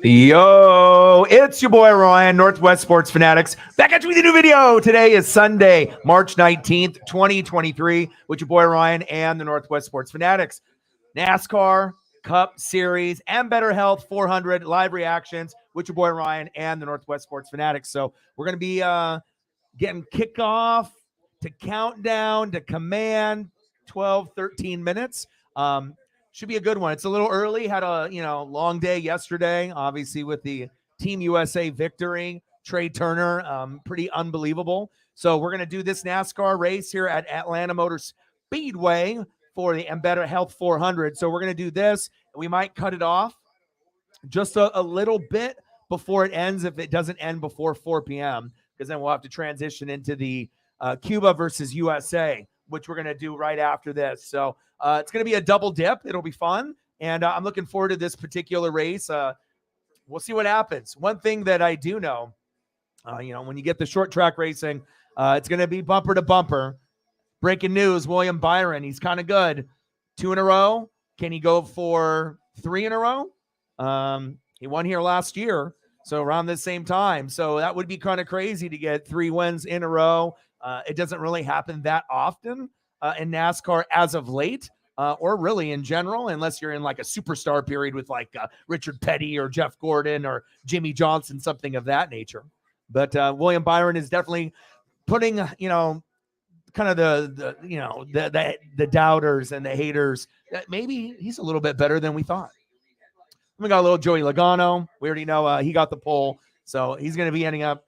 Yo, it's your boy Ryan, Northwest Sports Fanatics, back at you with a new video. Today is Sunday, March 19th, 2023, with your boy Ryan and the Northwest Sports Fanatics. NASCAR Cup Series, Ambetter Health 400 live reactions with your boy Ryan and the Northwest Sports Fanatics. So we're going to be getting kickoff to countdown to command, 12, 13 minutes. Should be a good one. It's a little early. Had a long day yesterday, obviously with the Team USA victory. Trey Turner, pretty unbelievable. So we're gonna do this NASCAR race here at Atlanta Motor Speedway for the Ambetter Health 400. So we're gonna do this. We might cut it off just a little bit before it ends if it doesn't end before 4 p.m. because then we'll have to transition into the Cuba versus USA, which we're going to do right after this. So it's going to be a double dip. It'll be fun. And I'm looking forward to this particular race. We'll see what happens. One thing that I do know, when you get the short track racing, it's going to be bumper to bumper. Breaking news, William Byron, he's kind of good. 2 in a row. Can he go for 3 in a row? He won here last year, so around the same time. So that would be kind of crazy to get 3 wins in a row. It doesn't really happen that often in NASCAR as of late, or really in general, unless you're in like a superstar period with like Richard Petty or Jeff Gordon or Jimmy Johnson, something of that nature. But William Byron is definitely putting, kind of the doubters and the haters that maybe he's a little bit better than we thought. We got a little Joey Logano. We already know he got the pole, so he's going to be ending up,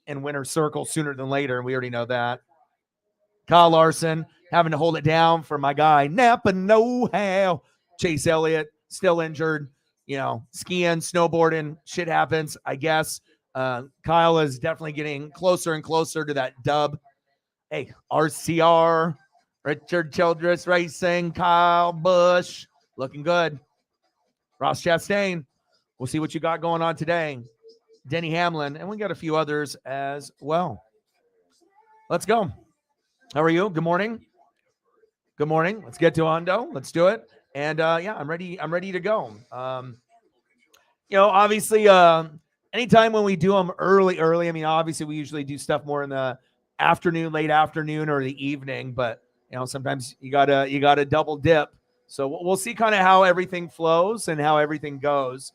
in winner's circle sooner than later. We already know that. Kyle Larson having to hold it down for my guy Napa know-how. Chase Elliott still injured. Skiing, snowboarding, shit happens. I guess Kyle is definitely getting closer and closer to that dub. Hey, RCR, Richard Childress Racing, Kyle Busch, looking good. Ross Chastain, we'll see what you got going on today. Denny Hamlin, and we got a few others as well. Let's go. How are you? Good morning. Good morning. Let's get to Ondo. Let's do it. And I'm ready. I'm ready to go. Obviously, anytime when we do them early, I mean, obviously we usually do stuff more in the afternoon, late afternoon, or the evening. But sometimes you gotta double dip. So we'll see kind of how everything flows and how everything goes.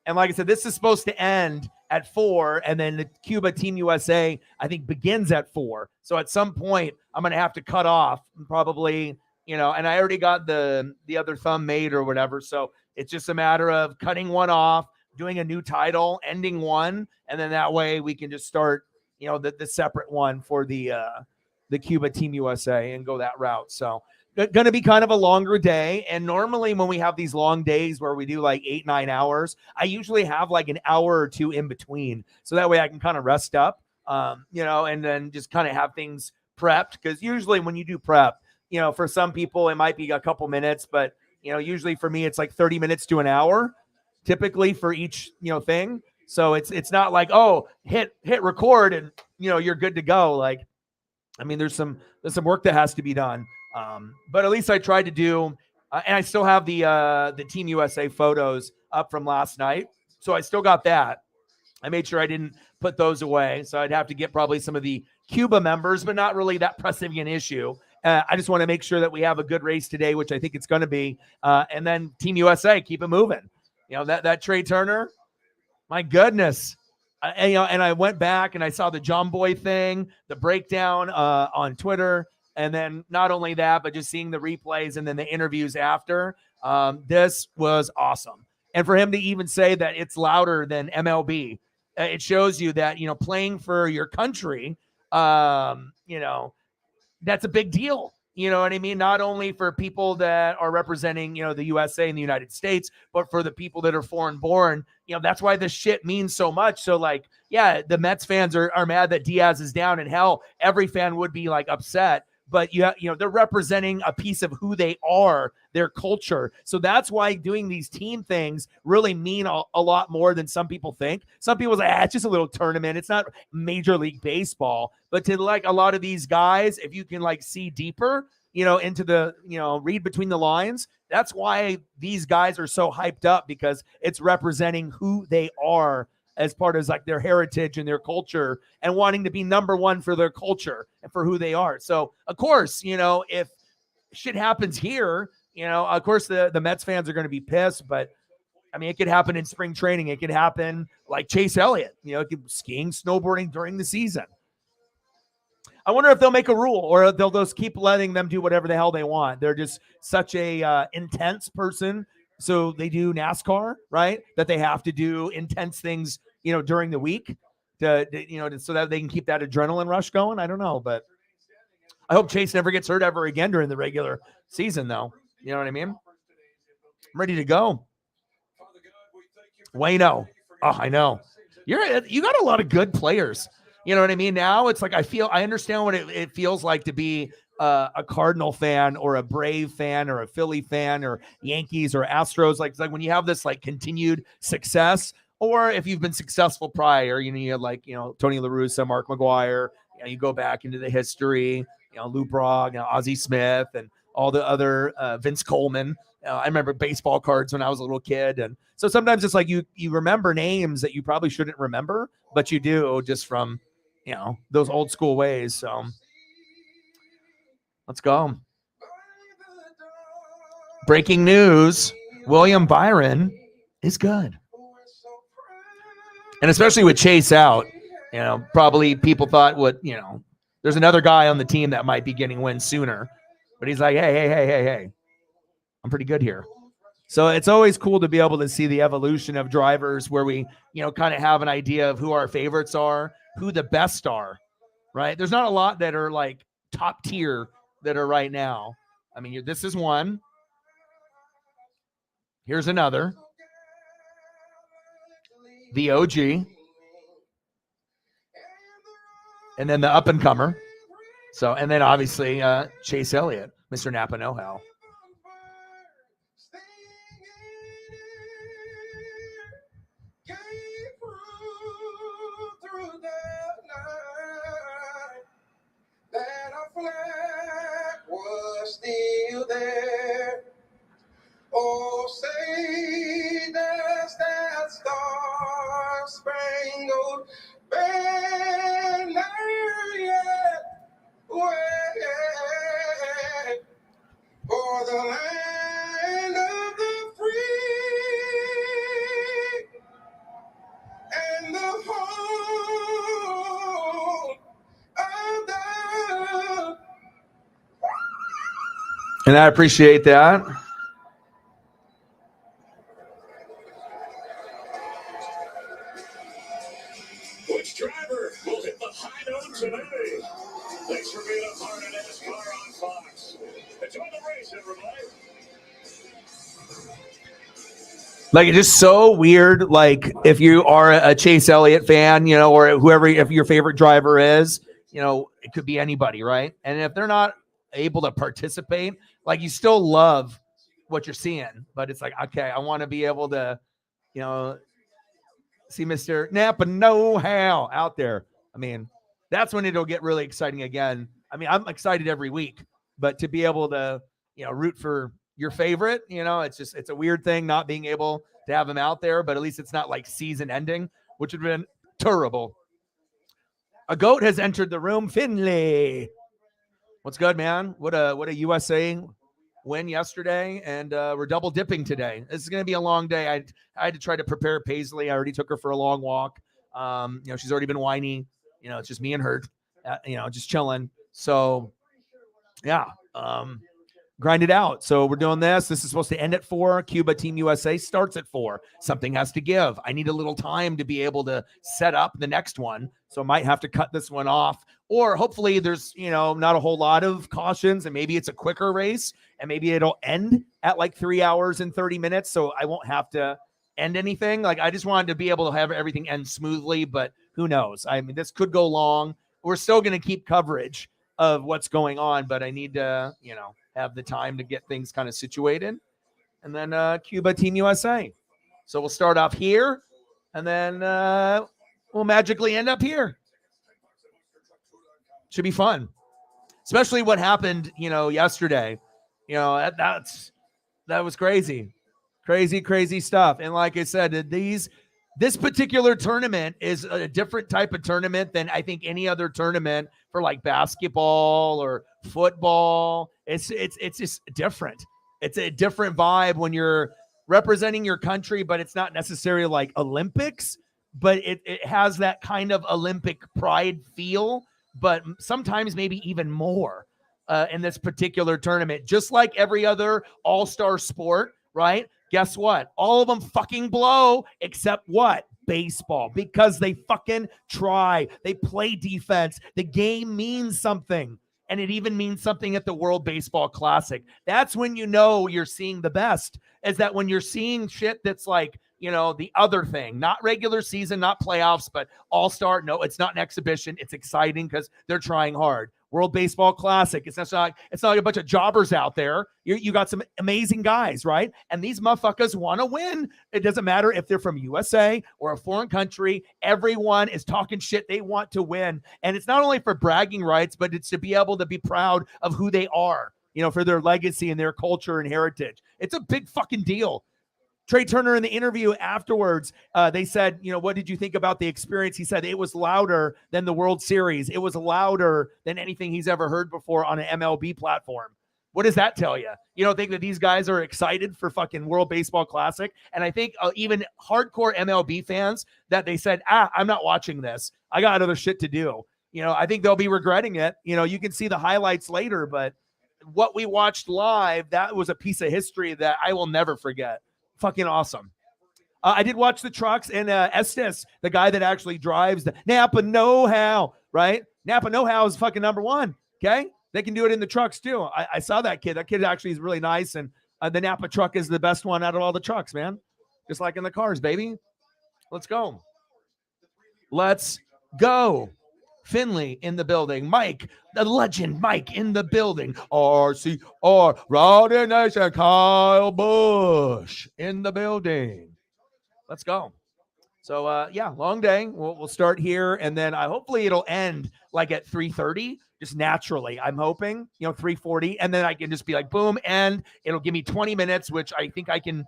And like I said, this is supposed to end at 4, and then the Cuba Team USA, I think, begins at 4. So at some point, I'm going to have to cut off probably, and I already got the other thumb made or whatever. So it's just a matter of cutting one off, doing a new title, ending one, and then that way we can just start, the separate one for the Cuba Team USA and go that route. So going to be kind of a longer day. And normally when we have these long days where we do like 8-9 hours, I usually have like an hour or 2 in between. So that way I can kind of rest up, and then just kind of have things prepped. Because usually when you do prep, for some people it might be a couple minutes, but, usually for me it's like 30 minutes to an hour typically for each, thing. So it's not like, oh, hit record and, you're good to go. Like, I mean, there's some work that has to be done. But at least I tried to do, and I still have the Team USA photos up from last night. So I still got that. I made sure I didn't put those away. So I'd have to get probably some of the Cuba members, but not really that pressing an issue. I just want to make sure that we have a good race today, which I think it's going to be. And then Team USA, keep it moving. That Trey Turner, my goodness. And I went back and I saw the John Boy thing, the breakdown on Twitter. And then not only that, but just seeing the replays and then the interviews after, this was awesome. And for him to even say that it's louder than MLB, it shows you that, playing for your country, that's a big deal. You know what I mean? Not only for people that are representing, the USA and the United States, but for the people that are foreign born, that's why this shit means so much. So like, yeah, the Mets fans are mad that Diaz is down, and hell, every fan would be like upset. But they're representing a piece of who they are, their culture. So that's why doing these team things really mean a lot more than some people think. Some people say, it's just a little tournament. It's not Major League Baseball. But to like a lot of these guys, if you can like see deeper, into the, read between the lines. That's why these guys are so hyped up, because it's representing who they are as part of like their heritage and their culture, and wanting to be number one for their culture and for who they are. So of course, if shit happens here, of course the Mets fans are going to be pissed, but I mean, it could happen in spring training. It could happen like Chase Elliott, it could skiing, snowboarding during the season. I wonder if they'll make a rule, or they'll just keep letting them do whatever the hell they want. They're just such a intense person. So they do NASCAR, right? That they have to do intense things, during the week so that they can keep that adrenaline rush going. I don't know, but I hope Chase never gets hurt ever again during the regular season, though. You know what I mean? I'm ready to go. Wayno. Oh, I know. You got a lot of good players. You know what I mean? Now it's like I understand what it feels like to be a Cardinal fan, or a Brave fan, or a Philly fan, or Yankees or Astros. Like, it's like when you have this like continued success, or if you've been successful prior, you had like, Tony La Russa, Mark McGwire, you go back into the history, Lou Brock, Ozzie Smith, and all the other Vince Coleman. I remember baseball cards when I was a little kid. And so sometimes it's like you remember names that you probably shouldn't remember, but you do, just from, those old school ways. So let's go. Breaking news. William Byron is good. And especially with Chase out, probably people thought there's another guy on the team that might be getting wins sooner, but he's like, hey, I'm pretty good here. So it's always cool to be able to see the evolution of drivers, where we, kind of have an idea of who our favorites are, who the best are, right? There's not a lot that are like top tier that are right now. I mean, this is one. Here's another. The OG. And then the up and comer. So, and then obviously Chase Elliott, Mr. Napa Know-How. Still there. Oh, say does that star-spangled banner yet wave for the land of the free and the home of the. And I appreciate that. Which driver will hit the high note today? Thanks for being a part of Nascar on Fox. Enjoy the race, everybody. Like, it's just so weird. Like, if you are a Chase Elliott fan, or whoever, if your favorite driver is, it could be anybody, right? And if they're not able to participate, like, you still love what you're seeing, but it's like, okay, I want to be able to, see Mr. Napa Know-How out there. I mean, that's when it'll get really exciting again. I mean, I'm excited every week, but to be able to, root for your favorite, it's a weird thing not being able to have him out there, but at least it's not like season ending, which would have been terrible. A goat has entered the room. Finley. What's good, man? What a USA win yesterday, and we're double dipping today. This is going to be a long day. I had to try to prepare Paisley. I already took her for a long walk. She's already been whiny. It's just me and her, just chilling. So, yeah, grind it out. So we're doing this. This is supposed to end at 4. Cuba Team USA starts at 4. Something has to give. I need a little time to be able to set up the next one. So I might have to cut this one off, or hopefully there's, not a whole lot of cautions, and maybe it's a quicker race, and maybe it'll end at like 3 hours and 30 minutes. So I won't have to end anything. Like, I just wanted to be able to have everything end smoothly, but who knows? I mean, this could go long. We're still going to keep coverage of what's going on, but I need to, have the time to get things kind of situated. And then Cuba Team USA. So we'll start off here, and then we'll magically end up here. Should be fun. especially what happened, yesterday. That was crazy. Crazy stuff. And like I said, this particular tournament is a different type of tournament than I think any other tournament for like basketball or football. It's just different. It's a different vibe when you're representing your country, but it's not necessarily like Olympics, but it has that kind of Olympic pride feel, but sometimes maybe even more in this particular tournament. Just like every other all-star sport, right? Guess what? All of them fucking blow except what? Baseball, because they fucking try. They play defense. The game means something. And it even means something at the World Baseball Classic. That's when you know you're seeing the best, is that when you're seeing shit that's like, the other thing, not regular season, not playoffs, but all-star. No, it's not an exhibition. It's exciting because they're trying hard. World Baseball Classic. It's not like a bunch of jobbers out there. You got some amazing guys, right? And these motherfuckers want to win. It doesn't matter if they're from USA or a foreign country. Everyone is talking shit. They want to win. And it's not only for bragging rights, but it's to be able to be proud of who they are, for their legacy and their culture and heritage. It's a big fucking deal. Trey Turner in the interview afterwards, they said, what did you think about the experience? He said it was louder than the World Series. It was louder than anything he's ever heard before on an MLB platform. What does that tell you? You don't think that these guys are excited for fucking World Baseball Classic? And I think even hardcore MLB fans that they said, I'm not watching this. I got other shit to do. I think they'll be regretting it. You can see the highlights later, but what we watched live, that was a piece of history that I will never forget. Fucking awesome. I did watch the trucks, and Estes, the guy that actually drives the Napa Know-How, right? Napa Know-How is fucking number one, okay? They can do it in the trucks, too. I saw that kid. That kid actually is really nice, and the Napa truck is the best one out of all the trucks, man. Just like in the cars, baby. Let's go. Let's go. Finley in the building. Mike, the legend, Mike in the building. RCR, Rowdy Nation, Kyle Busch in the building. Let's go. So, long day. We'll start here, and then hopefully it'll end like at 3:30, just naturally. I'm hoping, 3:40, and then I can just be like, boom, and it'll give me 20 minutes, which I think I can,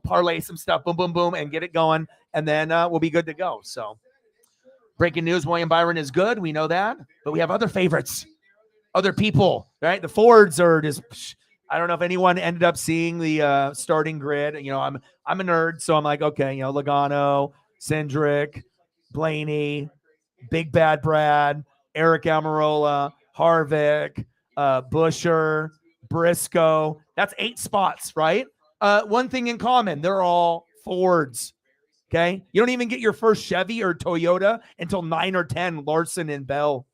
parlay some stuff, boom, boom, boom, and get it going, and then we'll be good to go. So, breaking news, William Byron is good. We know that. But we have other favorites, other people, right? The Fords are just, I don't know if anyone ended up seeing the starting grid. I'm a nerd, so I'm like, okay, Logano, Cindric, Blaney, Big Bad Brad, Eric Almirola, Harvick, Busher, Briscoe. That's 8 spots, right? One thing in common, they're all Fords. Okay, you don't even get your first Chevy or Toyota until 9 or 10. Larson and Bell.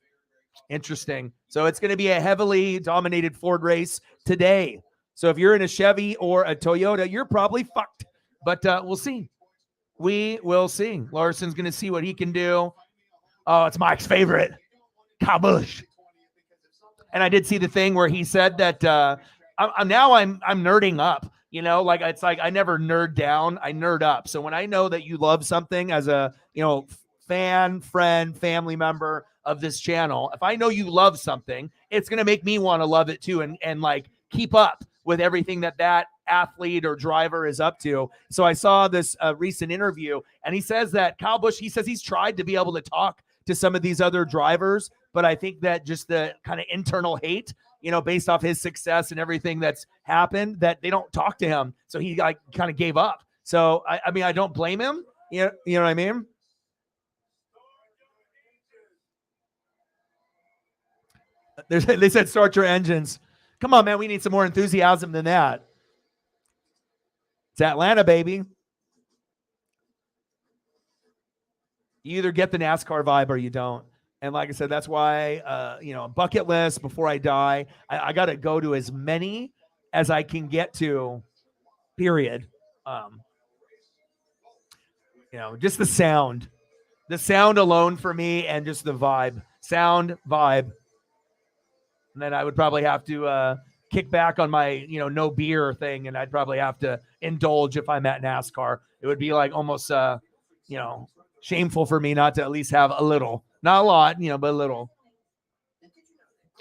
Interesting. So it's going to be a heavily dominated Ford race today. So if you're in a Chevy or a Toyota, you're probably fucked. But we'll see. We will see. Larson's going to see what he can do. Oh, it's Mike's favorite, Kyle Busch. And I did see the thing where he said that I'm nerding up. It's like I never nerd down, I nerd up. So when I know that you love something as a, fan, friend, family member of this channel, if I know you love something, it's going to make me want to love it too and like keep up with everything that athlete or driver is up to. So I saw this recent interview, and he says that Kyle Busch, he says he's tried to be able to talk to some of these other drivers, but I think that just the kind of internal hate, based off his success and everything that's happened, that they don't talk to him. So he kind of gave up. So, I don't blame him. You know what I mean? They said start your engines. Come on, man. We need some more enthusiasm than that. It's Atlanta, baby. You either get the NASCAR vibe or you don't. And like I said, that's why, bucket list before I die, I got to go to as many as I can get to, period. Just the sound alone for me, and just the vibe, sound, vibe. And then I would probably have to kick back on my, no beer thing, and I'd probably have to indulge if I'm at NASCAR. It would be like almost, shameful for me not to at least have a little. Not a lot, but a little.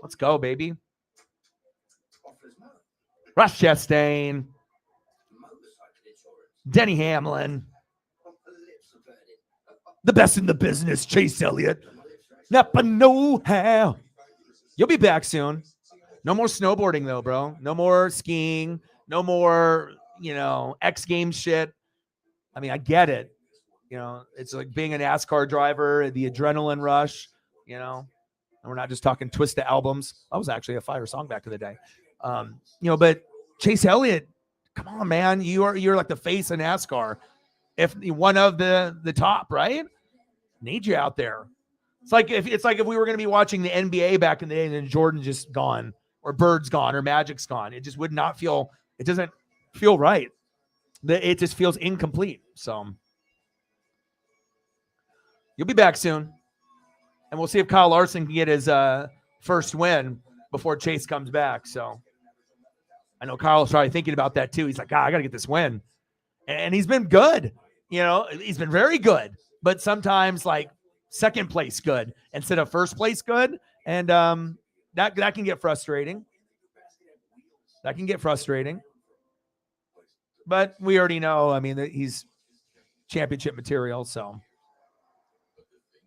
Let's go, baby. Russ Chastain. Denny Hamlin. The best in the business, Chase Elliott. Napa know-how. You'll be back soon. No more snowboarding, though, bro. No more skiing. No more, X Games shit. I mean, I get it. It's like being a NASCAR driver, the adrenaline rush, and we're not just talking Twista albums. That was actually a fire song back in the day. But Chase Elliott, come on, man. You're like the face of NASCAR. If one of the top, right? Need you out there. It's like if we were going to be watching the NBA back in the day and then Jordan's just gone or Bird's gone or Magic's gone. It just would not feel, it doesn't feel right. It just feels incomplete. So you'll be back soon. And we'll see if Kyle Larson can get his first win before Chase comes back. So I know Kyle's probably thinking about that too. He's like, I got to get this win. And he's been good. He's been very good. But sometimes like second place good instead of first place good. And that can get frustrating. That can get frustrating. But we already know, I mean, that he's championship material. So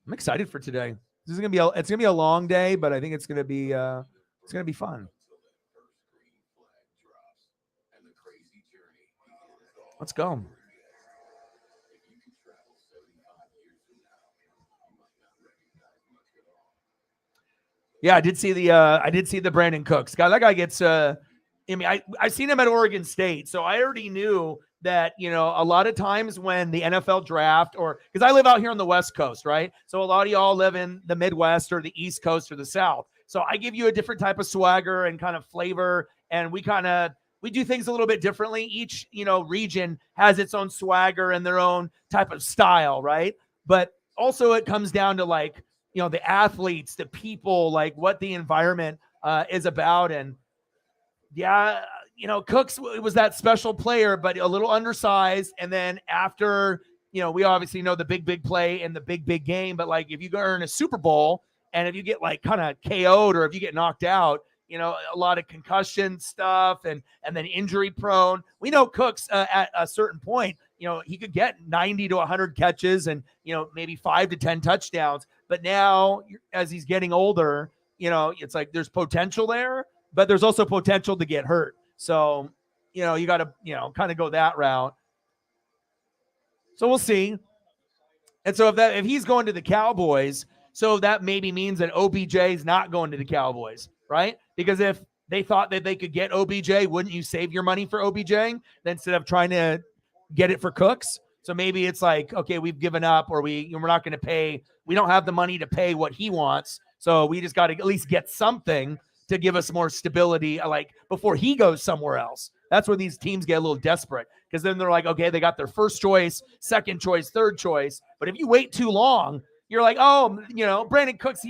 I'm excited for today. This is it's gonna be a long day, but I think it's gonna be fun. Let's go. Yeah, I did see the Brandon Cooks guy. That guy gets I've seen him at Oregon State, so I already knew that, a lot of times when the NFL draft, or because I live out here on the West Coast, right? So a lot of y'all live in the Midwest or the East Coast or the South. So I give you a different type of swagger and kind of flavor, and we do things a little bit differently. Each, region has its own swagger and their own type of style, right? But also it comes down to like, the athletes, the people, like what the environment is about. And yeah, Cooks was that special player, but a little undersized. And then after, we obviously know the big play and the big game, but like if you go earn a Super Bowl and if you get like kind of KO'd or if you get knocked out, a lot of concussion stuff and then injury prone. We know Cooks at a certain point, he could get 90 to 100 catches and, maybe 5 to 10 touchdowns. But now as he's getting older, it's like there's potential there, but there's also potential to get hurt. So, you got to, kind of go that route. So we'll see. And so if he's going to the Cowboys, so that maybe means that OBJ is not going to the Cowboys, right? Because if they thought that they could get OBJ, wouldn't you save your money for OBJ instead of trying to get it for Cooks? So maybe it's like, okay, we've given up, or we're not going to pay. We don't have the money to pay what he wants. So we just got to at least get something to give us more stability, like before he goes somewhere else. That's where these teams get a little desperate, because then they're like, okay, they got their first choice, second choice, third choice. But if you wait too long, you're like, oh, Brandon Cooks,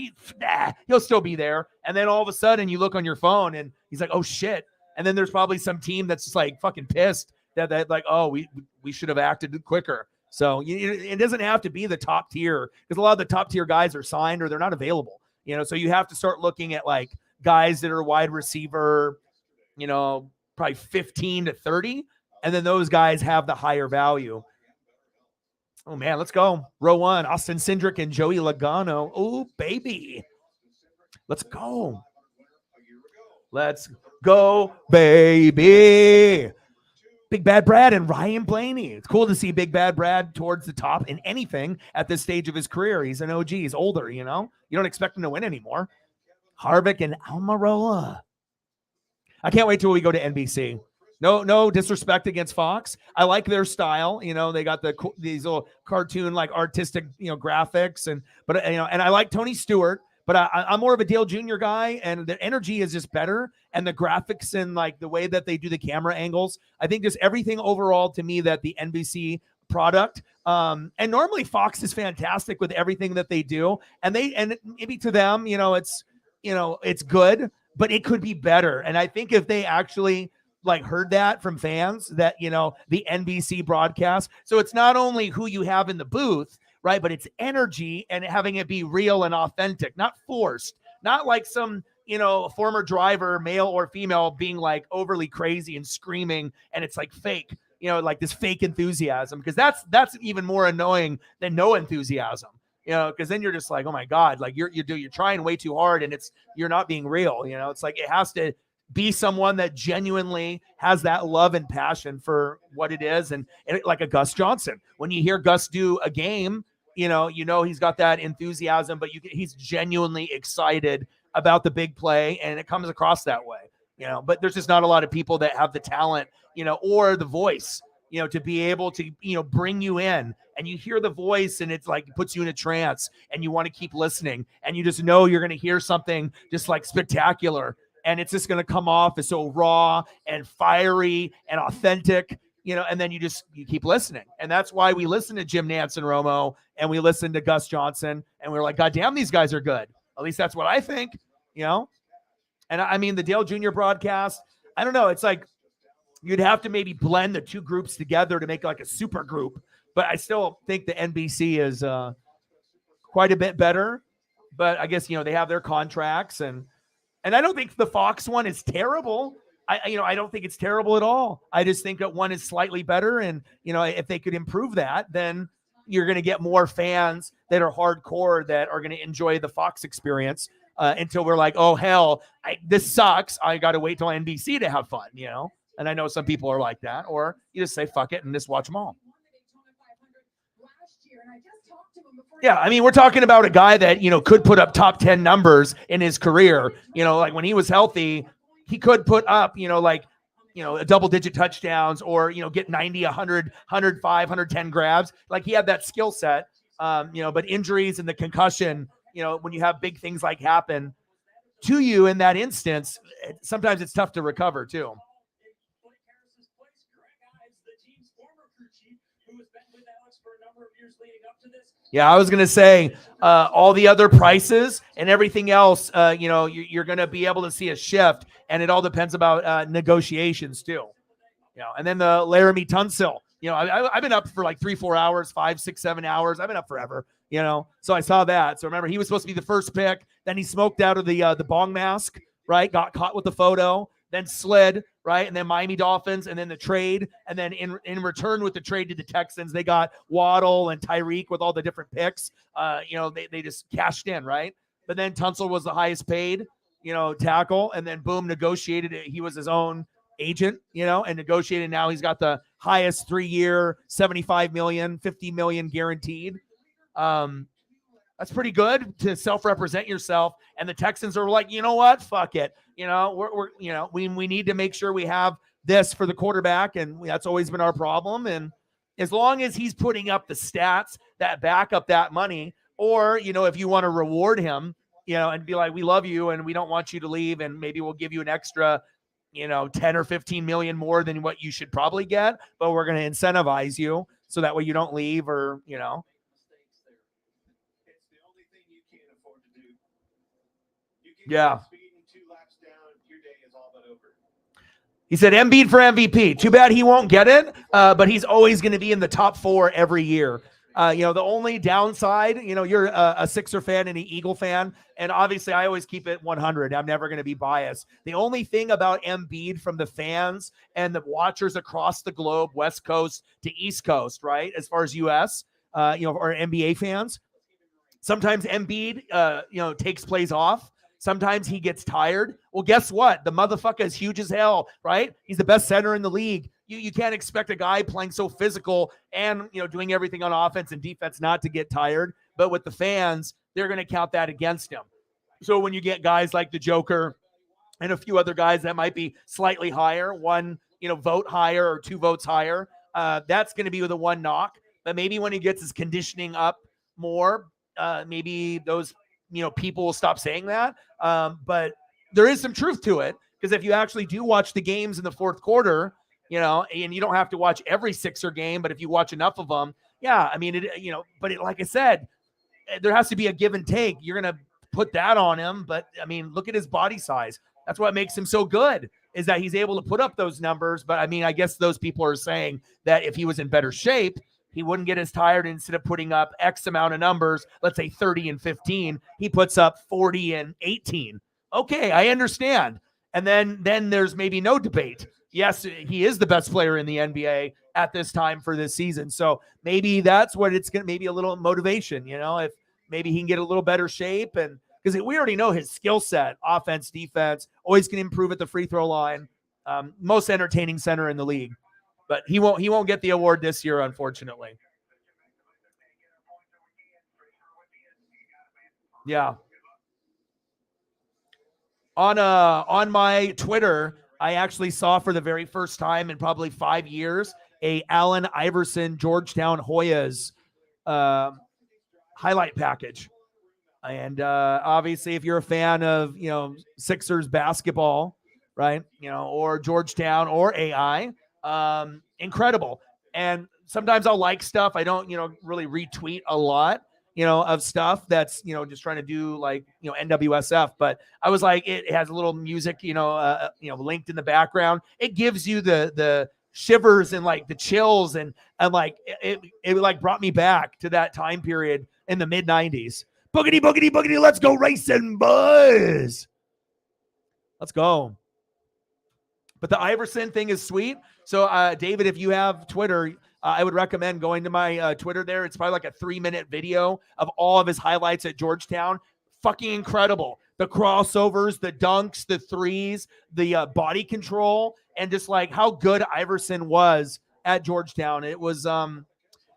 he'll still be there. And then all of a sudden you look on your phone and he's like, oh shit. And then there's probably some team that's just like fucking pissed that like, oh, we should have acted quicker. So it doesn't have to be the top tier, because a lot of the top tier guys are signed or they're not available. So you have to start looking at like guys that are wide receiver, probably 15 to 30. And then those guys have the higher value. Oh, man, let's go. Row one, Austin Cindric and Joey Logano. Oh, baby. Let's go. Let's go, baby. Big Bad Brad and Ryan Blaney. It's cool to see Big Bad Brad towards the top in anything at this stage of his career. He's an OG. He's older, You don't expect him to win anymore. Harvick and Almirola. I can't wait till we go to NBC. No disrespect against Fox. I like their style. They got these little cartoon, like artistic, graphics, and I like Tony Stewart, but I'm more of a Dale Jr. guy, and the energy is just better, and the graphics and like the way that they do the camera angles. I think just everything overall to me that the NBC product, and normally Fox is fantastic with everything that they do, and maybe to them, it's good, but it could be better. And I think if they actually like heard that from fans, that the NBC broadcast, so it's not only who you have in the booth, right, but it's energy and having it be real and authentic, not forced, not like some a former driver, male or female, being like overly crazy and screaming, and it's like fake, like this fake enthusiasm, because that's even more annoying than no enthusiasm, because then you're just like, oh my God, like you're trying way too hard, and you're not being real. It's like it has to be someone that genuinely has that love and passion for what it is. And like a Gus Johnson, when you hear Gus do a game, he's got that enthusiasm, but he's genuinely excited about the big play, and it comes across that way, but there's just not a lot of people that have the talent, or the voice, to be able to, bring you in, and you hear the voice and it's like puts you in a trance, and you want to keep listening, and you just know you're going to hear something just like spectacular, and it's just going to come off as so raw and fiery and authentic, and then you keep listening. And that's why we listen to Jim Nantz and Romo, and we listen to Gus Johnson, and we're like, God damn, these guys are good. At least that's what I think, And I mean, the Dale Jr. broadcast, I don't know. It's like you'd have to maybe blend the two groups together to make like a super group. But I still think the NBC is quite a bit better. But I guess, they have their contracts, and I don't think the Fox one is terrible. I don't think it's terrible at all. I just think that one is slightly better. And, if they could improve that, then you're going to get more fans that are hardcore that are going to enjoy the Fox experience until we're like, oh, hell, this sucks. I got to wait till NBC to have fun, And I know some people are like that. Or you just say, fuck it, and just watch them all. Yeah, I mean, we're talking about a guy that, could put up top 10 numbers in his career. Like when he was healthy, he could put up, a double-digit touchdowns, or, get 90, 100, 105, 110 grabs. Like he had that skill set, but injuries and the concussion, when you have big things like happen to you in that instance, sometimes it's tough to recover too. Yeah, I was going to say all the other prices and everything else, you're going to be able to see a shift, and it all depends about negotiations too. And then the Laramie Tunsil, I've been up for like 3-4 hours, 5, 6, 7 hours. I've been up forever, so I saw that. So remember, he was supposed to be the first pick. Then he smoked out of the bong mask, right? Got caught with the photo, then slid, right? And then Miami Dolphins, and then the trade. And then in return with the trade to the Texans, they got Waddle and Tyreek with all the different picks. They just cashed in, right? But then Tunsil was the highest paid, tackle. And then boom, negotiated it. He was his own agent, and negotiated. Now he's got the highest 3-year, $75 million, $50 million guaranteed. That's pretty good to self-represent yourself. And the Texans are like, you know what? Fuck it. We need to make sure we have this for the quarterback. And that's always been our problem. And as long as he's putting up the stats that back up that money, or, if you want to reward him, and be like, we love you and we don't want you to leave, and maybe we'll give you an extra, 10 or 15 million more than what you should probably get, but we're going to incentivize you so that way you don't leave, or, Yeah. He said Embiid for MVP. Too bad he won't get it, but he's always going to be in the top 4 every year. The only downside, you're a Sixer fan and an Eagle fan, and obviously I always keep it 100. I'm never going to be biased. The only thing about Embiid from the fans and the watchers across the globe, West Coast to East Coast, right, as far as U.S., or NBA fans, sometimes Embiid, takes plays off. Sometimes he gets tired. Well, guess what? The motherfucker is huge as hell, right? He's the best center in the league. You can't expect a guy playing so physical and, doing everything on offense and defense not to get tired. But with the fans, they're going to count that against him. So when you get guys like the Joker and a few other guys that might be slightly higher, one, vote higher or 2 votes higher, that's going to be with a one knock. But maybe when he gets his conditioning up more, maybe those people will stop saying that. But there is some truth to it, because if you actually do watch the games in the fourth quarter, and you don't have to watch every Sixer game, but if you watch enough of them, yeah, I mean, like I said, there has to be a give and take. You're going to put that on him, but I mean, look at his body size. That's what makes him so good, is that he's able to put up those numbers. But I mean, I guess those people are saying that if he was in better shape, he wouldn't get as tired. Instead of putting up X amount of numbers, let's say 30 and 15, he puts up 40 and 18. Okay, I understand. And then there's maybe no debate. Yes, he is the best player in the NBA at this time for this season. So maybe that's what it's going to, maybe a little motivation, if maybe he can get a little better shape. And because we already know his skill set, offense, defense, always can improve at the free throw line. Most entertaining center in the league, but he won't get the award this year, unfortunately. Yeah. On my Twitter, I actually saw for the very first time in probably 5 years a Allen Iverson Georgetown Hoyas highlight package. And obviously, if you're a fan of Sixers basketball, right, or Georgetown or AI, incredible. And sometimes I'll like stuff. I don't really retweet a lot of stuff that's just trying to do like NWSF. But I was like, it has a little music linked in the background. It gives you the shivers and like the chills, and like it like brought me back to that time period in the mid 90s. Boogity, boogity, boogity. Let's go racing, boys. Let's go. But the Iverson thing is sweet. So, David, if you have Twitter, I would recommend going to my Twitter there. It's probably like a 3-minute video of all of his highlights at Georgetown. Fucking incredible. The crossovers, the dunks, the threes, the body control, and just like how good Iverson was at Georgetown. It was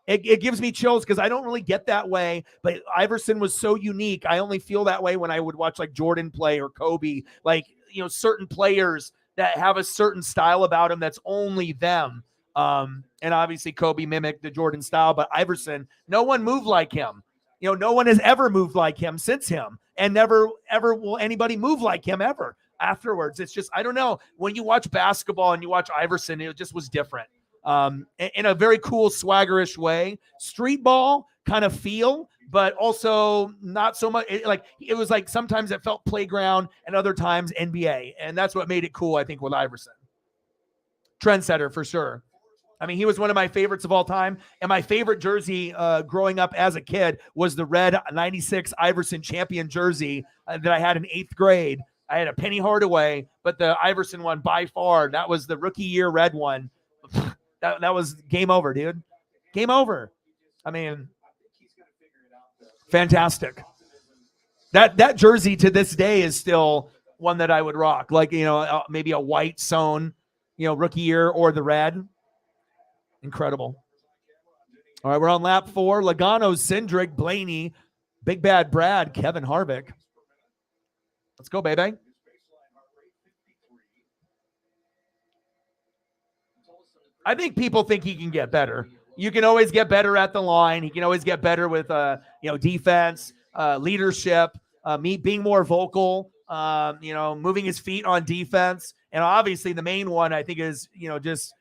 It gives me chills because I don't really get that way, but Iverson was so unique. I only feel that way when I would watch like Jordan play or Kobe, like, certain players that have a certain style about them that's only them. And obviously Kobe mimicked the Jordan style, but Iverson, no one moved like him. No one has ever moved like him since him, and never, ever will anybody move like him ever afterwards. It's just, I don't know. When you watch basketball and you watch Iverson, it just was different. In a very cool, swaggerish way. Street ball kind of feel, but also not so much. It was like sometimes it felt playground and other times NBA. And that's what made it cool, I think, with Iverson. Trendsetter for sure. I mean, he was one of my favorites of all time. And my favorite jersey growing up as a kid was the red 96 Iverson champion jersey that I had in 8th grade. I had a Penny Hardaway, but the Iverson one by far, that was the rookie year red one. That was game over, dude. Game over. I mean, fantastic. That jersey to this day is still one that I would rock. Like, maybe a white sewn, rookie year, or the red. Incredible. All right, we're on lap 4. Logano, Cindric, Blaney, Big Bad Brad, Kevin Harvick. Let's go, baby. I think people think he can get better. You can always get better at the line. He can always get better with, defense, leadership, being more vocal, moving his feet on defense. And obviously the main one I think is, just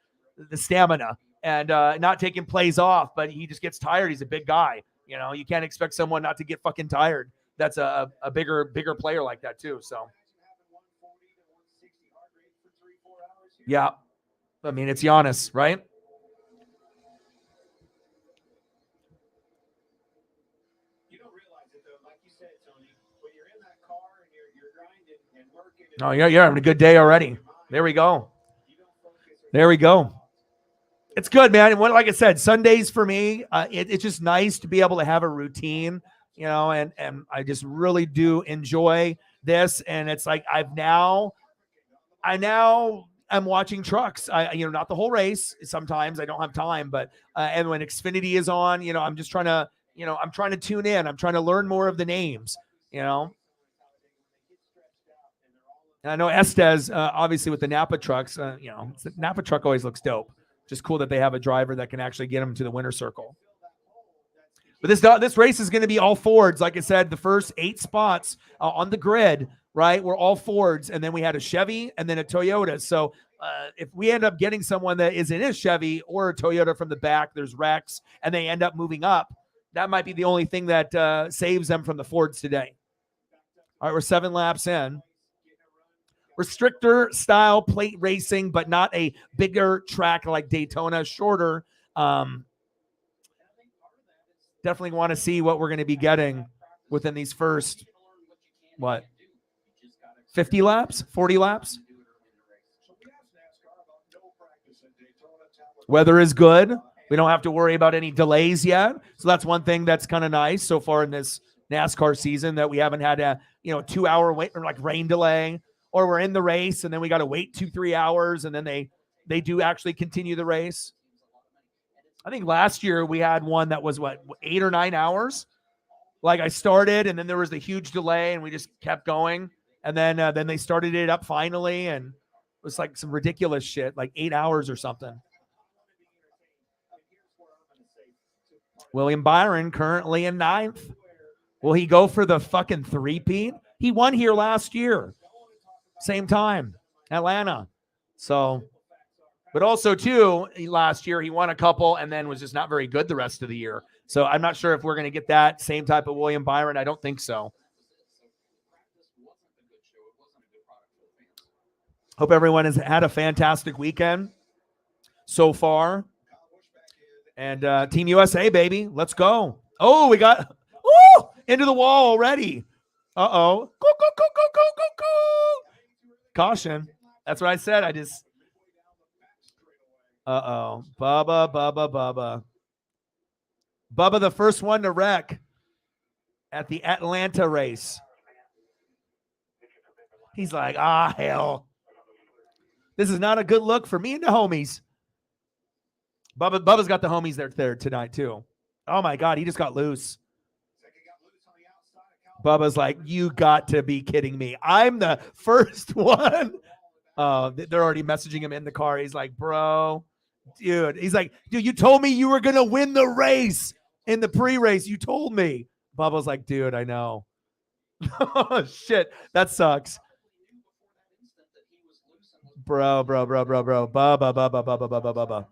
the stamina and not taking plays off, but he just gets tired. He's a big guy. You can't expect someone not to get fucking tired. That's a bigger player like that too. So, yeah. I mean, it's Giannis, right? You don't realize it though, like you said, Tony. When you're in that car and you're grinding and working. Oh, you're having a good day already. There we go. There we go. It's good, man. And like I said, Sundays for me, it's just nice to be able to have a routine, and I just really do enjoy this. And it's like I now I'm watching trucks. Not the whole race. Sometimes I don't have time, but and when Xfinity is on, I'm just trying to, I'm trying to tune in. I'm trying to learn more of the names, And I know Estes, obviously with the Napa trucks, the Napa truck always looks dope. Just cool that they have a driver that can actually get them to the winner's circle. But this race is going to be all Fords. Like I said, the first 8 spots on the grid, right, were all Fords. And then we had a Chevy and then a Toyota. So if we end up getting someone that is in a Chevy or a Toyota from the back, there's Rex, and they end up moving up, that might be the only thing that saves them from the Fords today. All right, we're 7 laps in. Restrictor style plate racing, but not a bigger track like Daytona, shorter. Definitely want to see what we're going to be getting within these first, 50 laps, 40 laps. Weather is good. We don't have to worry about any delays yet. So that's one thing that's kind of nice so far in this NASCAR season, that we haven't had a 2-hour wait or like rain delay, or we're in the race and then we got to wait 2-3 hours and then they do actually continue the race. I think last year we had one that was 8 or 9 hours. Like I started and then there was the huge delay and we just kept going. And then they started it up finally. And it was like some ridiculous shit, like 8 hours or something. William Byron currently in 9th. Will he go for the fucking three-peat? He won here last year. Same time, Atlanta. So, but also too, last year he won a couple and then was just not very good the rest of the year. So I'm not sure if we're going to get that same type of William Byron. I don't think so. Hope everyone has had a fantastic weekend so far. And Team USA, baby. Let's go. Oh, we got into the wall already. Uh-oh. Go, go, go, go, go, go, go. Caution. That's what I said. Uh-oh. Bubba. Bubba, the first one to wreck at the Atlanta race. He's like, hell. This is not a good look for me and the homies. Bubba's got the homies there tonight, too. Oh, my God. He just got loose. Bubba's like, you got to be kidding me. I'm the first one. They're already messaging him in the car. He's like, bro, dude. He's like, dude, you told me you were going to win the race in the pre-race. You told me. Bubba's like, dude, I know. Oh, shit. That sucks. Bro. Bubba.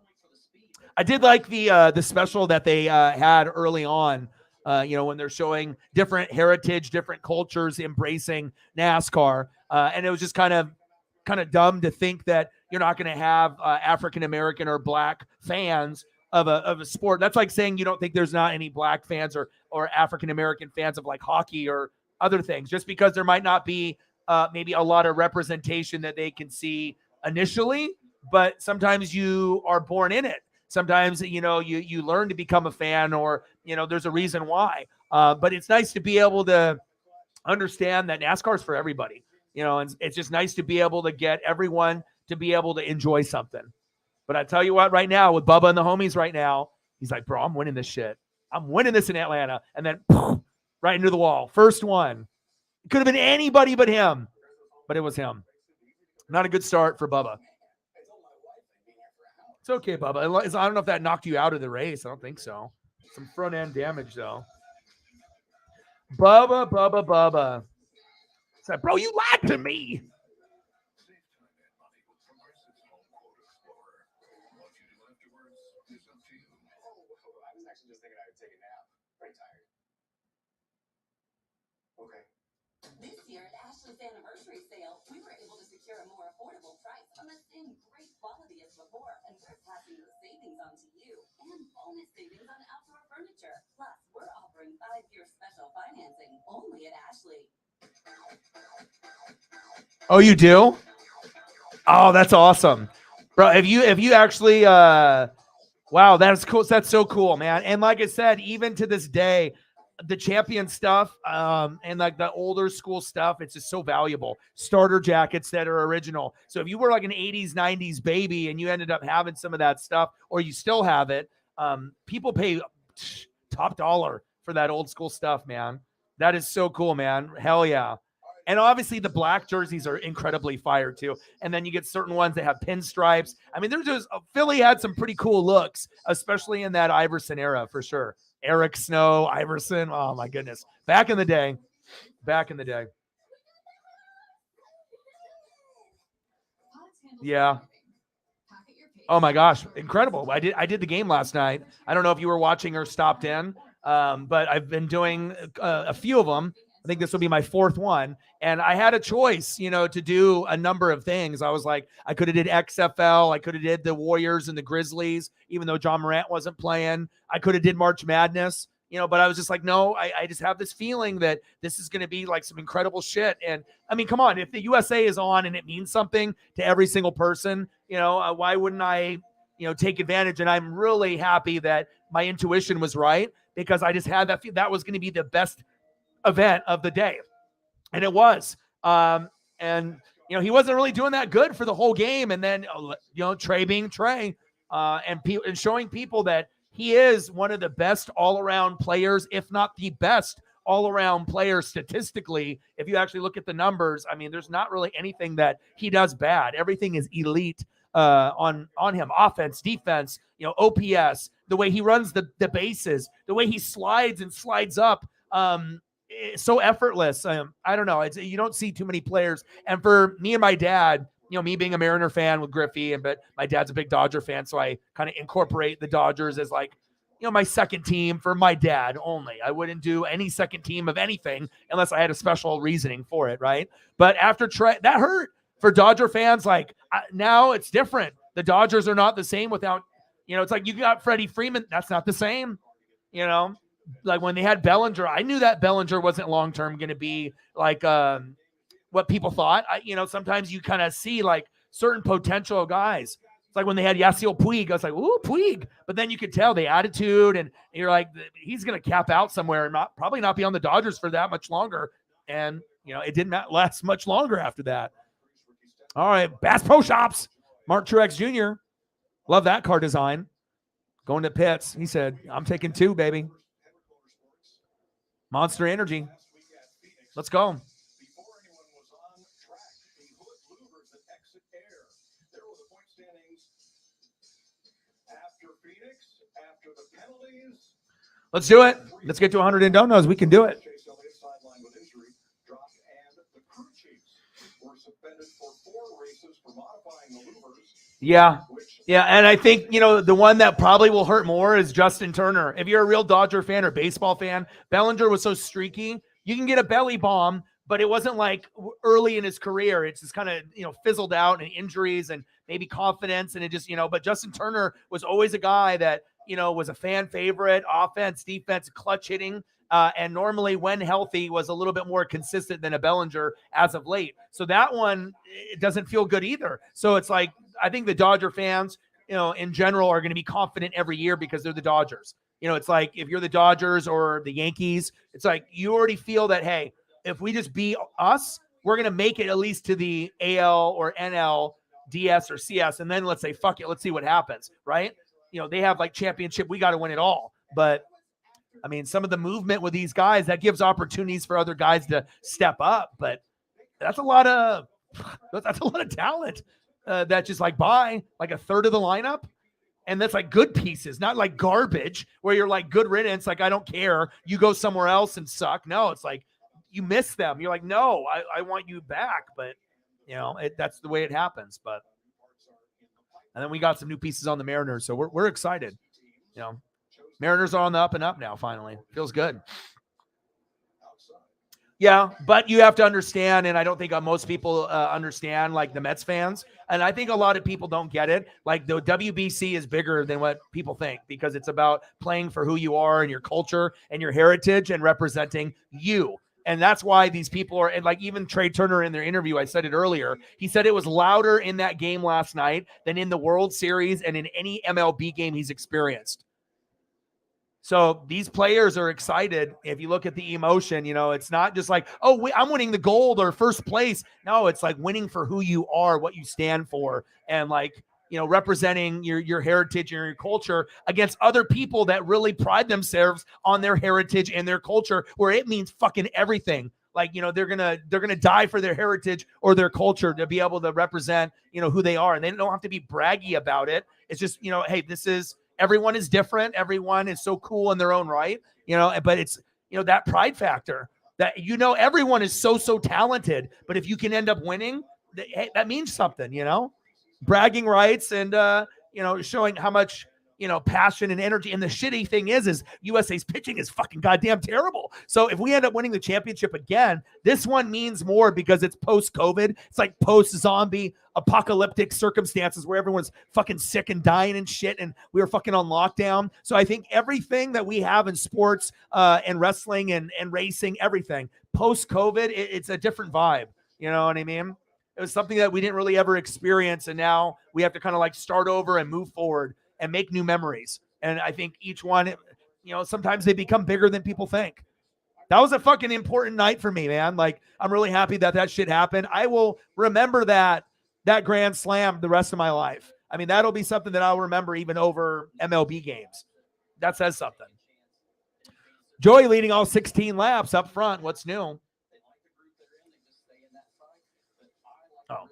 I did like the special that they had early on, when they're showing different heritage, different cultures embracing NASCAR. And it was just kind of dumb to think that you're not going to have African-American or black fans of a sport. That's like saying you don't think there's not any black fans or African-American fans of like hockey or other things, just because there might not be maybe a lot of representation that they can see initially, but sometimes you are born in it. Sometimes, you learn to become a fan, or, there's a reason why. But it's nice to be able to understand that NASCAR is for everybody, and it's just nice to be able to get everyone to be able to enjoy something. But I tell you what, right now with Bubba and the homies right now, he's like, bro, I'm winning this shit. I'm winning this in Atlanta. And then right into the wall. First one. It could have been anybody but him, but it was him. Not a good start for Bubba. It's okay, Bubba. I don't know if that knocked you out of the race. I don't think so. Some front end damage, though. Bubba. It's like, bro, you lied to me. This year at Ashley's anniversary sale, we were able to secure a more affordable price on the same great quality as before, and we're passing the savings on to you. And bonus savings on outdoor furniture. Plus, we're offering 5-year special financing only at Ashley. Oh, you do? Oh, that's awesome. Bro, if you actually wow, that's cool. That's so cool, man. And like I said, even to this day, the champion stuff and like the older school stuff, it's just so valuable. Starter jackets that are original. So if you were like an 80s, 90s baby and you ended up having some of that stuff, or you still have it, people pay top dollar for that old school stuff, man. That is so cool, man. Hell yeah. And obviously the black jerseys are incredibly fire too. And then you get certain ones that have pinstripes. I mean, there's just Philly had some pretty cool looks, especially in that Iverson era for sure. Eric Snow, Iverson. Oh my goodness. Back in the day. Yeah. Oh my gosh. Incredible. I did the game last night. I don't know if you were watching or stopped in, but I've been doing a few of them. I think this will be my 4th one. And I had a choice, to do a number of things. I was like, I could have did XFL. I could have did the Warriors and the Grizzlies, even though John Morant wasn't playing. I could have did March Madness, but I was just like, no, I just have this feeling that this is going to be like some incredible shit. And I mean, come on, if the USA is on and it means something to every single person, why wouldn't I, take advantage? And I'm really happy that my intuition was right, because I just had that was going to be the best event of the day. And it was. And he wasn't really doing that good for the whole game. And then, Trey being Trey, and showing people that he is one of the best all-around players, if not the best all-around player statistically. If you actually look at the numbers, I mean, there's not really anything that he does bad. Everything is elite on him. Offense, defense, OPS, the way he runs the bases, the way he slides and slides up. So effortless. I don't know. You don't see too many players. And for me and my dad, me being a Mariner fan with Griffey, but my dad's a big Dodger fan, so I kind of incorporate the Dodgers as like, my second team for my dad only. I wouldn't do any second team of anything unless I had a special reasoning for it, right? But after Trey, that hurt for Dodger fans. Like, now it's different. The Dodgers are not the same without, it's like you got Freddie Freeman. That's not the same, Like when they had Bellinger, I knew that Bellinger wasn't long-term going to be like what people thought. Sometimes you kind of see like certain potential guys. It's like when they had Yasiel Puig, I was like, ooh, Puig. But then you could tell the attitude, and you're like, he's going to cap out somewhere and probably not be on the Dodgers for that much longer. And, it didn't last much longer after that. All right, Bass Pro Shops. Mark Truex Jr. Love that car design. Going to pits. He said, I'm taking 2, baby. Monster Energy. Let's go. Before anyone was on track, the hood louvers that exit air. There were the point standings after Phoenix, after the penalties. Let's do it. Let's get to 100 and donuts. We can do it. Chase Elliott sidelined with injury, dropped, and the crew chiefs were suspended for 4 races for modifying the louvers. Yeah. Yeah, and I think, the one that probably will hurt more is Justin Turner. If you're a real Dodger fan or baseball fan, Bellinger was so streaky. You can get a belly bomb, but it wasn't like early in his career. It's just kind of, fizzled out, and injuries and maybe confidence. And it just, but Justin Turner was always a guy that, was a fan favorite, offense, defense, clutch hitting. And normally when healthy was a little bit more consistent than a Bellinger as of late. So that one, it doesn't feel good either. So it's like, I think the Dodger fans, in general are going to be confident every year because they're the Dodgers. It's like if you're the Dodgers or the Yankees, it's like you already feel that, hey, if we just be us, we're going to make it at least to the AL or NL, DS or CS. And then let's say, fuck it, let's see what happens, right? They have like championship. We got to win it all. But I mean, some of the movement with these guys, that gives opportunities for other guys to step up. But that's a lot of talent that just like buy like a third of the lineup. And that's like good pieces, not like garbage where you're like good riddance. Like, I don't care. You go somewhere else and suck. No, it's like you miss them. You're like, no, I want you back. But, that's the way it happens. But, and then we got some new pieces on the Mariners. So we're excited. Mariners are on the up and up now, finally. Feels good. Yeah, but you have to understand, and I don't think most people understand, like the Mets fans, and I think a lot of people don't get it. Like the WBC is bigger than what people think because it's about playing for who you are and your culture and your heritage and representing you. And that's why these people are, and like even Trey Turner in their interview, I said it earlier, he said it was louder in that game last night than in the World Series and in any MLB game he's experienced. So these players are excited. If you look at the emotion, it's not just like, oh, I'm winning the gold or first place. No, it's like winning for who you are, what you stand for, and like, representing your heritage and your culture against other people that really pride themselves on their heritage and their culture, where it means fucking everything. Like, they're gonna die for their heritage or their culture to be able to represent, who they are, and they don't have to be braggy about it. It's just, hey, everyone is different. Everyone is so cool in their own right, but it's, that pride factor that, everyone is so talented, but if you can end up winning, that means something, bragging rights and, showing how much, passion and energy. And the shitty thing is USA's pitching is fucking goddamn terrible. So if we end up winning the championship again, this one means more because it's post-COVID. It's like post-zombie apocalyptic circumstances where everyone's fucking sick and dying and shit, and we were fucking on lockdown. So I think everything that we have in sports and wrestling and racing, everything post-COVID, it's a different vibe. You know what I mean? It was something that we didn't really ever experience, and now we have to kind of like start over and move forward and make new memories. And I think each one, sometimes they become bigger than people think. That was a fucking important night for me, man. Like, I'm really happy that shit happened. I will remember that Grand Slam the rest of my life. I mean, that'll be something that I'll remember even over MLB games. That says something. Joey leading all 16 laps up front. What's new? Oh,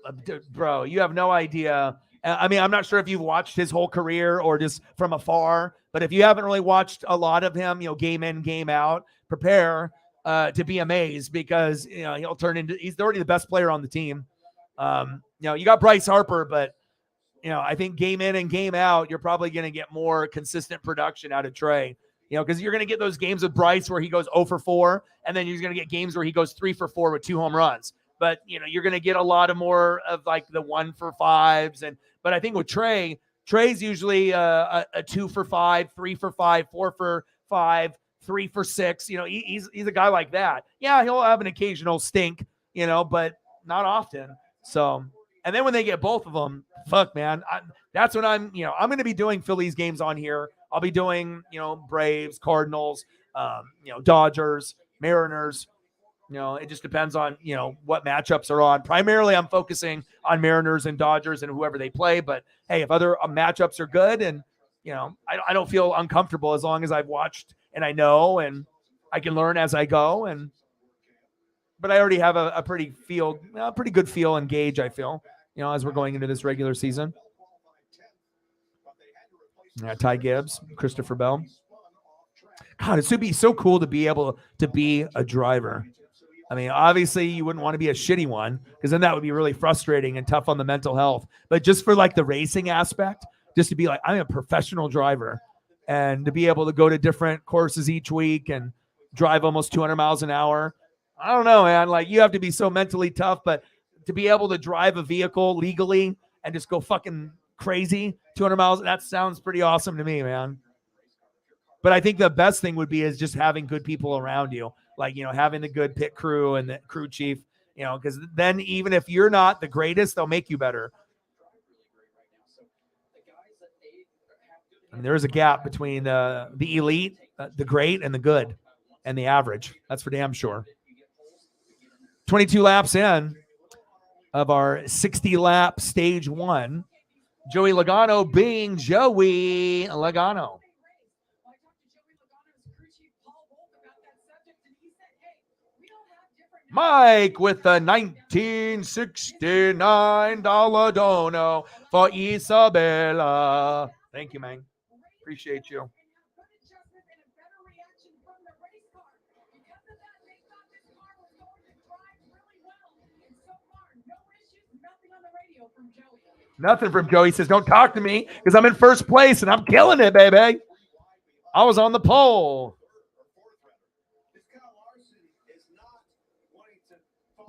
bro, you have no idea. I mean, I'm not sure if you've watched his whole career or just from afar, but if you haven't really watched a lot of him, game in, game out, prepare to be amazed because, he'll turn into, he's already the best player on the team. You got Bryce Harper, but, I think game in and game out, you're probably going to get more consistent production out of Trey, because you're going to get those games with Bryce where he goes 0 for 4, and then you're going to get games where he goes 3 for 4 with 2 home runs. But, you're going to get a lot of more of like the 1 for 5s. But I think with Trey's usually a 2 for 5, 3 for 5, 4 for 5, 3 for 6. He's a guy like that. Yeah, he'll have an occasional stink, but not often. So, and then when they get both of them, fuck, man, that's when I'm going to be doing Phillies games on here. I'll be doing, Braves, Cardinals, Dodgers, Mariners. It just depends on, what matchups are on. Primarily, I'm focusing on Mariners and Dodgers and whoever they play. But, hey, if other matchups are good and, I don't feel uncomfortable as long as I've watched and I know and I can learn as I go. But I already have a pretty good feel and gauge, I feel, as we're going into this regular season. Ty Gibbs, Christopher Bell. God, it would be so cool to be able to be a driver. I mean, obviously you wouldn't want to be a shitty one because then that would be really frustrating and tough on the mental health. But just for like the racing aspect, just to be like, I'm a professional driver and to be able to go to different courses each week and drive almost 200 miles an hour. I don't know, man. Like, you have to be so mentally tough, but to be able to drive a vehicle legally and just go fucking crazy 200 miles, that sounds pretty awesome to me, man. But I think the best thing would be is just having good people around you. Like, having the good pit crew and the crew chief, because then even if you're not the greatest, they'll make you better. I mean, there is a gap between the elite, the great, and the good, and the average. That's for damn sure. 22 laps in of our 60-lap stage 1. Joey Logano being Joey Logano. Mike with the 1969 dono for Isabella. Thank you, man. Appreciate you. Nothing from Joey. He says, don't talk to me because I'm in first place and I'm killing it, baby. I was on the pole.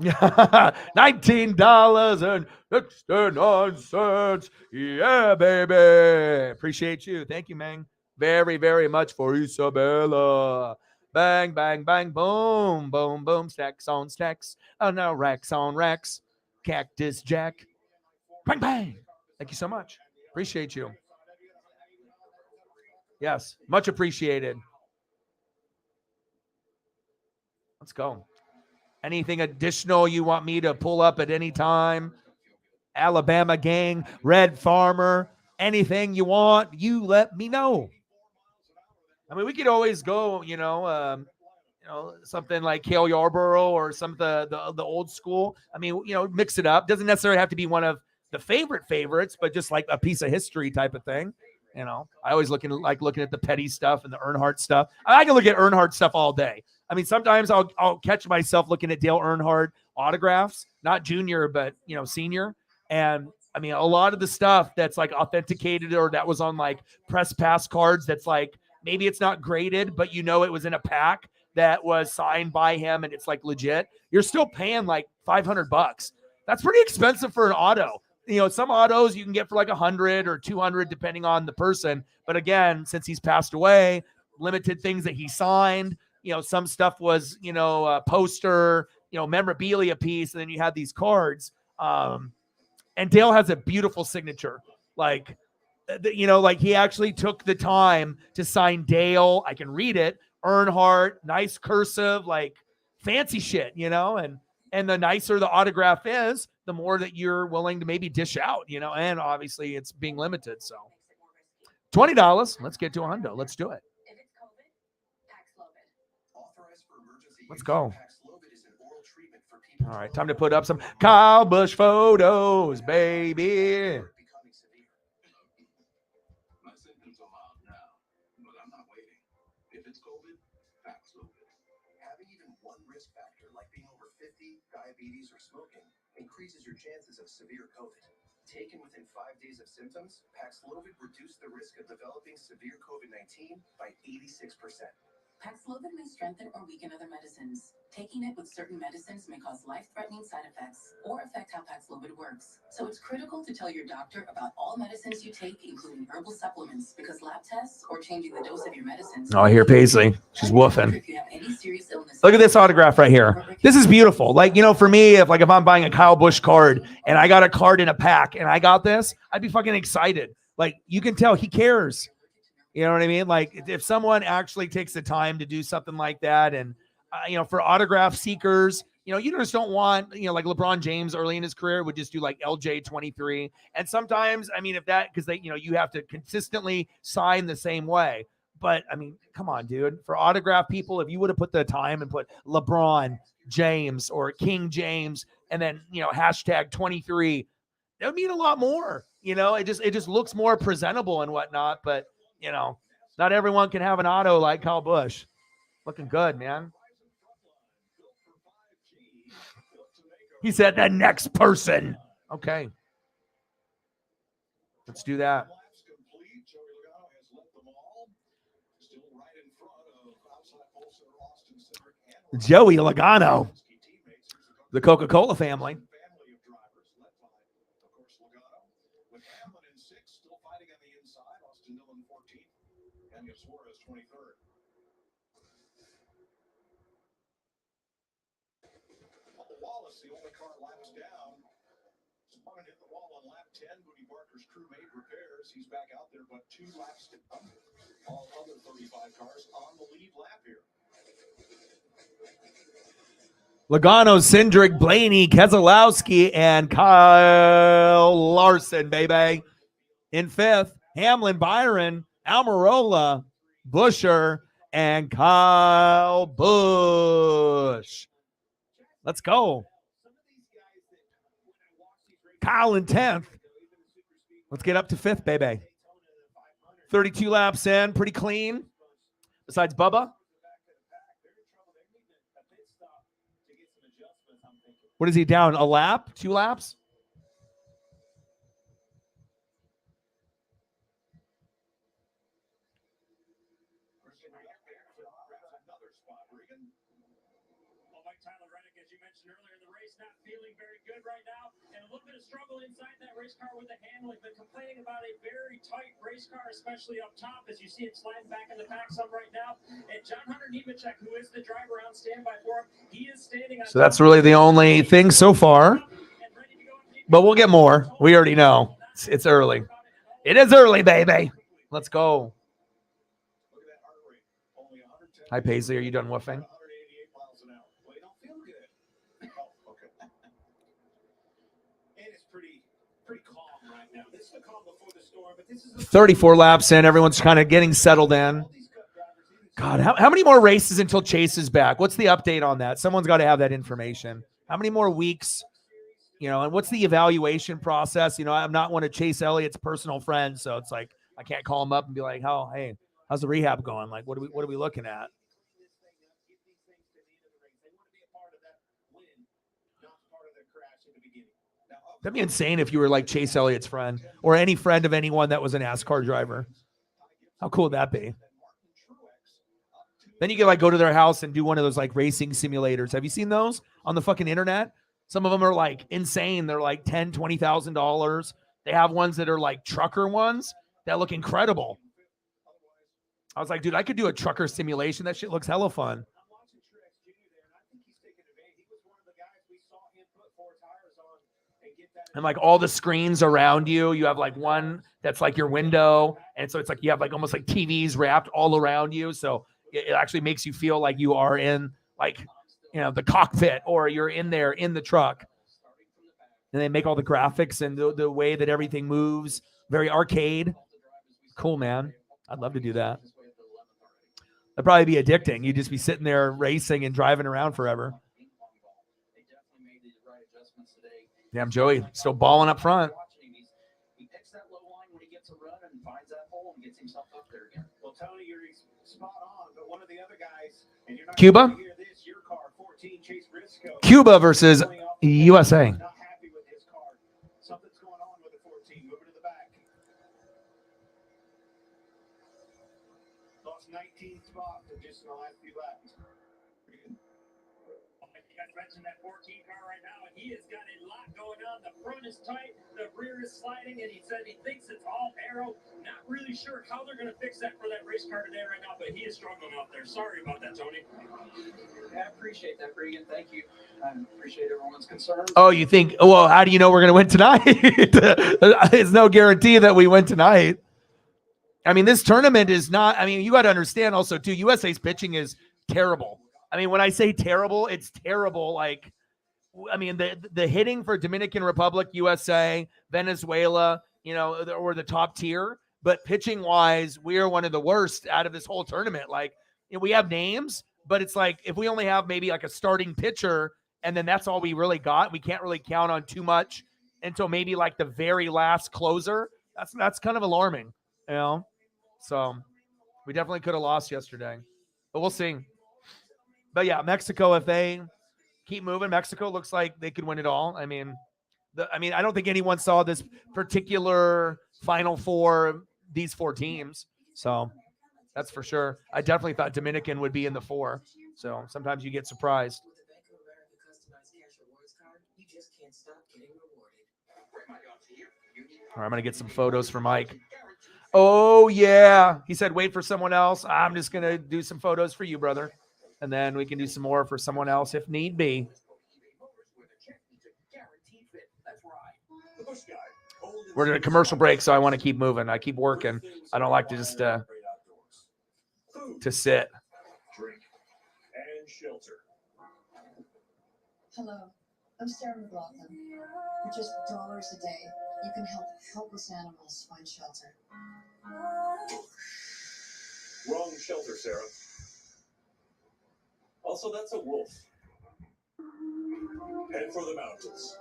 $19.69. Yeah, baby. Appreciate you. Thank you, man. Very, very much for Isabella. Bang, bang, bang, boom, boom, boom. Stacks on stacks. Oh, no, racks on racks. Cactus Jack. Bang, bang. Thank you so much. Appreciate you. Yes, much appreciated. Let's go. Anything additional you want me to pull up at any time? Alabama gang, Red Farmer, anything you want, you let me know. I mean, we could always go, something like Cale Yarborough or some of the old school. I mean, mix it up. Doesn't necessarily have to be one of the favorites, but just like a piece of history type of thing. I always looking at the Petty stuff and the Earnhardt stuff. I can look at Earnhardt stuff all day. I mean, sometimes I'll catch myself looking at Dale Earnhardt autographs, not junior, but senior. And I mean, a lot of the stuff that's like authenticated or that was on like press pass cards that's like maybe it's not graded, but you know it was in a pack that was signed by him and it's like legit. You're still paying like $500. That's pretty expensive for an auto. You know, some autos you can get for like 100 or 200 depending on the person. But again, since he's passed away, limited things that he signed. You know, some stuff was, you know, a poster, you know, memorabilia piece, and then you had these cards. And Dale has a beautiful signature. Like, you know, like he actually took the time to sign Dale. I can read it. Earnhardt, nice cursive, like fancy shit, you know, and the nicer the autograph is, the more that you're willing to maybe dish out, you know, and obviously it's being limited. So $20. Let's get to a hundo. Let's do it. Let's go. All right, time to put up some Kyle Busch photos, baby. My symptoms are mild now, but I'm not waiting. If it's COVID, Paxlovid. Having even one risk factor like being over 50, diabetes, or smoking increases your chances of severe COVID. Taken within 5 days of symptoms, Paxlovid reduced the risk of developing severe COVID-19 by 86%. Paxlovid may strengthen or weaken other medicines. Taking it with certain medicines may cause life-threatening side effects or affect how Paxlovid works. So it's critical to tell your doctor about all medicines you take, including herbal supplements, because lab tests or changing the dose of your medicines. Oh, I hear Paisley. She's woofing. If you have any serious illness, look at this autograph right here. This is beautiful. Like, you know, for me, if I'm buying a Kyle Busch card and I got a card in a pack and I got this, I'd be fucking excited. Like, you can tell he cares. You know what I mean? Like, if someone actually takes the time to do something like that, and you know, for autograph seekers, you know, you just don't want, you know, like LeBron James early in his career would just do like LJ23. And sometimes, I mean, if that, because they, you know, you have to consistently sign the same way. But I mean, come on, dude. For autograph people, if you would have put the time and put LeBron James or King James and then, you know, hashtag 23, that would mean a lot more. You know, it just looks more presentable and whatnot. But you know, not everyone can have an auto like Kyle Busch. Looking good, man. He said the next person. Okay. Let's do that. Joey Logano, the Coca-Cola family. Wallace, the only car laps down. Spawn hit the wall on lap 10. Moody Barker's crew made repairs. He's back out there, but 2 laps to come. All other 35 cars on the lead lap here. Logano, Cindric, Blaney, Keselowski, and Kyle Larson, baby. In 5th, Hamlin, Byron, Almirola, Buscher, and Kyle Busch. Let's go. Kyle in 10th. Let's get up to 5th, baby. 32 laps in, pretty clean. Besides Bubba. What is he down? A lap? 2 laps? Not feeling very good right now, and a little bit of struggle inside that race car with the handling, but complaining about a very tight race car, especially up top, as you see it sliding back in the pack some right now. And John Hunter Nemechek, who is the driver on standby for him, he is standing on. So that's really the only thing so far, but we'll get more. We already know it's early. It is early, baby. Let's go. Hi, Paisley. Are you done woofing? Pretty calm right now. This is the calm before the storm, but this is 34 laps in. Everyone's kind of getting settled in. God, how many more races until Chase is back? What's the update on that? Someone's got to have that information. How many more weeks? You know, and what's the evaluation process? You know, I'm not one of Chase Elliott's personal friends, so it's like I can't call him up and be like, "Oh, hey, how's the rehab going? Like, what are we looking at?" Not part of the crash in the beginning. Now, That'd be insane if you were like Chase Elliott's friend or any friend of anyone that was a NASCAR driver. How cool would that be? Then you can like go to their house and do one of those like racing simulators. Have you seen those on the fucking internet? Some of them are like insane. They're like $10,000, $20,000. They have ones that are like trucker ones that look incredible. I was like, dude, I could do a trucker simulation. That shit looks hella fun. And like all the screens around you, you have like one that's like your window. And so it's like you have like almost like TVs wrapped all around you. So it actually makes you feel like you are in like, you know, the cockpit or you're in there in the truck. And they make all the graphics and the way that everything moves. Very arcade. Cool, man. I'd love to do that. That'd probably be addicting. You'd just be sitting there racing and driving around forever. Damn, Joey still balling up front. He picks that low line when he gets a run and finds that hole and gets himself up there again. Well, Tony, you're spot on, but one of the other guys, and you're not Cuba? gonna hear this, your car, 14, Chase Briscoe. Cuba versus USA. Not happy with his car. Something's going on with the 14. Moving to the back. Lost 19 spots in just the last few laps. You guys mentioned that 14 car right now, and he has got a lot going on. The front is tight, the rear is sliding, and he said he thinks it's all aero. Not really sure how they're going to fix that for that race car today right now, but he is struggling out there. Sorry about that, Tony. I appreciate that, Regan. Thank you. I appreciate everyone's concern. Oh, you think, well, how do you know we're going to win tonight? There's no guarantee that we win tonight. I mean, this tournament is not, I mean, you got to understand also, too, USA's pitching is terrible. I mean, when I say terrible, it's terrible. Like, I mean, the hitting for Dominican Republic, USA, Venezuela, you know, or the top tier. But pitching wise, we are one of the worst out of this whole tournament. Like, you know, we have names, but it's like if we only have maybe like a starting pitcher and then that's all we really got, we can't really count on too much until maybe like the very last closer. That's kind of alarming, you know? So we definitely could have lost yesterday, but we'll see. But yeah, Mexico, if they keep moving, Mexico looks like they could win it all. I mean, I don't think anyone saw this particular Final Four, these four teams. So that's for sure. I definitely thought Dominican would be in the four. So sometimes you get surprised. All right, I'm going to get some photos for Mike. Oh, yeah. He said, wait for someone else. I'm just going to do some photos for you, brother. And then we can do some more for someone else if need be. We're at a commercial break, so I want to keep moving. I keep working. I don't like to just to sit. Drink and shelter. Hello, I'm Sarah McLaughlin. For just dollars a day, you can help helpless animals find shelter. Wrong shelter, Sarah. Also, that's a wolf. Head for the mountains.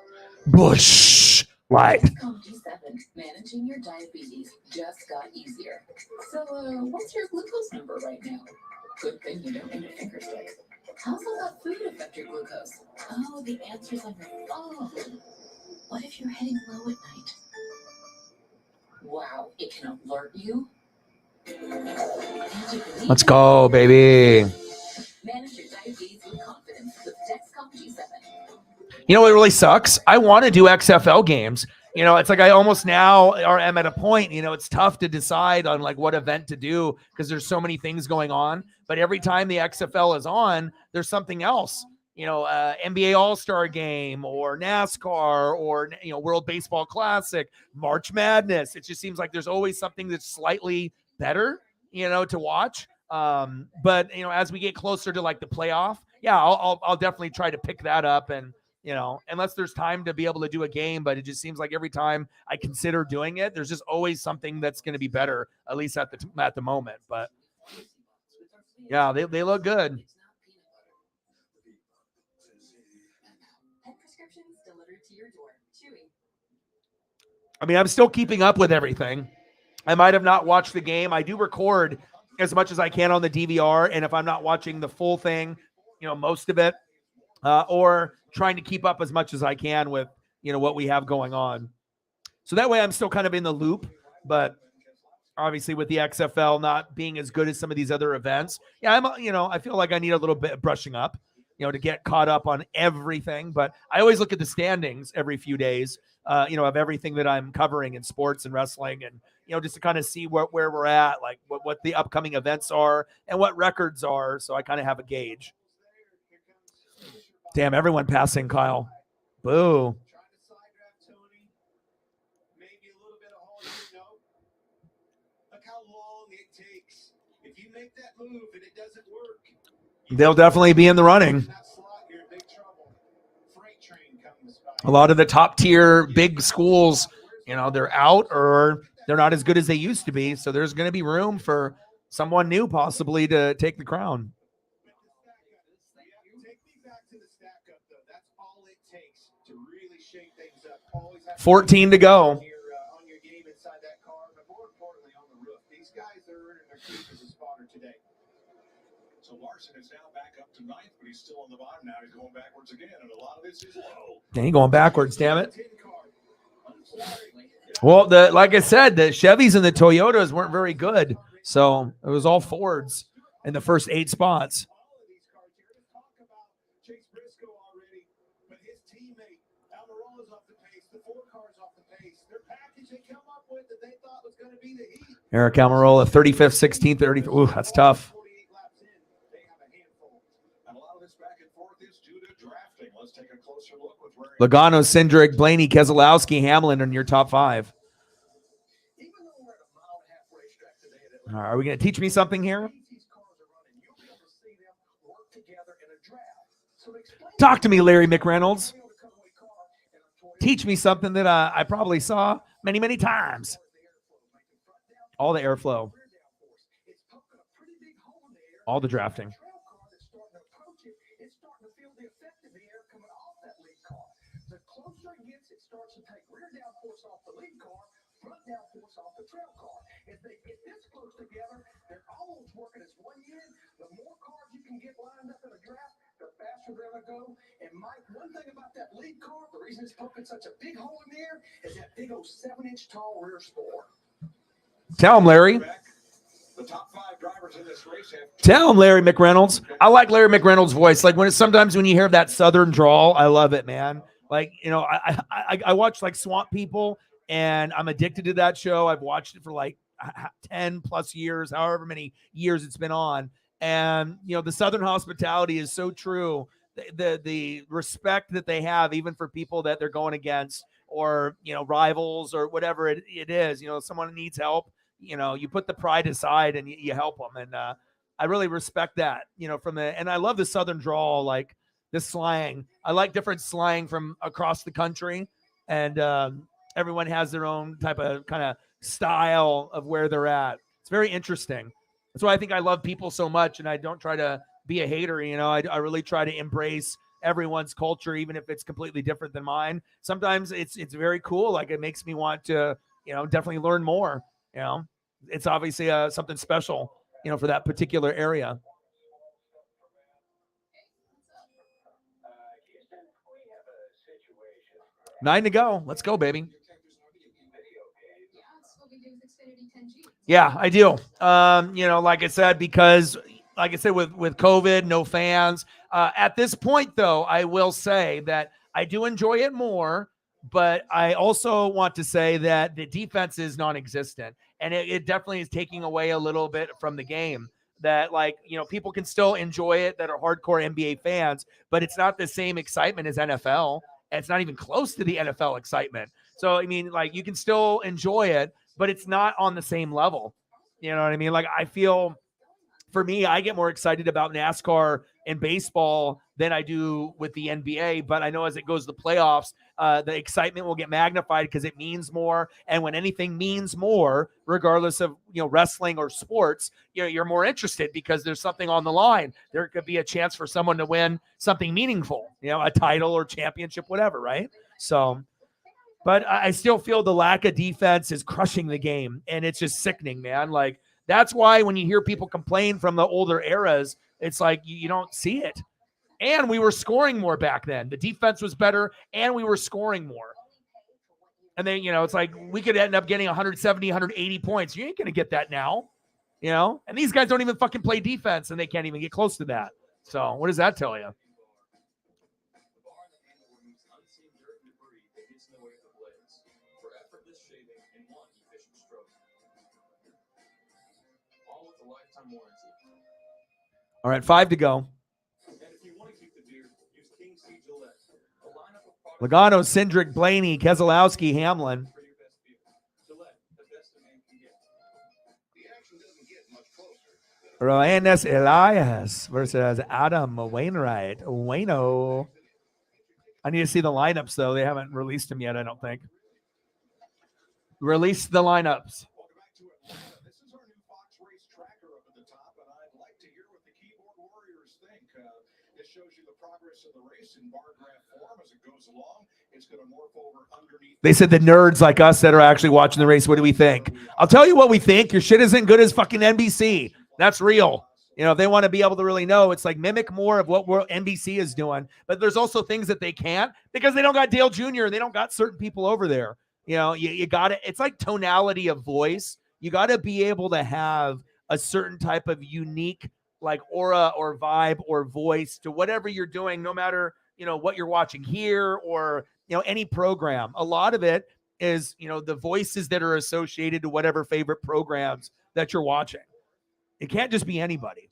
Bush light. G7, managing your diabetes just got easier. So, what's your glucose number right now? Good thing you don't need a finger stick. How's all that food affect your glucose? Oh, the answer's on your phone. What if you're heading low at night? Wow, it can alert you. Let's go, baby. Manage your diabetes with confidence with Dexcom G7. You know what really sucks? I want to do XFL games. You know, it's like I almost now am at a point, you know, it's tough to decide on like what event to do because there's so many things going on. But every time the XFL is on, there's something else. You know, NBA All-Star Game or NASCAR or, you know, World Baseball Classic, March Madness. It just seems like there's always something that's slightly better, you know, to watch. But, you know, as we get closer to like the playoff, yeah, I'll definitely try to pick that up and, you know, unless there's time to be able to do a game, but it just seems like every time I consider doing it, there's just always something that's going to be better, at least at the moment. But yeah, they look good. Pet prescriptions delivered to your door. Chewy. I mean, I'm still keeping up with everything. I might have not watched the game. I do record as much as I can on the DVR, and if I'm not watching the full thing, you know, most of it, or trying to keep up as much as I can with what we have going on. So that way I'm still kind of in the loop, but obviously with the XFL not being as good as some of these other events, I feel like I need a little bit of brushing up, to get caught up on everything. But I always look at the standings every few days, of everything that I'm covering in sports and wrestling, and just to kind of see where we're at, like what the upcoming events are and what records are, so I kind of have a gauge. Damn, everyone passing Kyle. Boo. They'll definitely be in the running. A lot of the top tier big schools, they're out or they're not as good as they used to be. So there's going to be room for someone new possibly to take the crown. 14 to go. So Larson is now back up to ninth, but he's still on the bottom now. He's going backwards again, and a lot of this is low. He's going backwards, damn it. Well, like I said, the Chevys and the Toyotas weren't very good, so it was all Fords in the first 8 spots. Eric Almirola, 35th, 16th, 30th. Ooh, that's tough. Logano, Cindric, Blaney, Keselowski, Hamlin in your top 5. All right, are we going to teach me something here? Talk to me, Larry McReynolds. Teach me something that I probably saw many, many times. All the airflow. All the drafting. And Mike, one thing about that lead car, the reason it's pumping such a big hole in there is that big old 7-inch tall rear spoiler. Tell him, Larry. The top 5 drivers in this race have. Tell him, Larry McReynolds. I like Larry McReynolds' voice. Like sometimes when you hear that Southern drawl, I love it, man. Like, I watch like Swamp People, and I'm addicted to that show. I've watched it for like 10 plus years, however many years it's been on. And, the Southern hospitality is so true. The respect that they have, even for people that they're going against, or, rivals or whatever it is, someone needs help, you put the pride aside and you help them. And I really respect that, and I love the Southern drawl, like the slang. I like different slang from across the country, and everyone has their own type of kind of style of where they're at. It's very interesting. That's why I think I love people so much, and I don't try to be a hater. I really try to embrace everyone's culture, even if it's completely different than mine. Sometimes it's very cool. Like, it makes me want to, definitely learn more. It's obviously something special, for that particular area. Nine to go. Let's go, baby. Yeah, I do. Like I said, because like I said, with COVID, no fans. At this point, though, I will say that I do enjoy it more, but I also want to say that the defense is non-existent, and it definitely is taking away a little bit from the game. That, like, people can still enjoy it that are hardcore NBA fans, but it's not the same excitement as NFL. And it's not even close to the NFL excitement. So, I mean, like, you can still enjoy it, but it's not on the same level. You know what I mean? Like, I feel, for me, I get more excited about NASCAR and baseball than I do with the NBA. But I know as it goes to the playoffs, the excitement will get magnified because it means more. And when anything means more, regardless of, wrestling or sports, you're more interested because there's something on the line. There could be a chance for someone to win something meaningful, a title or championship, whatever, right? So, but I still feel the lack of defense is crushing the game, and it's just sickening, man. Like, that's why when you hear people complain from the older eras, it's like you don't see it. And we were scoring more back then. The defense was better, and we were scoring more. And then, it's like we could end up getting 170, 180 points. You ain't going to get that now, And these guys don't even fucking play defense, and they can't even get close to that. So what does that tell you? All right, 5 to go. Logano, Cindric, Blaney, Keselowski, Hamlin. Roanes Elias versus Adam Wainwright. Wayno. I need to see the lineups, though. They haven't released them yet, I don't think. Release the lineups. This is our new Fox Race tracker up at the top, and I'd like to hear what the keyboard warriors think. This shows you the progress of the race in bar graph form as it goes along. It's going to morph over underneath. They said the nerds like us that are actually watching the race, what do we think? I'll tell you what we think. Your shit isn't good as fucking NBC. That's real. If they want to be able to really know, it's like mimic more of what NBC is doing. But there's also things that they can't because they don't got Dale Jr. and they don't got certain people over there. You got it. It's like tonality of voice. You got to be able to have a certain type of unique like aura or vibe or voice to whatever you're doing, no matter, what you're watching here or, any program. A lot of it is, the voices that are associated to whatever favorite programs that you're watching. It can't just be anybody.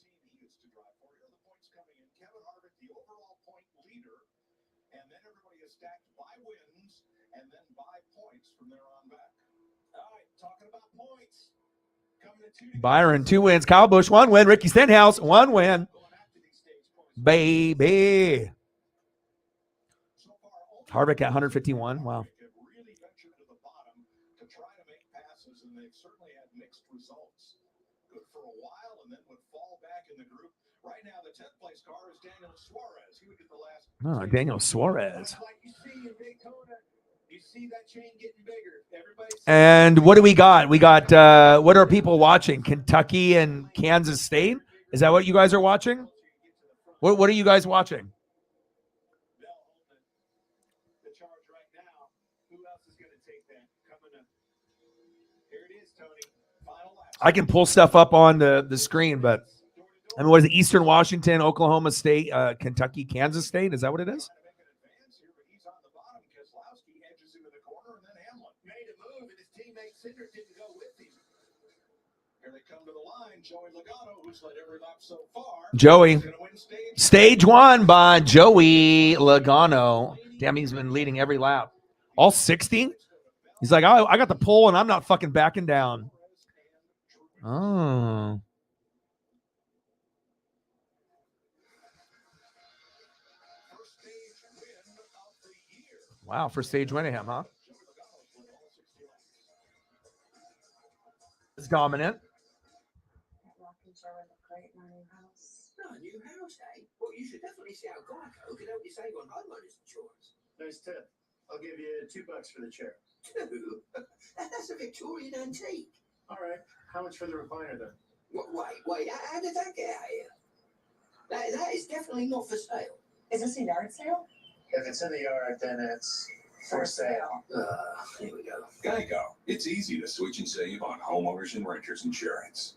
Byron, 2 wins. Kyle Busch, 1 win. Ricky Stenhouse, 1 win. Baby. Harvick at 151. Wow. Oh, Daniel Suarez. And what do we got? We got, what are people watching? Kentucky and Kansas State? Is that what you guys are watching? What are you guys watching? I can pull stuff up on the screen, but what is it? Eastern Washington, Oklahoma State, Kentucky, Kansas State? Is that what it is? Joey. Stage 1 by Joey Logano. Damn, he's been leading every lap. All 60? He's like, oh, I got the pole and I'm not fucking backing down. Oh. Wow, for stage win of him, huh? It's dominant. New house, eh? Well, you should definitely see how Geico can help you save on homeowners insurance. Nice tip. I'll give you $2 for the chair. 2? That's a Victorian antique. All right. How much for the recliner then? Wait. How did that get out here? That is definitely not for sale. Is this a yard sale? If it's in the yard, then it's for sale. Here we go. Geico. It's easy to switch and save on homeowners and renters insurance.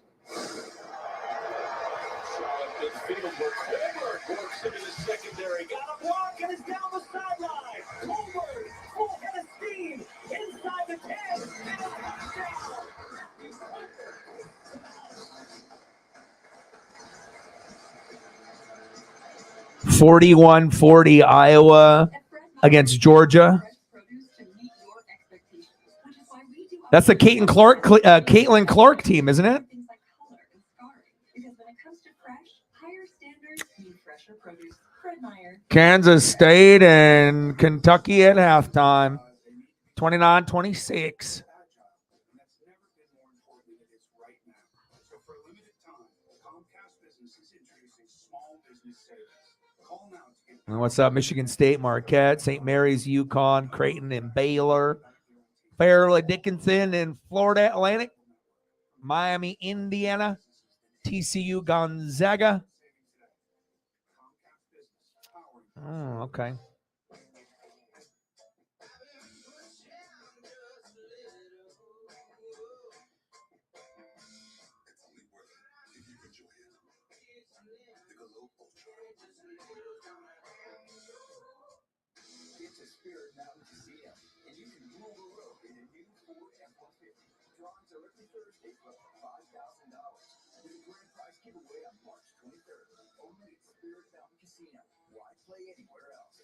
Midfield where Colbert works into the secondary. Got a block and is down the sideline. Colbert, full head of steam, inside the 10, and a touchdown. 41-40 Iowa against Georgia. That's the Caitlin Clark team, isn't it? Kansas State and Kentucky at halftime. 29-26. And what's up? Michigan State, Marquette, St. Mary's, Yukon, Creighton, and Baylor. Fairleigh Dickinson and Florida Atlantic. Miami, Indiana. TCU, Gonzaga. Oh, okay. It's a Spirit Mountain Casino, and you can rule the road in a new Ford F-150. Drawings are every Thursday for $5,000. There's a grand prize giveaway on March 23rd. Only at Spirit Mountain Casino. Why play anywhere else?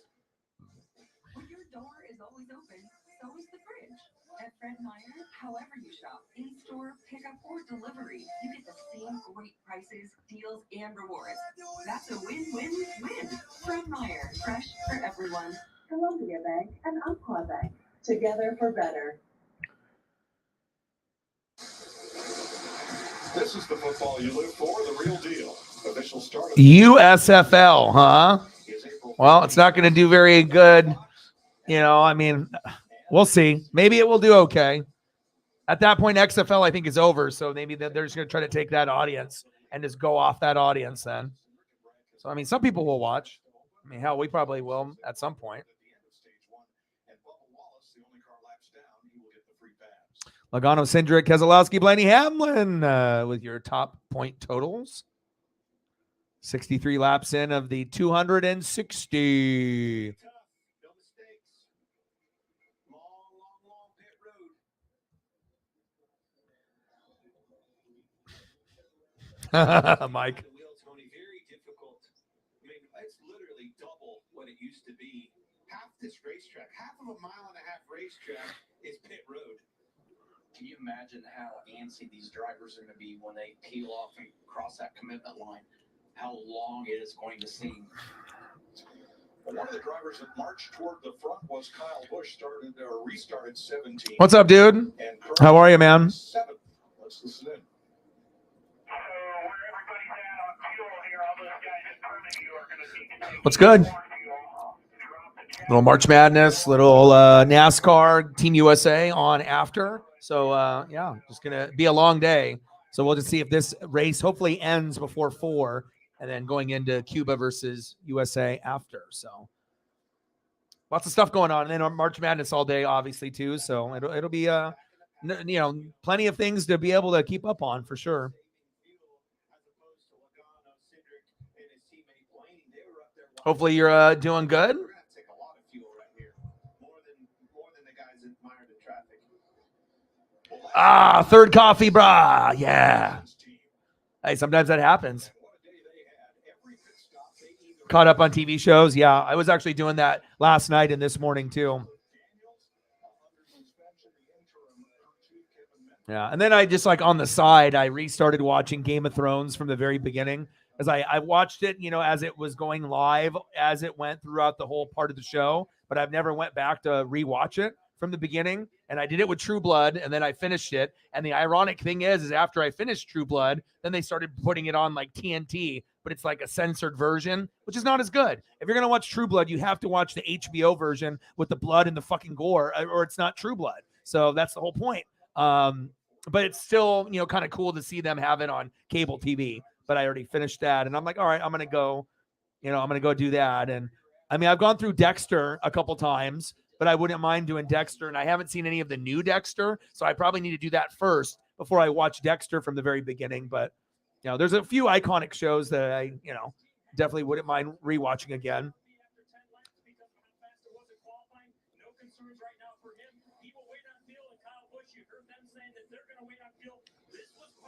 When your door is always open, so is the fridge. At Fred Meyer, however you shop, in-store, pickup, or delivery, you get the same great prices, deals, and rewards. That's a win-win-win. Fred Meyer, fresh for everyone. Columbia Bank and Umpqua Bank, together for better. This is the football you live for, the real deal. Official start of USFL, huh? Well, it's not going to do very good. You know, I mean, we'll see. Maybe it will do okay. At that point, XFL, I think, is over. So maybe they're just going to try to take that audience and just go off that audience then. So, I mean, some people will watch. I mean, hell, we probably will at some point. Logano, Cindric, Keselowski, Blaney, Hamlin with your top point totals. 63 laps in of the 260. Mike. Very difficult. I mean, it's literally double what it used to be. Half this racetrack, half of a mile and a half racetrack is pit road. Can you imagine how antsy these drivers are going to be when they peel off and cross that commitment line? How long it is going to seem. One of the drivers that marched toward the front was Kyle Busch, restarted 17. What's up, dude? How are you, man? 7th. Let's listen in. What's good? Little March Madness, little NASCAR, Team USA on after. So, yeah, just going to be a long day. So we'll just see if this race hopefully ends before 4 and then going into Cuba versus USA after. So lots of stuff going on. And then March Madness all day, obviously, too. So it'll be, plenty of things to be able to keep up on for sure. Hopefully you're doing good. Third coffee, brah. Yeah. Hey, sometimes that happens. Caught up on TV shows. Yeah, I was actually doing that last night and this morning too. Yeah, and then I just on the side, I restarted watching Game of Thrones from the very beginning. As I watched it, as it was going live, as it went throughout the whole part of the show, but I've never went back to rewatch it from the beginning. And I did it with True Blood, and then I finished it. And the ironic thing is after I finished True Blood, then they started putting it on like TNT, but it's like a censored version, which is not as good. If you're going to watch True Blood, you have to watch the HBO version with the blood and the fucking gore, or it's not True Blood. So that's the whole point. But it's still, kind of cool to see them have it on cable TV. But I already finished that, and I'm like, all right, I'm going to go do that. And I mean, I've gone through Dexter a couple times, but I wouldn't mind doing Dexter, and I haven't seen any of the new Dexter, so I probably need to do that first before I watch Dexter from the very beginning. But, there's a few iconic shows that I, definitely wouldn't mind rewatching again.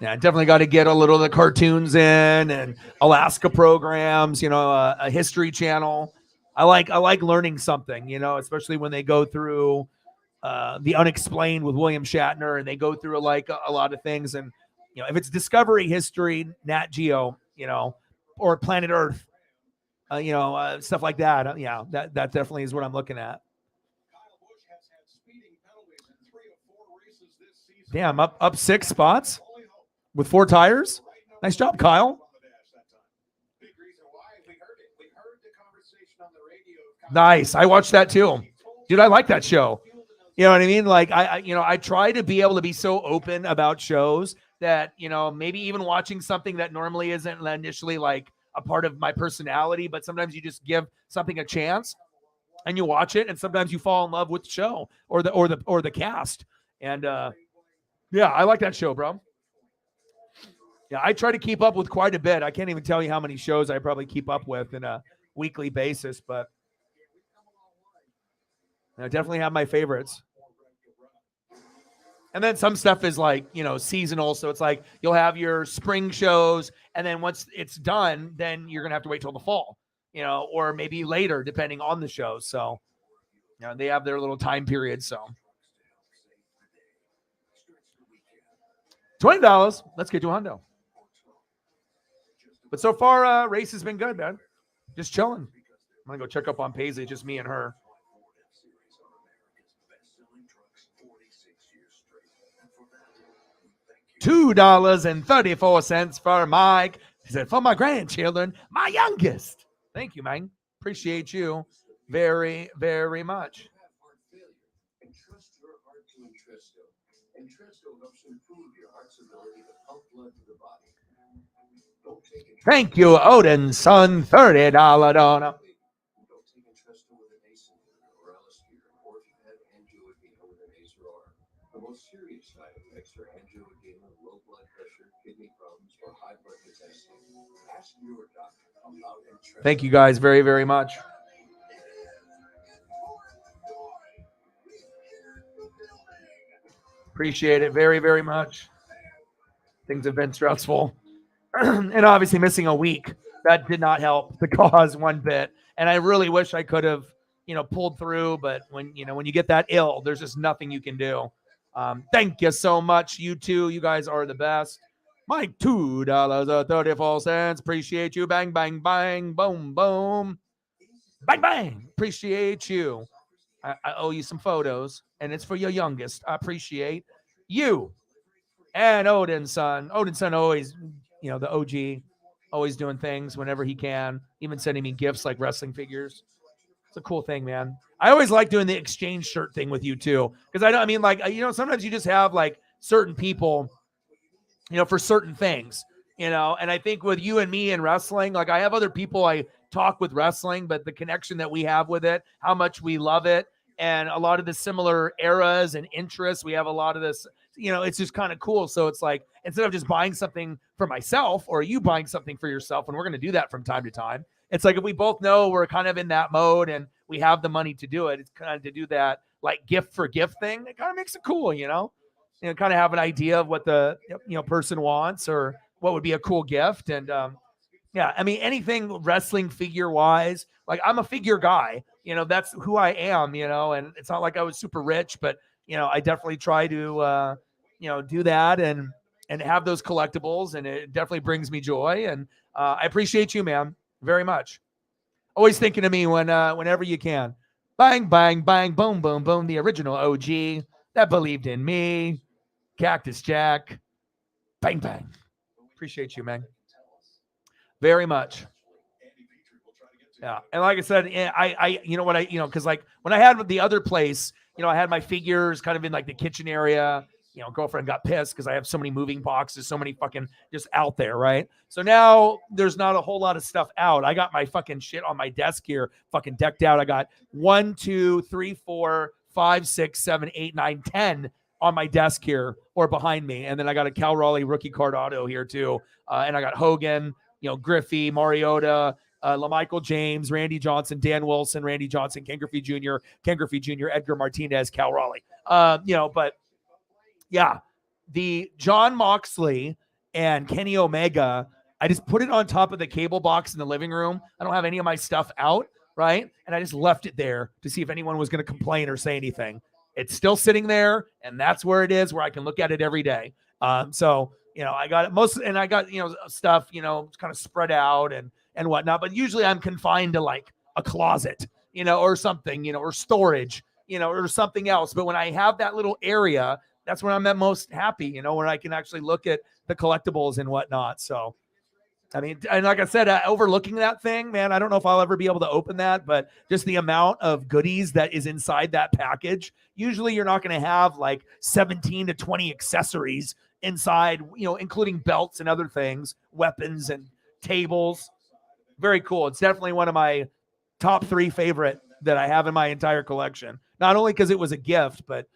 Yeah, definitely got to get a little of the cartoons in and Alaska programs, a History Channel. I like learning something, especially when they go through The Unexplained with William Shatner, and they go through a lot of things. And, if it's Discovery, History, Nat Geo, or Planet Earth, stuff like that. That definitely is what I'm looking at. Damn, up 6 spots with 4 tires. Nice job, Kyle. Nice. I watched that too. Dude, I like that show. You know what I mean? I try to be able to be so open about shows that, maybe even watching something that normally isn't initially like a part of my personality, but sometimes you just give something a chance and you watch it, and sometimes you fall in love with the show or the cast. And yeah, I like that show, bro. Yeah, I try to keep up with quite a bit. I can't even tell you how many shows I probably keep up with in a weekly basis, but I definitely have my favorites. And then some stuff is like, seasonal. So it's like you'll have your spring shows, and then once it's done, then you're going to have to wait till the fall, or maybe later, depending on the show. So, they have their little time period. So $20. Let's get to a hundo. But so far, race has been good, man. Just chilling. I'm going to go check up on Paisley, just me and her. $2.34 for Mike. He said, for my grandchildren, my youngest. Thank you, man. Appreciate you very, very much. Entrust your heart to Entresto. Entresto helps improve your heart's ability to pump blood to the body. Don't take Entresto. Thank you, Odin, son. $30 donor. Don't take Entresto with an ACE inhibitor or Alispir, or if you have angioedema with an ACE or ARB. The most serious side effects are angioedema, low blood pressure, kidney problems, or high blood potassium. Ask your doctor about Entresto. Thank you guys very, very much. Appreciate it very, very much. Things have been stressful. And obviously missing a week, that did not help the cause one bit. And I really wish I could have, pulled through. But when you get that ill, there's just nothing you can do. Thank you so much, you two. You guys are the best. Mike, $2.34. Appreciate you. Bang, bang, bang. Boom, boom. Bang, bang. Appreciate you. I owe you some photos, and it's for your youngest. I appreciate you. And Odin's son. Odin's son always, the OG, always doing things whenever he can, even sending me gifts like wrestling figures. It's a cool thing, man. I always like doing the exchange shirt thing with you too. Because sometimes you just have like certain people, for certain things, and I think with you and me in wrestling, like I have other people I talk with wrestling, but the connection that we have with it, how much we love it, and a lot of the similar eras and interests, we have a lot of this, it's just kind of cool. So it's like, instead of just buying something for myself or you buying something for yourself, and we're going to do that from time to time, it's like if we both know we're kind of in that mode and we have the money to do it, it's kind of to do that like gift for gift thing. It kind of makes it cool, kind of have an idea of what the person wants or what would be a cool gift. And yeah, I mean, anything wrestling figure wise, like I'm a figure guy, that's who I am, and it's not like I was super rich, but I definitely try to do that and have those collectibles, and it definitely brings me joy. And I appreciate you, man, very much. Always thinking of me whenever you can. Bang, bang, bang, boom, boom, boom. The original OG that believed in me. Cactus Jack. Bang, bang. Appreciate you, man. Very much. Yeah. And like I said, because like when I had the other place, I had my figures kind of in like the kitchen area. Girlfriend got pissed because I have so many moving boxes, so many fucking just out there, right? So now there's not a whole lot of stuff out. I got my fucking shit on my desk here, fucking decked out. I got 1, 2, 3, 4, 5, 6, 7, 8, 9, 10 on my desk here or behind me. And then I got a Cal Raleigh rookie card auto here too. And I got Hogan, Griffey, Mariota, LaMichael James, Randy Johnson, Dan Wilson, Randy Johnson, Ken Griffey Jr., Edgar Martinez, Cal Raleigh. But yeah, the John Moxley and Kenny Omega, I just put it on top of the cable box in the living room. I don't have any of my stuff out, right? And I just left it there to see if anyone was going to complain or say anything. It's still sitting there, and that's where it is, where I can look at it every day. So I got it and I got, stuff, kind of spread out and whatnot, but usually I'm confined to like a closet, or something, or storage, or something else. But when I have that little area, that's when I'm at most happy, where I can actually look at the collectibles and whatnot. So, I mean, and like I said, overlooking that thing, man, I don't know if I'll ever be able to open that, but just the amount of goodies that is inside that package, usually you're not going to have like 17 to 20 accessories inside, including belts and other things, weapons and tables. very cool. It's definitely one of my top 3 favorite that I have in my entire collection. Not only because it was a gift, but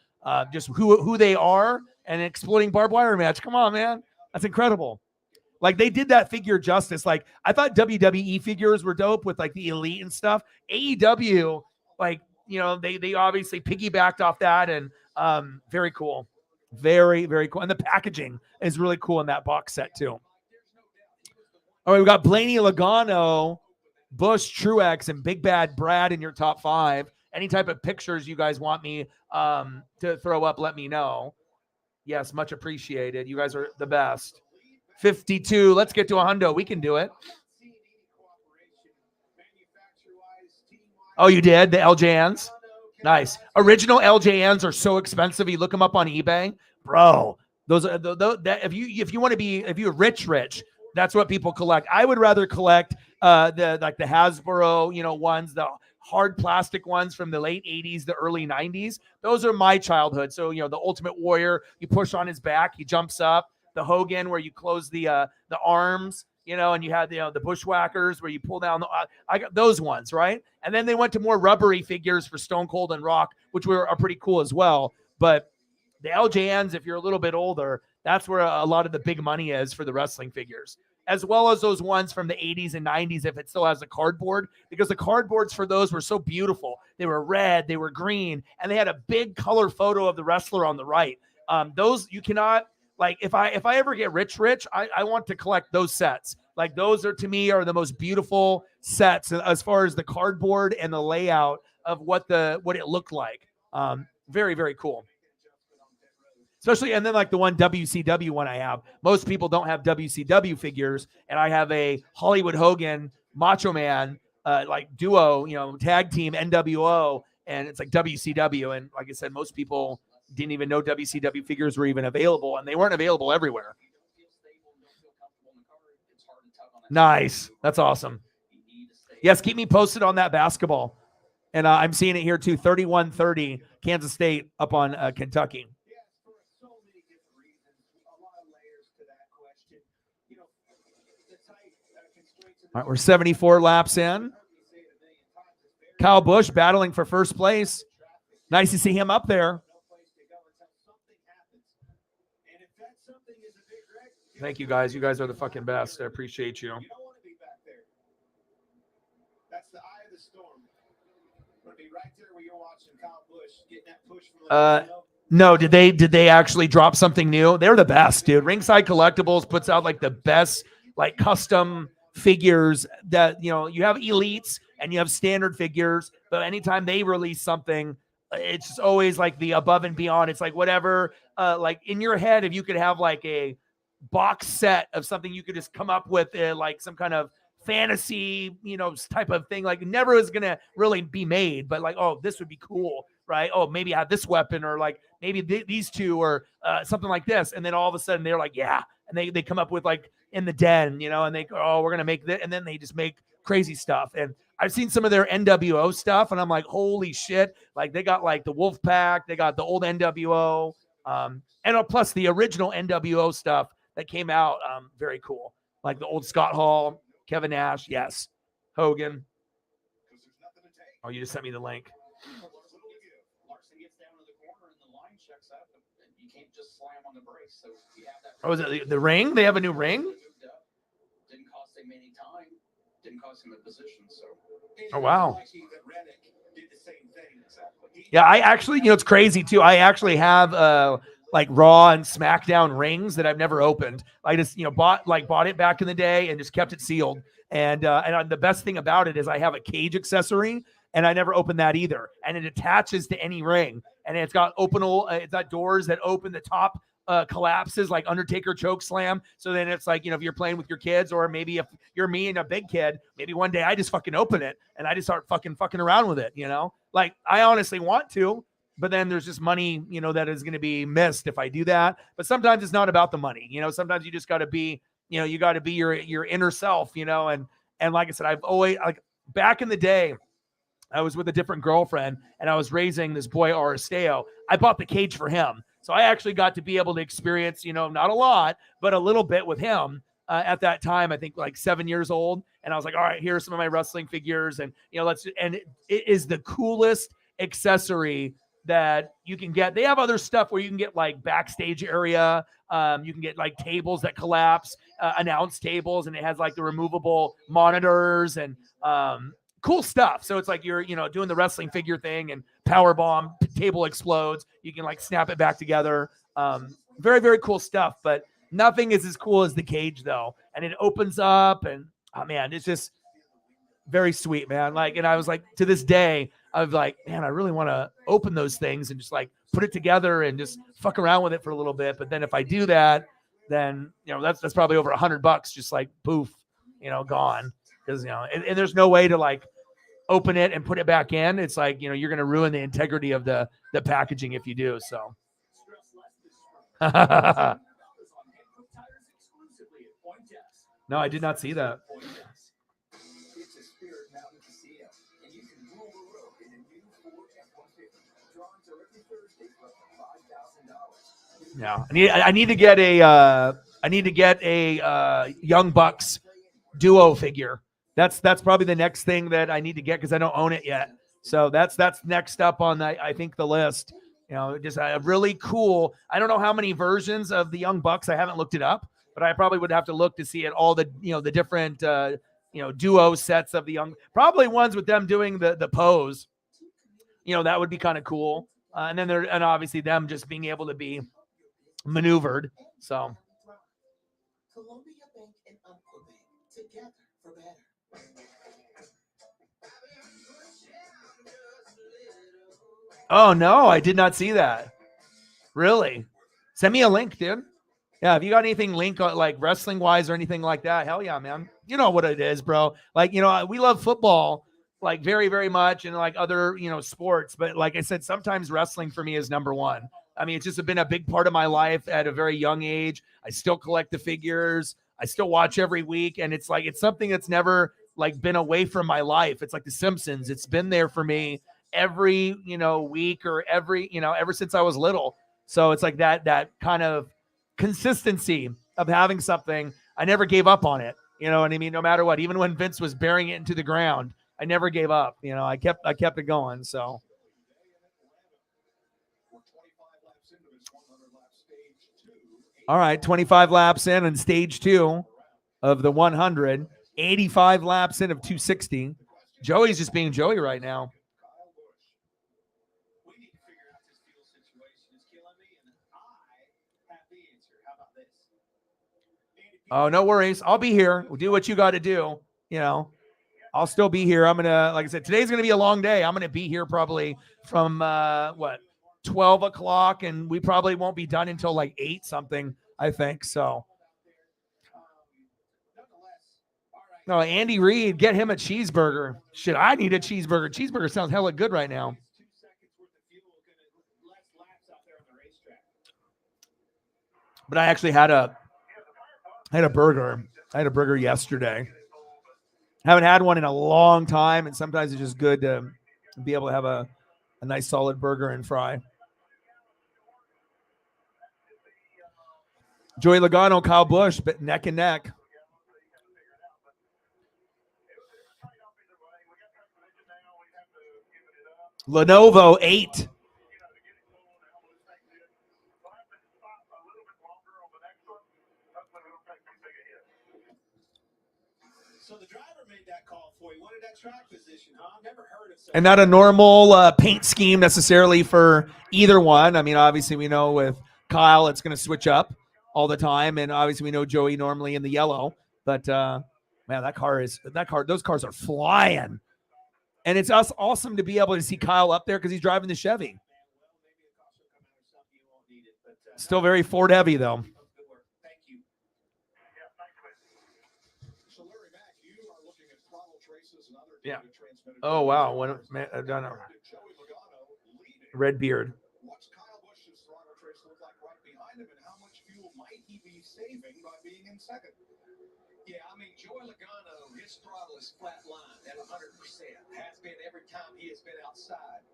just who they are and exploiting barbed wire match. Come on, man. That's incredible. Like they did that figure justice. Like I thought WWE figures were dope with like the Elite and stuff. AEW, like, you know, they obviously piggybacked off that, and very cool. Very, very cool. And the packaging is really cool in that box set too. All right, we got Blaney Logano, Bush, Truex, and Big Bad Brad in your top 5. Any type of pictures you guys want me to throw up, let me know. Yes, much appreciated. You guys are the best. 52. Let's get to a hundo. We can do it. Oh, you did? The LJNs? Nice. Original LJNs are so expensive. You look them up on eBay. Bro, those are that if you want to be, if you're rich, that's what people collect. I would rather collect the Hasbro, you know, ones, the hard plastic ones from the late 80s, the early 90s. Those are my childhood. So, you know, the Ultimate Warrior, you push on his back, he jumps up. The Hogan, where you close the arms, you know, and you had the Bushwhackers where you pull down the. I got those ones, right? And then they went to more rubbery figures for Stone Cold and Rock, which are pretty cool as well. But the LJNs, if you're a little bit older, that's where a lot of the big money is for the wrestling figures, as well as those ones from the 80s and 90s, if it still has a cardboard, because the cardboards for those were so beautiful. They were red, they were green, and they had a big color photo of the wrestler on the right. Those you cannot. Like if I ever get rich, I want to collect those sets. Like those are, to me, are the most beautiful sets as far as the cardboard and the layout of what it looked like. Very, very cool. Especially, and then like the one WCW one I have. Most people don't have WCW figures, and I have a Hollywood Hogan Macho Man like duo, you know, tag team NWO, and it's like WCW. And like I said, most people didn't even know WCW figures were even available, and they weren't available everywhere. Nice. That's awesome. Yes, keep me posted on that basketball. And I'm seeing it here too, 31-30, Kansas State up on Kentucky. All right, we're 74 laps in. Kyle Busch battling for first place. Nice to see him up there. Thank you, guys. You guys are the fucking best. I appreciate you. You don't want to be back there. That's the eye of the storm. You want to be right there where you're watching Kyle Busch getting that push from the no, did they actually drop something new? They're the best, dude. Ringside Collectibles puts out like the best like custom figures that, you know, you have elites and you have standard figures, but anytime they release something, it's just always like the above and beyond. It's like whatever, like in your head, if you could have like a box set of something you could just come up with, like some kind of fantasy, you know, type of thing, like never is gonna really be made, but like, oh, this would be cool, right? Oh, maybe I have this weapon, or like maybe these two, or something like this, and then all of a sudden they're like, yeah, and they come up with like in the den, you know, and they go, oh, we're gonna make that, and then they just make crazy stuff. And I've seen some of their NWO stuff, and I'm like, holy shit! Like they got like the Wolf Pack, they got the old NWO, and plus the original NWO stuff that came out, very cool. Like the old Scott Hall, Kevin Nash, yes, Hogan. Oh, you just sent me the link. Larson gets down to the corner and the line checks up, and you can't just slam on the brace. So you have that. Oh, is it the ring? They have a new ring? Didn't cost him any time. Didn't cost him a position. So. Oh, wow. Yeah, I actually, you know, it's crazy too. I actually have like Raw and SmackDown rings that I've never opened. I just, you know, bought it back in the day and just kept it sealed. And the best thing about it is I have a cage accessory, and I never opened that either. And it attaches to any ring, and it's got it's got doors that open. The top collapses like Undertaker choke slam. So then it's like, you know, if you're playing with your kids, or maybe if you're me and a big kid, maybe one day I just fucking open it and I just start fucking around with it, you know? Like I honestly want to, but then there's just money, you know, that is going to be missed if I do that. But sometimes it's not about the money, you know, sometimes you just got to be, you know, you got to be your inner self, you know? And like I said, I've always, like back in the day, I was with a different girlfriend and I was raising this boy, Aristeo. I bought the cage for him. So I actually got to be able to experience, you know, not a lot, but a little bit with him. at that time, I think like 7 years old. And I was like, all right, here are some of my wrestling figures. And, and it is the coolest accessory that you can get. They have other stuff where you can get like backstage area. You can get like tables that collapse, announce tables, and it has like the removable monitors and cool stuff. So it's like you're, doing the wrestling figure thing and power bomb, table explodes. You can like snap it back together. Very, very cool stuff. But nothing is as cool as the cage though. And it opens up and, oh man, it's just very sweet, man. Like, and I was like, to this day, I was like, man, I really want to open those things and just like put it together and just fuck around with it for a little bit. But then if I do that, then, that's probably over $100, just like poof, gone. Cause and there's no way to like open it and put it back in. It's like, you're going to ruin the integrity of the packaging if you do. So. No, I did not see that. It's a Spirit Mountain Casino, and you can rule the road in a new Ford F-150. Drawings are every Thursday for up to $5,000. Yeah, I need to get a Young Bucks duo figure. That's probably the next thing that I need to get because I don't own it yet. So that's next up on I think the list. Just a really cool. I don't know how many versions of the Young Bucks. I haven't looked it up, but I probably would have to look to see it all the the different duo sets of the Young. Probably ones with them doing the pose. That would be kind of cool. And then and obviously them just being able to be maneuvered. So. Columbia Bank and Umpqua Bank together for better. Oh no, I did not see that. Really? Send me a link, dude. Yeah, if you got anything link like wrestling wise or anything like that, hell yeah, man. You know what it is, bro. Like, we love football like very, very much and like other, sports. But like I said, sometimes wrestling for me is number one. I mean, it's just been a big part of my life at a very young age. I still collect the figures. I still watch every week. And it's like, it's something that's never like been away from my life. It's like The Simpsons. It's been there for me every, week or every, ever since I was little. So it's like that kind of consistency of having something. I never gave up on it. You know what I mean? No matter what, even when Vince was burying it into the ground, I never gave up. I kept it going. So. All right, 25 laps in and stage 2 of the 100, 85 laps in of 260. Joey's just being Joey right now. Oh, no worries. I'll be here. We'll do what you got to do. I'll still be here. I'm going to, like I said, today's going to be a long day. I'm going to be here probably from 12 o'clock, and we probably won't be done until like 8 something, I think. So. No, Andy Reid, get him a cheeseburger. Shit, I need a cheeseburger. Cheeseburger sounds hella good right now. But I actually had a burger. I had a burger yesterday. Haven't had one in a long time, and sometimes it's just good to be able to have a nice solid burger and fry. Joey Logano, Kyle Busch, but neck and neck. Lenovo 8. So the driver made that call for you. Wanted that track position, huh? Never heard of such. And not a normal paint scheme necessarily for either one. I mean, obviously we know with Kyle it's going to switch up all the time, and obviously we know Joey normally in the yellow. But man, those cars are flying, and it's awesome to be able to see Kyle up there because he's driving the Chevy. Still very Ford heavy though. Yeah. Oh wow. I don't know. Red beard. What's Kyle Busch's throttle trace look like right behind him, and how much fuel might he be saving by being in second? Yeah, I mean, Joey Logano, his throttle is flatlined at 100%. Has been every time he has been outside.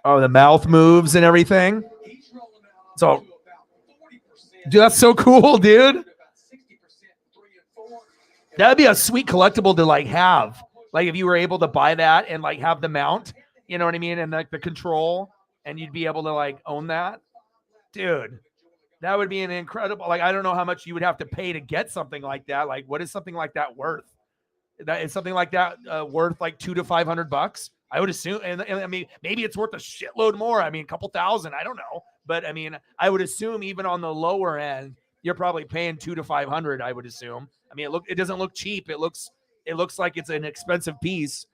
Oh, the mouth moves and everything. He's rolling out So, to about 40%. dude, that's so cool, dude. About 60% 3 and That would be a sweet collectible to like have. Like if you were able to buy that and like have the mount, you know what I mean? And like the control, and you'd be able to like own that. Dude, that would be an incredible, like, I don't know how much you would have to pay to get something like that. Like, what is something like that worth? That is something like that worth like $200 to $500. I would assume, and I mean, maybe it's worth a shitload more. I mean, a couple thousand, I don't know. But I mean, I would assume even on the lower end, you're probably paying $200 to $500, I would assume. I mean, it doesn't look cheap. It looks like it's an expensive piece.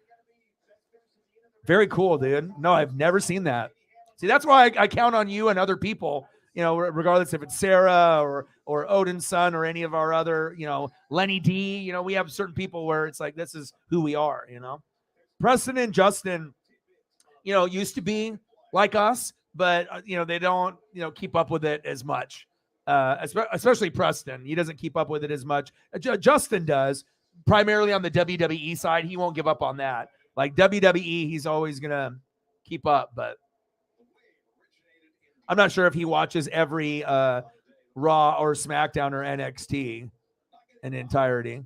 Very cool, dude. No, I've never seen that. See, that's why I count on you and other people, you know, regardless if it's Sarah or Odin's son or any of our other, you know, Lenny D, you know, we have certain people where it's like, this is who we are, you know. Preston and Justin, you know, used to be like us, but, you know, they don't, you know, keep up with it as much. Especially Preston. He doesn't keep up with it as much. Justin does, primarily on the WWE side. He won't give up on that. Like WWE, he's always going to keep up, but I'm not sure if he watches every Raw or SmackDown or NXT in entirety.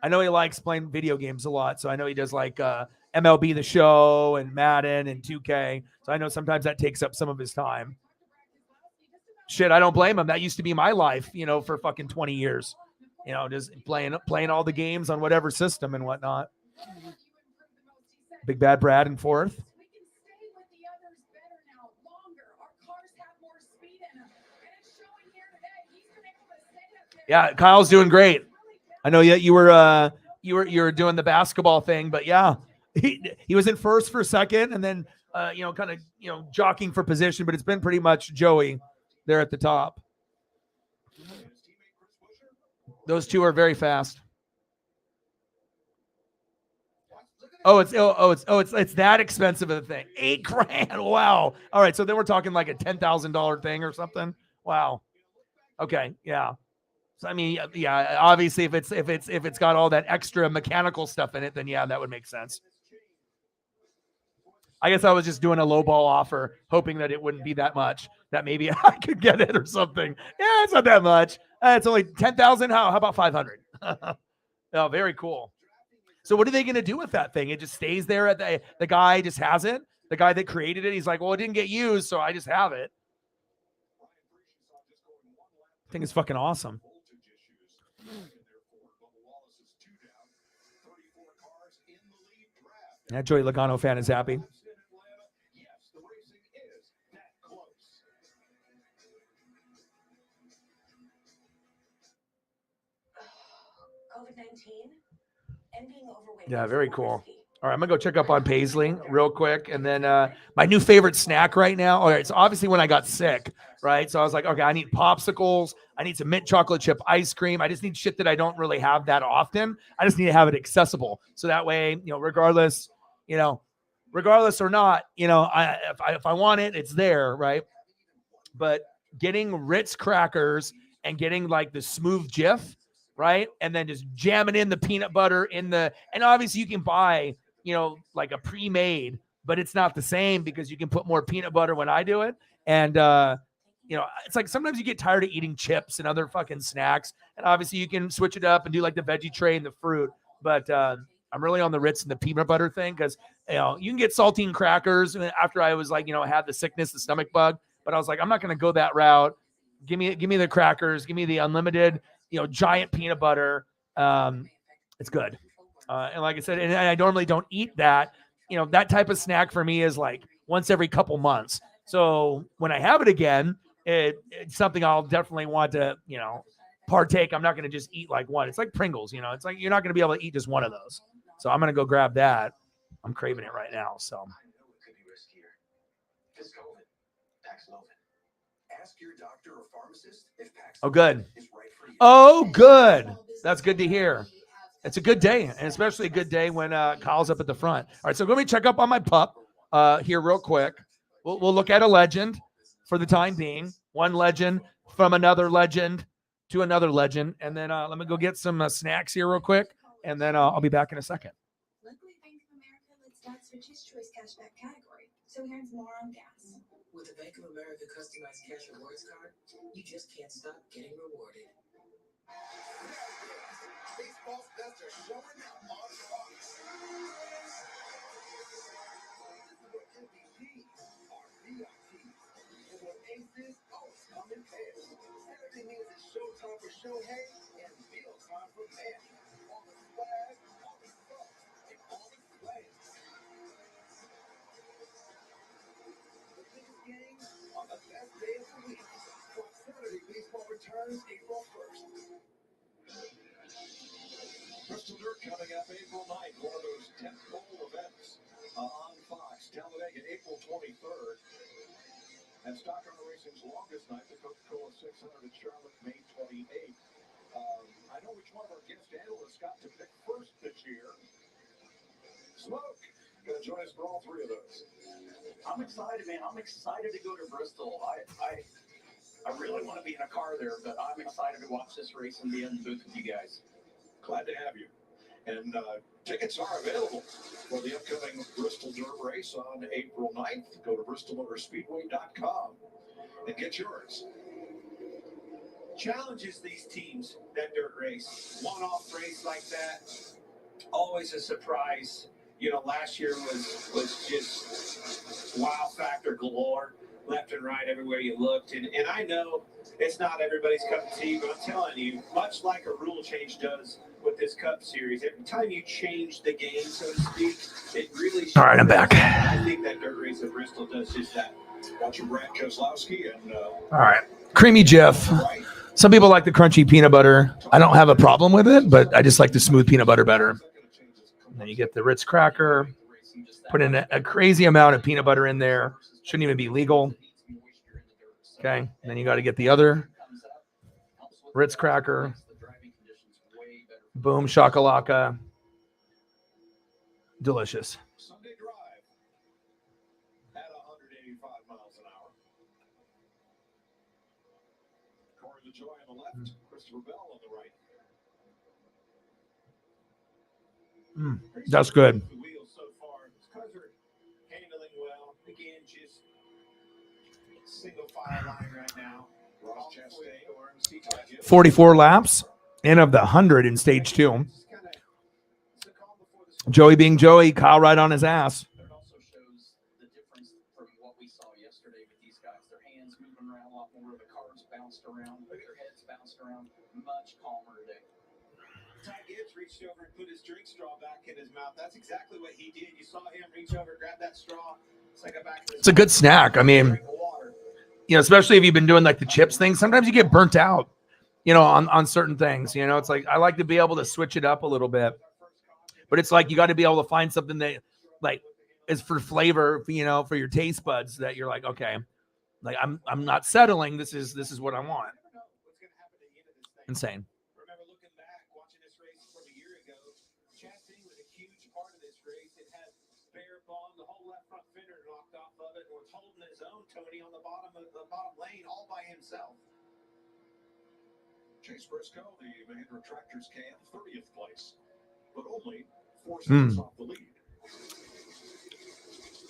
I know he likes playing video games a lot, so I know he does like MLB The Show and Madden and 2K. So I know sometimes that takes up some of his time. Shit, I don't blame him. That used to be my life, you know, for fucking 20 years. You know, just playing all the games on whatever system and whatnot. Big Bad Brad in fourth. Yeah, Kyle's doing great. I know you were doing the basketball thing, but yeah, he was in first for a second, and then you know, kind of, you know, jockeying for position, but it's been pretty much Joey there at the top. Those two are very fast. It's that expensive of a thing. $8,000. Wow. All right, so then we're talking like a $10,000 thing or something. Wow. Okay, yeah. So I mean, yeah, obviously if it's got all that extra mechanical stuff in it, then yeah, that would make sense. I guess I was just doing a lowball offer, hoping that it wouldn't be that much, that maybe I could get it or something. Yeah, it's not that much. It's only 10,000. How about 500? Oh, very cool. So what are they going to do with that thing? It just stays there at the guy just has it. The guy that created it, he's like, well, it didn't get used, so I just have it. I think it's fucking awesome. That Joey Logano fan is happy. Yeah, very cool. All right, I'm going to go check up on Paisley real quick. And then my new favorite snack right now. All right, it's obviously when I got sick, right? So I was like, okay, I need popsicles. I need some mint chocolate chip ice cream. I just need shit that I don't really have that often. I just need to have it accessible. So that way, you know, regardless or not, you know, if I want it, it's there, right? But getting Ritz crackers and getting like the smooth Jif, right? And then just jamming in the peanut butter and obviously you can buy, you know, like a pre-made, but it's not the same because you can put more peanut butter when I do it. And, you know, it's like sometimes you get tired of eating chips and other fucking snacks. And obviously you can switch it up and do like the veggie tray and the fruit. But I'm really on the Ritz and the peanut butter thing because, you know, you can get saltine crackers after I was like, you know, had the sickness, the stomach bug. But I was like, I'm not going to go that route. Give me the crackers. Give me the unlimited, you know, giant peanut butter. It's good. And like I said, and I normally don't eat that. You know, that type of snack for me is like once every couple months. So when I have it again, it's something I'll definitely want to, you know, partake. I'm not going to just eat like one. It's like Pringles, you know. It's like you're not going to be able to eat just one of those. So I'm going to go grab that. I'm craving it right now. So. Ask your doctor or pharmacist if Oh, good. is right for you. Oh, good. That's good to hear. It's a good day, and especially a good day when Kyle's up at the front. All right, so let me check up on my pup here real quick. We'll look at a legend for the time being. One legend from another legend to another legend, and then let me go get some snacks here real quick, and then I'll be back in a second. Luckily, Bank of America lets Dad switch his choice cashback category, so he earns more on gas. With the Bank of America customized cash rewards card, you just can't stop getting rewarded. Baseball's best are showing up on Fox. This is what MVPs are VIPs. And what aces always come in pairs. Saturday means it's showtime for Shohei and meal time for Manny. All the swag, all the sauce, and all the swag. The biggest game on the best day of the week. Fox Saturday Baseball returns April 1st. Crystal Dirt coming up April 9th, one of those tentpole events on Fox. Talladega, April 23rd. And Stock Car Racing's longest night, the Coca-Cola 600 in Charlotte, May 28th. I know which one of our guest analysts got to pick first this year. Smoke, going to join us for all three of those. I'm excited, man. I'm excited to go to Bristol. I really want to be in a car there, but I'm excited to watch this race and be in the booth with you guys. Glad to have you. And tickets are available for the upcoming Bristol Dirt Race on April 9th. Go to bristolmotorspeedway.com and get yours. Challenges these teams, that dirt race. One-off race like that, always a surprise. You know, last year was just wow factor galore, left and right everywhere you looked. And I know it's not everybody's cup of tea, but I'm telling you, much like a rule change does with this Cup Series, every time you change the game, so to speak, it really shows. All right, I'm back. I think that dirt race at Bristol does just that. Watching Brad Keselowski and All right. Creamy Jif. Some people like the crunchy peanut butter. I don't have a problem with it, but I just like the smooth peanut butter better. And then you get the Ritz cracker. Put in a crazy amount of peanut butter in there. Shouldn't even be legal. Okay. And then you got to get the other Ritz cracker. Boom, shakalaka. Delicious. Sunday drive at 185 miles an hour. Corey LaJoy on the left, Christopher Bell on the right. That's good. The wheels so far. These cars are handling well. Again, just single file line right now. Ross Chastain. 44 laps. And of the 100 in stage 2. Joey being Joey, Kyle right on his ass. But it also shows the difference from what we saw yesterday with these guys. Their hands moving around a lot more. The cars bounced around. Their heads bounced around. Much calmer today. Ty Gibbs reached over and put his drink straw back in his mouth. That's exactly what he did. You saw him reach over, grab that straw. It's a good snack. I mean, you know, especially if you've been doing like the chips thing, sometimes you get burnt out, you know, on certain things. You know, it's like I like to be able to switch it up a little bit. But it's like you got to be able to find something that like is for flavor, you know, for your taste buds that you're like, okay, like I'm not settling. This is what I want. Insane. Remember looking back, watching this race from a year ago, Chastain was a huge part of this race. It had bare bond, the whole left front fender knocked off of it, and was holding his own, Tony, on the bottom lane all by himself. Chase Briscoe, the Mahindra Tractors Cam, 30th place, but only 4 seconds off the lead.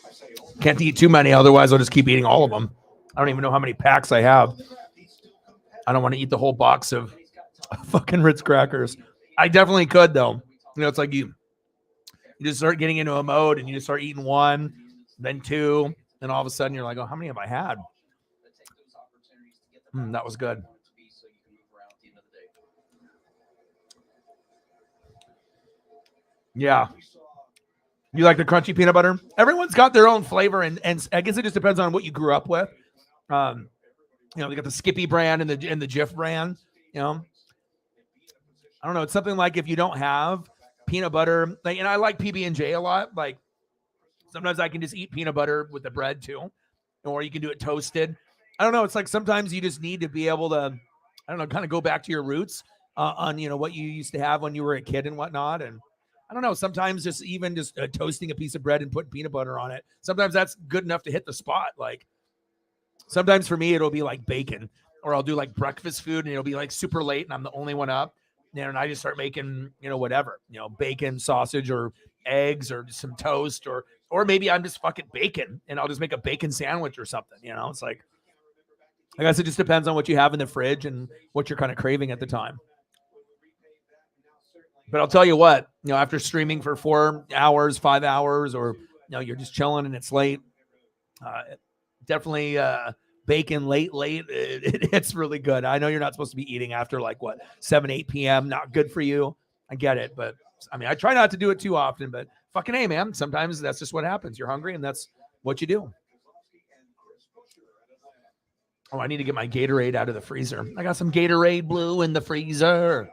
I say only. Can't eat too many, otherwise I'll just keep eating all of them. I don't even know how many packs I have. I don't want to eat the whole box of fucking Ritz crackers. I definitely could though. You know, it's like you just start getting into a mode and you just start eating one, then two, and all of a sudden you're like, oh, how many have I had? That was good. Yeah. You like the crunchy peanut butter? Everyone's got their own flavor, and I guess it just depends on what you grew up with. You know, they got the Skippy brand and the Jif brand. You know, I don't know. It's something like if you don't have peanut butter, like, and I like PB&J a lot. Like sometimes I can just eat peanut butter with the bread too, or you can do it toasted. I don't know. It's like sometimes you just need to be able to, I don't know, kind of go back to your roots on, you know, what you used to have when you were a kid and whatnot. And I don't know, sometimes just toasting a piece of bread and putting peanut butter on it, sometimes that's good enough to hit the spot. Like sometimes for me, it'll be like bacon, or I'll do like breakfast food and it'll be like super late and I'm the only one up. And I just start making, you know, whatever, you know, bacon, sausage, or eggs, or just some toast, or maybe I'm just fucking bacon and I'll just make a bacon sandwich or something. You know, it's like, I guess it just depends on what you have in the fridge and what you're kind of craving at the time. But I'll tell you what, after streaming for 4 hours, 5 hours, or you're just chilling and it's late, definitely bacon late, it's really good. I know you're not supposed to be eating after 7, 8 p.m. Not good for you. I get it, but I try not to do it too often, but fucking hey, man, sometimes that's just what happens. You're hungry and that's what you do. Oh, I need to get my Gatorade out of the freezer. I got some Gatorade Blue in the freezer.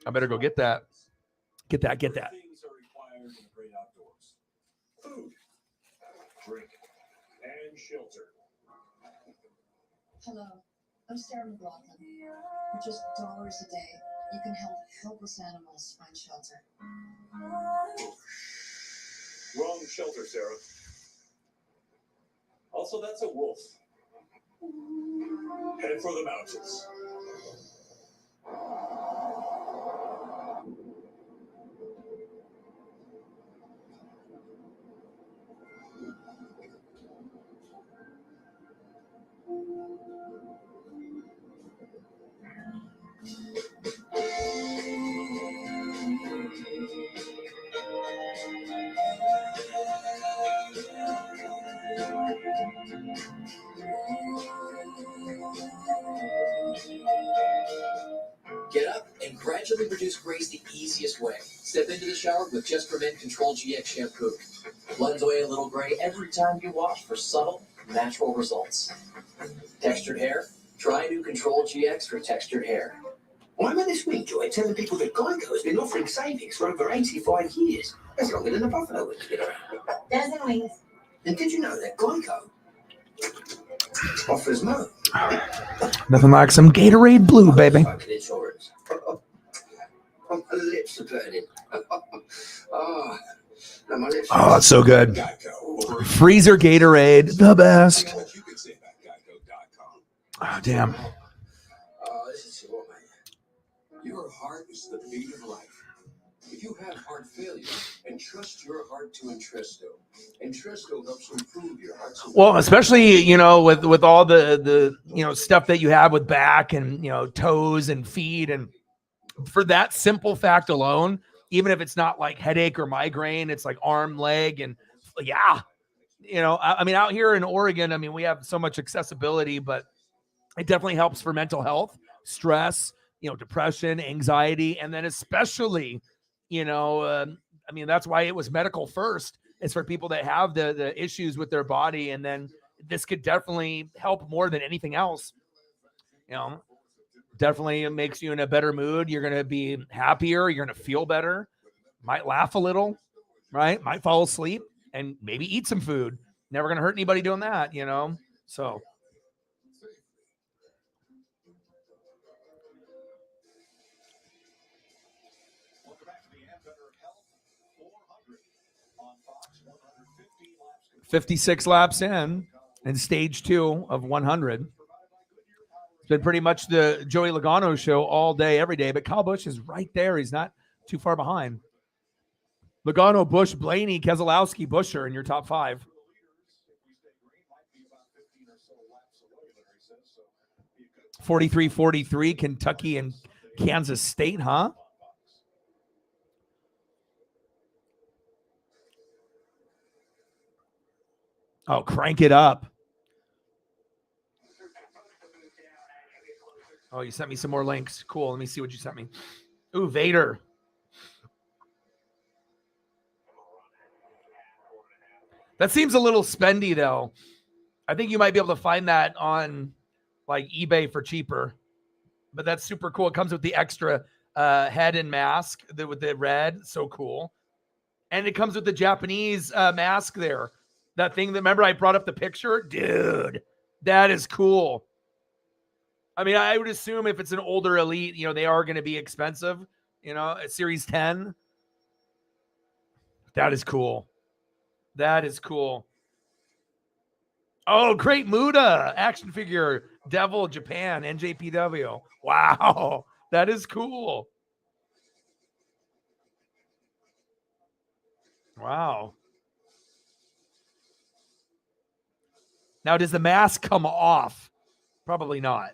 I better go get that. Get that. Things are required in the great outdoors: food, drink, and shelter. Hello, I'm Sarah McLaughlin. For just dollars a day, you can help helpless animals find shelter. Wrong shelter, Sarah. Also, that's a wolf. Head for the mountains. Get up and gradually reduce grays the easiest way. Step into the shower with Just for Men Control GX shampoo. Blends away a little gray every time you wash for subtle, natural results. Textured hair? Try new Control GX for textured hair. I'm at this week, Joy, telling people that Geico has been offering savings for over 85 years. That's longer than the Buffalo was been around. Dozen wings. And did you know that Geico offers more? Nothing like some Gatorade Blue, baby. Fucking insurance. My lips are burning. Oh, no, my lips Oh, it's so good. Freezer Gatorade, the best. You can say about Geico.com. Oh, damn. Oh, this is so man. Your heart is the beat of life. If you have heart failure, entrust your heart to Entresto. Entresto helps improve your heart. Well, especially, with all the stuff that you have with back and, toes and feet. And for that simple fact alone, even if it's not like headache or migraine, it's like arm, leg, and yeah, out here in Oregon, we have so much accessibility, but it definitely helps for mental health, stress, depression, anxiety, and then especially, that's why it was medical first. It's for people that have the issues with their body, and then this could definitely help more than anything else. Definitely makes you in a better mood. You're going to be happier. You're going to feel better. Might laugh a little, right? Might fall asleep and maybe eat some food. Never going to hurt anybody doing that, So Welcome back to the Ambetter Health 400 on Fox. 150 laps. 56 laps in stage 2 of 100. It's been pretty much the Joey Logano show all day, every day, but Kyle Busch is right there. He's not too far behind. Logano, Busch, Blaney, Keselowski, Buescher in your top 5. 43-43, Kentucky and Kansas State, huh? Oh, crank it up. Oh, you sent me some more links. Cool. Let me see what you sent me. Ooh, Vader. That seems a little spendy, though. I think you might be able to find that on eBay for cheaper. But that's super cool. It comes with the extra head and mask with the red. So cool. And it comes with the Japanese mask there. That thing that, remember I brought up the picture? Dude, that is cool. I would assume if it's an older Elite, they are going to be expensive, at Series 10. That is cool. That is cool. Oh, great Muda action figure. Devil Japan, NJPW. Wow. That is cool. Wow. Now, does the mask come off? Probably not.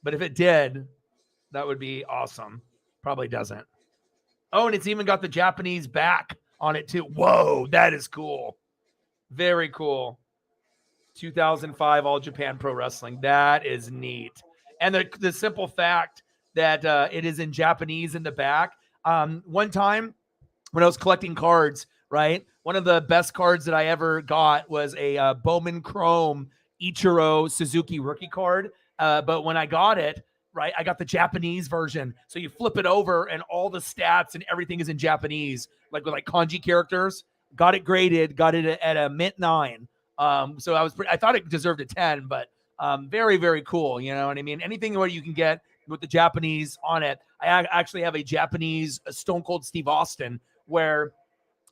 But if it did, that would be awesome. Probably doesn't. Oh, and it's even got the Japanese back on it too. Whoa, that is cool. Very cool. 2005 All Japan Pro Wrestling. That is neat. And the simple fact that it is in Japanese in the back. One time when I was collecting cards, right? One of the best cards that I ever got was a Bowman Chrome Ichiro Suzuki rookie card. But when I got it, right, I got the Japanese version. So you flip it over and all the stats and everything is in Japanese, like with like kanji characters. Got it graded, got it at a mint 9. So I thought it deserved a 10, but very, very cool. You know what I mean? Anything where you can get with the Japanese on it. I actually have a Japanese Stone Cold Steve Austin where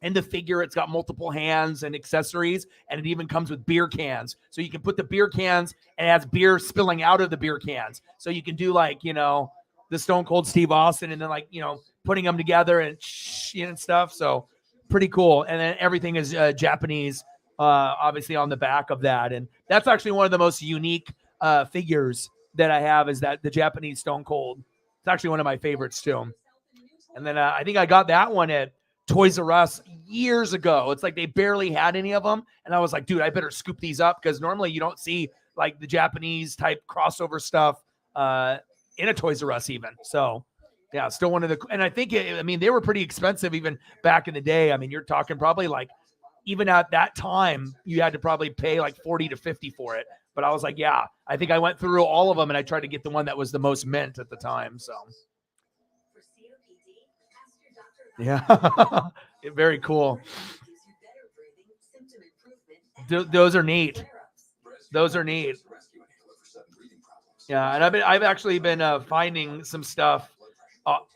in the figure it's got multiple hands and accessories, and it even comes with beer cans. So you can put the beer cans and it has beer spilling out of the beer cans. So you can do like, you know, the Stone Cold Steve Austin and then like, you know, putting them together and stuff. So pretty cool. And then everything is Japanese, obviously on the back of that. And that's actually one of the most unique figures that I have is that the Japanese Stone Cold. It's actually one of my favorites too. And then I think I got that one at Toys R Us years ago. It's like they barely had any of them. And I was like, dude, I better scoop these up because normally you don't see like the Japanese type crossover stuff in a Toys R Us even. So yeah, still one of the, and I think, they were pretty expensive even back in the day. I mean, you're talking probably like, even at that time, you had to probably pay like 40 to 50 for it. But I was like, yeah, I think I went through all of them and I tried to get the one that was the most mint at the time. So yeah, very cool. Those are neat. Those are neat. Yeah, and I've actually been finding some stuff.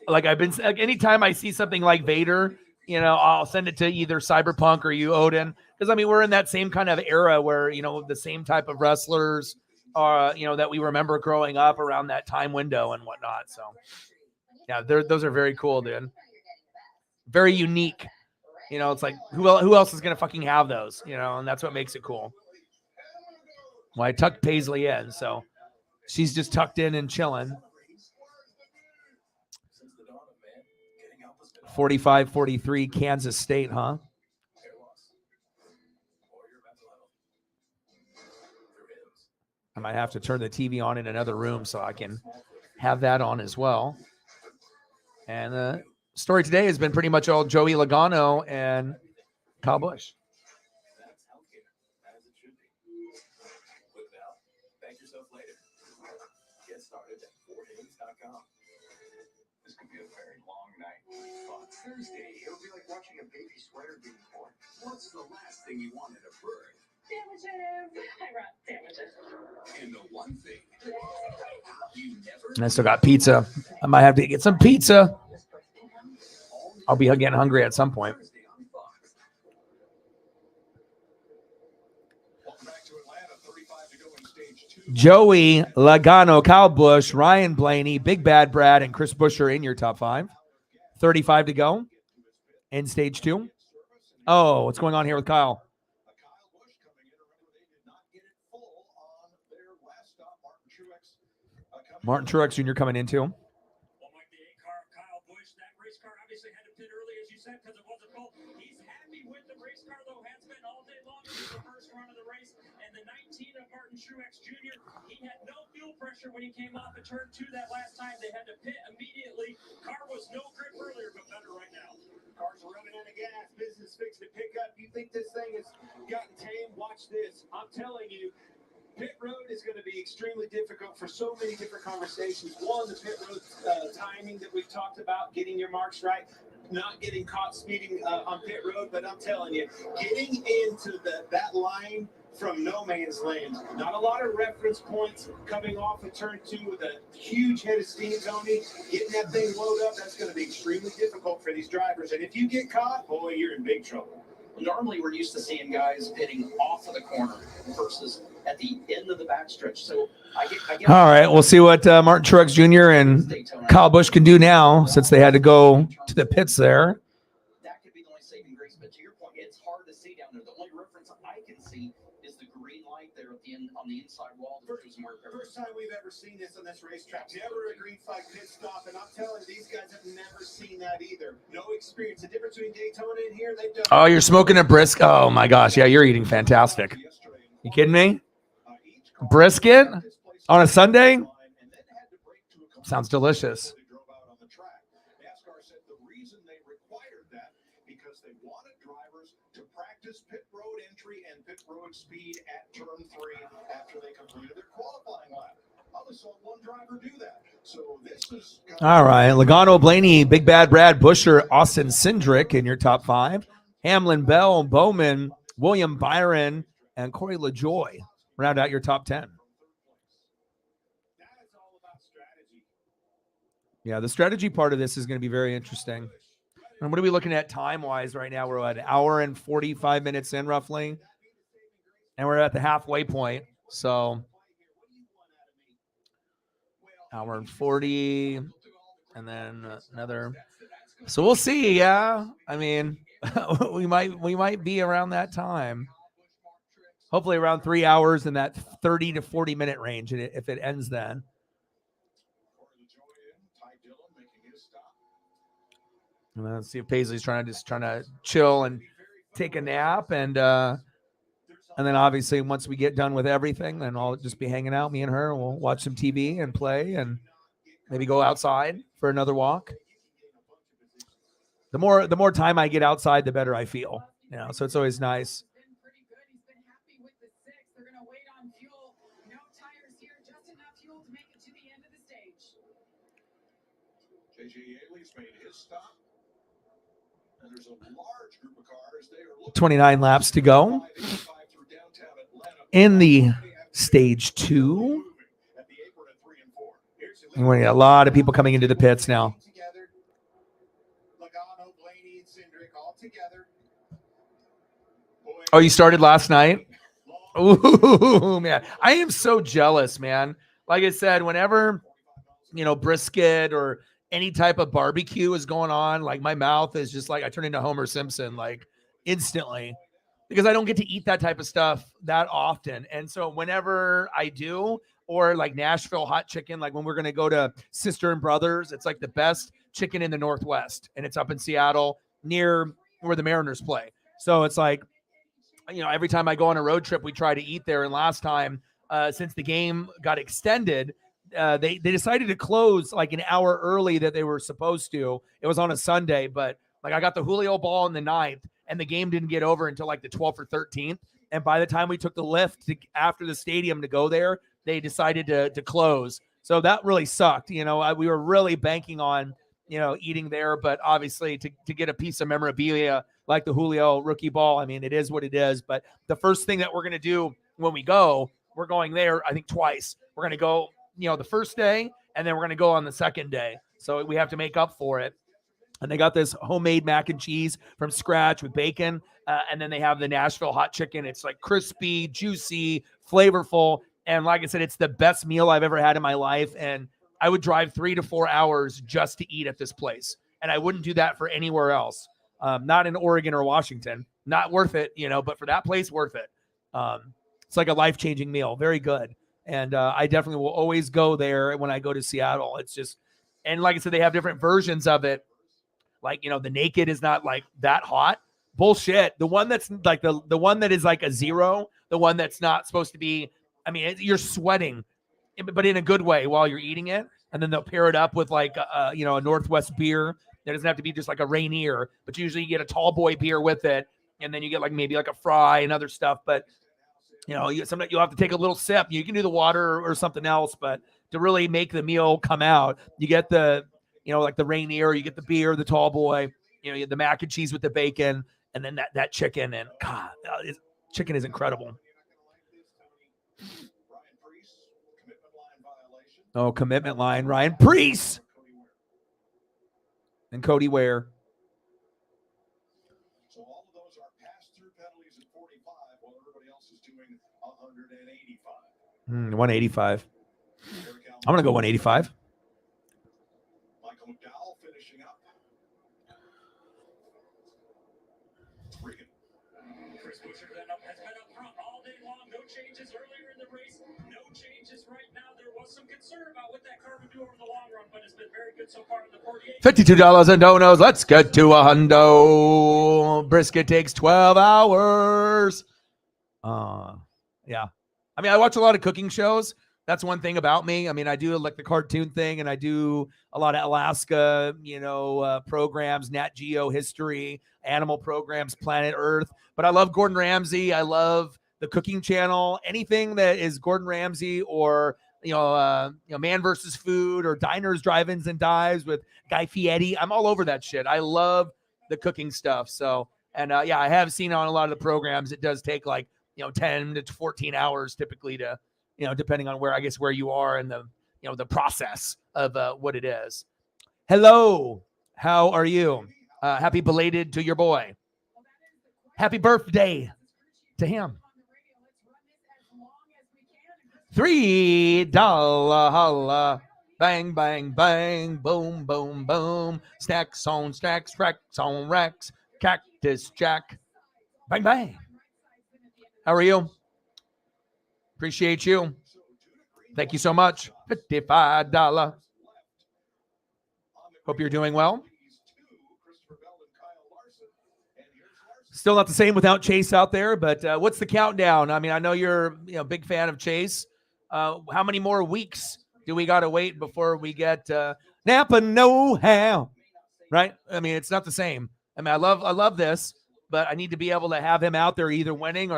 Like anytime I see something like Vader, you know, I'll send it to either Cyberpunk or you, Odin, because I mean we're in that same kind of era where you know the same type of wrestlers, you know, that we remember growing up around that time window and whatnot. So yeah, those are very cool, dude. Very unique. You know, it's like who else is gonna fucking have those? You know, and that's what makes it cool. Well, I tucked Paisley in, so she's just tucked in and chilling. 45-43 Kansas State, huh? I might have to turn the TV on in another room so I can have that on as well. And the story today has been pretty much all Joey Logano and Kyle Busch. Thank yourself later. Get started at 4days.com. This could be a very long night. On Thursday, it'll be like watching a baby sweater being born. What's the last thing you want in a bird? Sandwiches. I brought sandwiches. And the one thing you never. And I still got pizza. I might have to get some pizza. I'll be getting hungry at some point. Joey Logano, Kyle Busch, Ryan Blaney, Big Bad Brad, and Chris Buescher in your top 5. 35 to go in stage 2. Oh, what's going on here with Kyle? Martin Truex Jr. coming in too. Kyle Busch, that race car obviously had to pit early, as you said, because it wasn't full. He's happy with the race car, though, has been all day long in the first run of the race. And the 19 of Martin Truex Jr., he had no fuel pressure when he came off of turn 2 that last time. They had to pit immediately. Car was no grip earlier, but better right now. Cars are running out of gas. Business fixing to pick up. You think this thing has gotten tame? Watch this. I'm telling you. Pit road is going to be extremely difficult for so many different conversations. One, the pit road timing that we've talked about, getting your marks right, not getting caught speeding on pit road. But I'm telling you, getting into that line from no man's land, not a lot of reference points coming off of turn 2 with a huge head of steam, Tony. Getting that thing loaded up, that's going to be extremely difficult for these drivers. And if you get caught, boy, you're in big trouble. Normally, we're used to seeing guys pitting off of the corner versus at the end of the backstretch. So I get all right, we'll see what Martin Truex Jr. and Kyle Busch can do now since they had to go to the pits there. That could be the only saving grace. But to your point, it's hard to see down there. The only reference I can see is the green light there at the end on the inside wall. First time we've ever seen this on this racetrack. Never a green flag pit stop, and I'm telling you, these guys have never seen that either. No experience. The difference between Daytona and here, they've done. Oh, you're smoking a brisket. Oh my gosh, yeah, you're eating fantastic. You kidding me? Brisket on a Sunday? Sounds delicious. Nascar said the reason they required that because they wanted drivers to practice pit road entry and pit road speed at turn 3 after they completed their qualifying lap. I only saw one driver do that. So this is All right. Logano, Blaney, Big Bad Brad, Busher, Austin Cindric in your top 5. Hamlin, Bell, Bowman, William Byron, and Corey LaJoy round out your top 10. Yeah, the strategy part of this is going to be very interesting. And what are we looking at time-wise right now? We're at an hour and 45 minutes in, roughly. And we're at the halfway point. So, hour and 40, and then another. So we'll see, yeah. I mean, we might be around that time. Hopefully around 3 hours in that 30 to 40-minute range, if it ends then. And then let's see if Paisley's trying to chill and take a nap, and then obviously once we get done with everything, then I'll just be hanging out, me and her, and we'll watch some TV and play, and maybe go outside for another walk. The more time I get outside, the better I feel. You know, so it's always nice. made his stop. And there's a large group of cars. They are 29 laps to go in the stage 2. And we got a lot of people coming into the pits now. Oh, you started last night? Ooh, man. I am so jealous, man. Like I said, whenever, brisket or any type of barbecue is going on, like my mouth is just like, I turn into Homer Simpson, like instantly, because I don't get to eat that type of stuff that often. And so whenever I do, or like Nashville hot chicken, like when we're going to go to Sister and Brothers, it's like the best chicken in the Northwest. And it's up in Seattle near where the Mariners play. So it's like, every time I go on a road trip, we try to eat there. And last time, since the game got extended, they decided to close like an hour early that they were supposed to. It was on a Sunday, but like I got the Julio ball in the 9th, and the game didn't get over until like the 12th or 13th. And by the time we took the lift after the stadium to go there, they decided to close. So that really sucked. We were really banking on, eating there, but obviously to get a piece of memorabilia like the Julio rookie ball, I mean, it is what it is. But the first thing that we're going to do when we go, we're going there, I think twice. We're going to go, the first day, and then we're going to go on the second day. So we have to make up for it. And they got this homemade mac and cheese from scratch with bacon. And then they have the Nashville hot chicken. It's like crispy, juicy, flavorful. And like I said, it's the best meal I've ever had in my life. And I would drive 3 to 4 hours just to eat at this place. And I wouldn't do that for anywhere else. Not in Oregon or Washington. Not worth it, but for that place, worth it. It's like a life-changing meal. Very good. And I definitely will always go there when I go to Seattle. It's just, and like I said, they have different versions of it. Like, the naked is not like that hot. Bullshit. The one that's like the one that is like a zero, the one that's not supposed to be, you're sweating, but in a good way while you're eating it. And then they'll pair it up with like, a Northwest beer. That doesn't have to be just like a Rainier, but usually you get a tall boy beer with it. And then you get like maybe like a fry and other stuff. But, sometimes you'll have to take a little sip. You can do the water or something else, but to really make the meal come out, you get the, like the Rainier, you get the beer, the tall boy, you get the mac and cheese with the bacon, and then that chicken. And God, chicken is incredible. Oh, commitment line, Ryan Preece and Cody Ware. So all of those are pass-through penalties at 45, while everybody else is doing 185. 185. I'm gonna go 185. Michael McDowell finishing up. Regan. Has been up front all day long. No changes earlier in the race. No changes right now. There was some concern about what that car would do over the long run, but it's been very good so far in the 48. $52 in donos. Let's get to a hundo. Brisket takes 12 hours. Yeah. I mean, I watch a lot of cooking shows. That's one thing about me. I mean, I do like the cartoon thing, and I do a lot of Alaska, programs, Nat Geo history, animal programs, Planet Earth. But I love Gordon Ramsay. I love the Cooking Channel. Anything that is Gordon Ramsay or Man versus Food or Diners, Drive-ins, and Dives with Guy Fieri. I'm all over that shit. I love the cooking stuff. So, and I have seen on a lot of the programs. It does take like 10 to 14 hours typically to, depending on where you are in the, the process of what it is. Hello. How are you? Happy belated to your boy. Happy birthday to him. $3 holla. Bang, bang, bang. Boom, boom, boom. Stacks on stacks. Racks on racks. Cactus Jack. Bang, bang. How are you? Appreciate you. Thank you so much. $55. Hope you're doing well. Still not the same without Chase out there, but what's the countdown? I mean, I know you're a big fan of Chase. How many more weeks do we got to wait before we get Napa know-how? Right? I mean, it's not the same. I mean, I love this, but I need to be able to have him out there either winning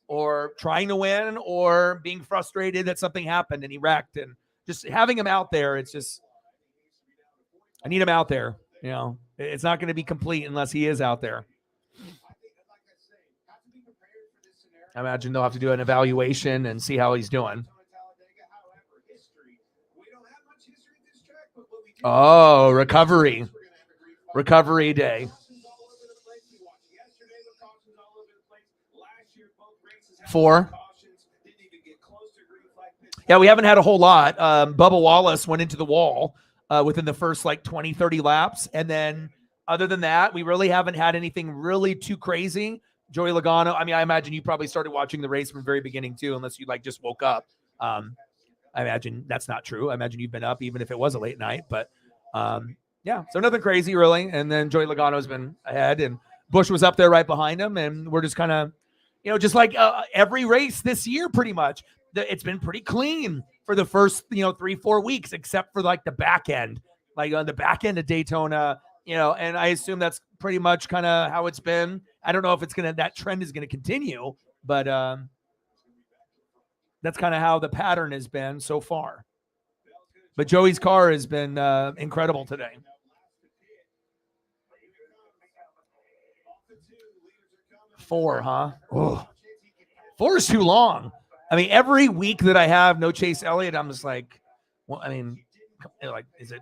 or trying to win or being frustrated that something happened and he wrecked. And just having him out there, it's just, I need him out there. It's not going to be complete unless he is out there. I imagine they'll have to do an evaluation and see how he's doing. Oh, recovery day. 4. Yeah, we haven't had a whole lot. Bubba Wallace went into the wall within the first 20, 30 laps. And then other than that, we really haven't had anything really too crazy. Joey Logano, I mean, I imagine you probably started watching the race from the very beginning too, unless you just woke up. I imagine that's not true. I imagine you've been up even if it was a late night, but so nothing crazy really. And then Joey Logano's been ahead and Busch was up there right behind him. And we're just kind of, just like every race this year, pretty much it's been pretty clean for the first, 3-4 weeks, except for the back end, on the back end of Daytona, and I assume that's pretty much kind of how it's been. I don't know if that trend is going to continue, but that's kind of how the pattern has been so far. But Joey's car has been incredible today. 4, huh? Oh, 4 is too long. I mean, every week that I have no Chase Elliott, I'm just like, well, I mean, is it,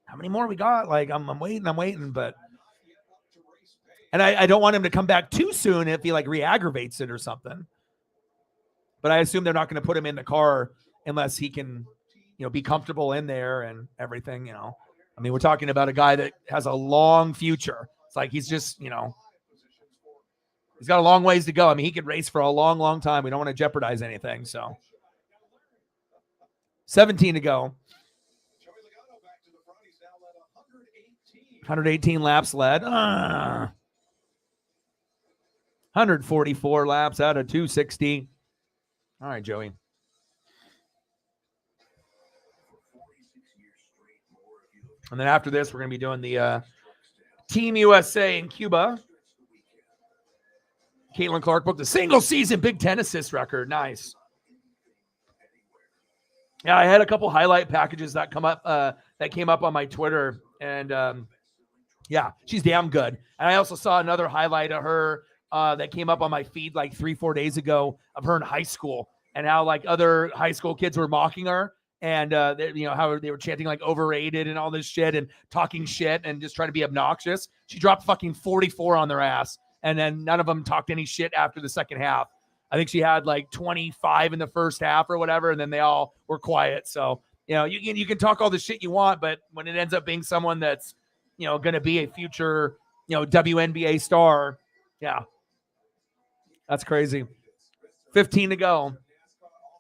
how many more we got? I'm waiting, but, and I don't want him to come back too soon if he re-aggravates it or something. But I assume they're not going to put him in the car unless he can, be comfortable in there and everything, I mean, we're talking about a guy that has a long future. It's he's just, he's got a long ways to go. I mean, he could race for a long, long time. We don't want to jeopardize anything. So 17 to go. 118 laps led. 144 laps out of 260. All right, Joey. And then after this, we're going to be doing the Team USA in Cuba. Caitlin Clark broke the single season Big Ten assist record. Nice. Yeah, I had a couple highlight packages that came up on my Twitter, and she's damn good. And I also saw another highlight of her that came up on my feed 3-4 days ago of her in high school, and how other high school kids were mocking her, and how they were chanting overrated and all this shit and talking shit and just trying to be obnoxious. She dropped fucking 44 on their ass. And then none of them talked any shit after the second half. I think she had 25 in the first half or whatever, and then they all were quiet. So, you can talk all the shit you want, but when it ends up being someone that's, going to be a future, WNBA star, yeah. That's crazy. 15 to go.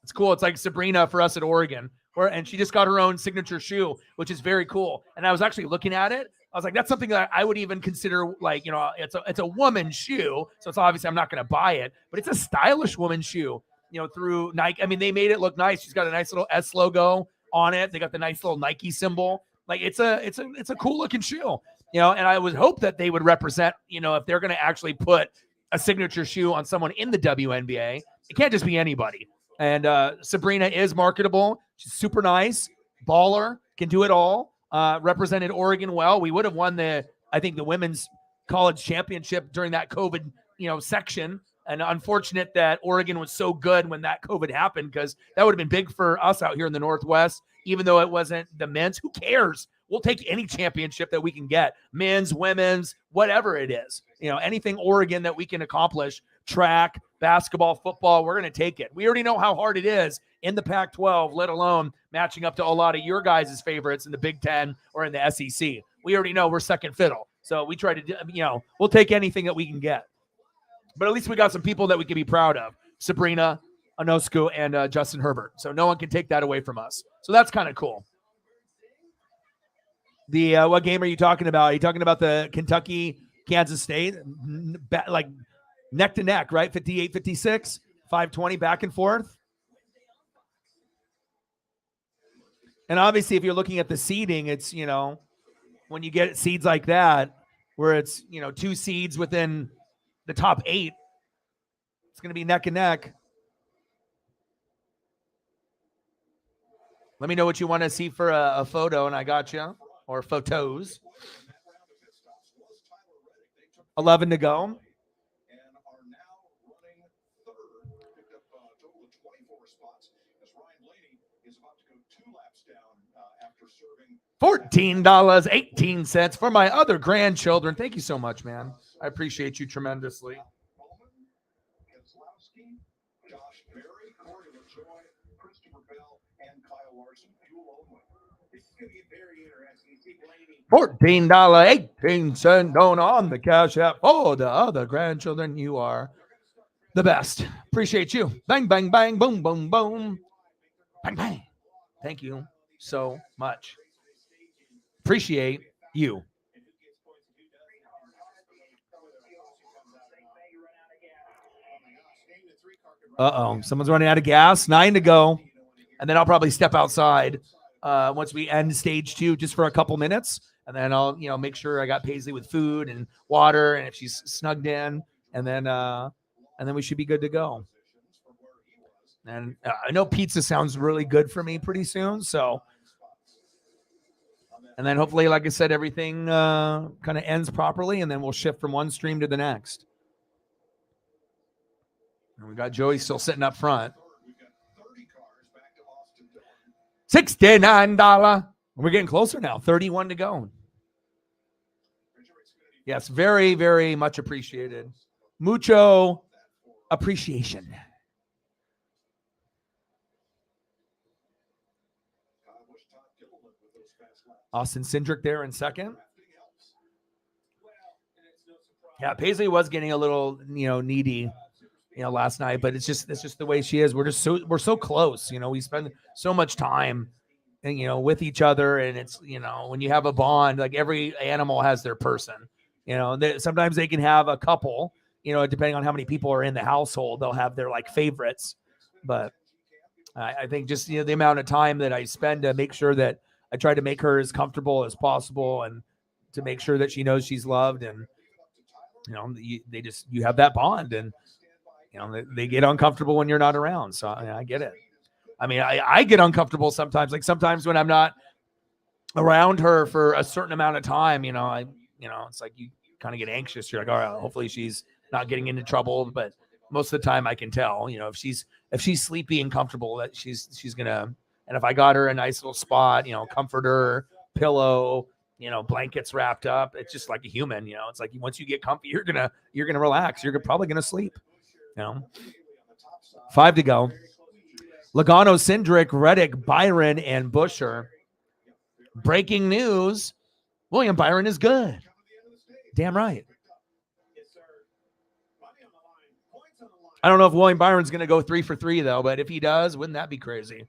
It's cool. It's like Sabrina for us at Oregon. And she just got her own signature shoe, which is very cool. And I was actually looking at it. I was like, that's something that I would even consider, like, it's a woman's shoe. So it's obviously I'm not going to buy it, but it's a stylish woman's shoe, through Nike. I mean, they made it look nice. She's got a nice little S logo on it. They got the nice little Nike symbol. Like it's a cool looking shoe, and I would hope that they would represent, if they're going to actually put a signature shoe on someone in the WNBA, it can't just be anybody. And Sabrina is marketable. She's super nice, baller, can do it all. Represented Oregon well. We would have won the women's college championship during that COVID, section. And unfortunate that Oregon was so good when that COVID happened, because that would have been big for us out here in the Northwest, even though it wasn't the men's. Who cares? We'll take any championship that we can get, men's, women's, whatever it is. Anything Oregon that we can accomplish, track, basketball, football, we're going to take it. We already know how hard it is in the Pac-12, let alone matching up to a lot of your guys' favorites in the Big Ten or in the SEC. We already know we're second fiddle. So we try to, we'll take anything that we can get. But at least we got some people that we can be proud of. Sabrina, Onosku, and Justin Herbert. So no one can take that away from us. So that's kind of cool. The what game are you talking about? Are you talking about the Kentucky, Kansas State? Like neck to neck, right? 58-56, 5:20 back and forth. And obviously, if you're looking at the seeding, it's, when you get seeds like that, where it's, 2 seeds within the top 8, it's going to be neck and neck. Let me know what you want to see for a photo, and I got you. Or photos. 11 to go. $14.18 for my other grandchildren. Thank you so much, man. I appreciate you tremendously. $14.18 going on the Cash App for the other grandchildren. You are the best. Appreciate you. Bang, bang, bang, boom, boom, boom. Bang, bang. Thank you so much. Appreciate you. Someone's running out of gas. 9 to go. And then I'll probably step outside once we end stage 2 just for a couple minutes. And then I'll, make sure I got Paisley with food and water, and if she's snugged in, and then we should be good to go. And I know pizza sounds really good for me pretty soon. So, and then hopefully, like I said, everything kind of ends properly, and then we'll shift from one stream to the next. And we got Joey still sitting up front. $69. We're getting closer now. 31 to go. Yes, very, very much appreciated. Mucho appreciation. Austin Cindric there in second. Yeah, Paisley was getting a little, needy, last night, but it's just the way she is. We're so close. We spend so much time, and, with each other, and it's, when you have a bond, like every animal has their person. Sometimes they can have a couple, depending on how many people are in the household, they'll have their like favorites. But I think just, the amount of time that I spend to make sure that I try to make her as comfortable as possible, and to make sure that she knows she's loved, and, you have that bond, and, they get uncomfortable when you're not around. So I get it. I mean, I get uncomfortable sometimes, like sometimes when I'm not around her for a certain amount of time, it's like you kind of get anxious. You're like, all right, hopefully she's not getting into trouble. But most of the time I can tell, if she's sleepy and comfortable, that she's gonna, and if I got her a nice little spot, comforter, pillow, blankets wrapped up, it's just like a human, it's like once you get comfy, you're gonna relax. You're probably gonna sleep. 5 to go. Logano, Cindric, Reddick, Byron, and Busher. Breaking news. William Byron is good. Damn right. I don't know if William Byron's going to go 3 for 3 though, but if he does, wouldn't that be crazy?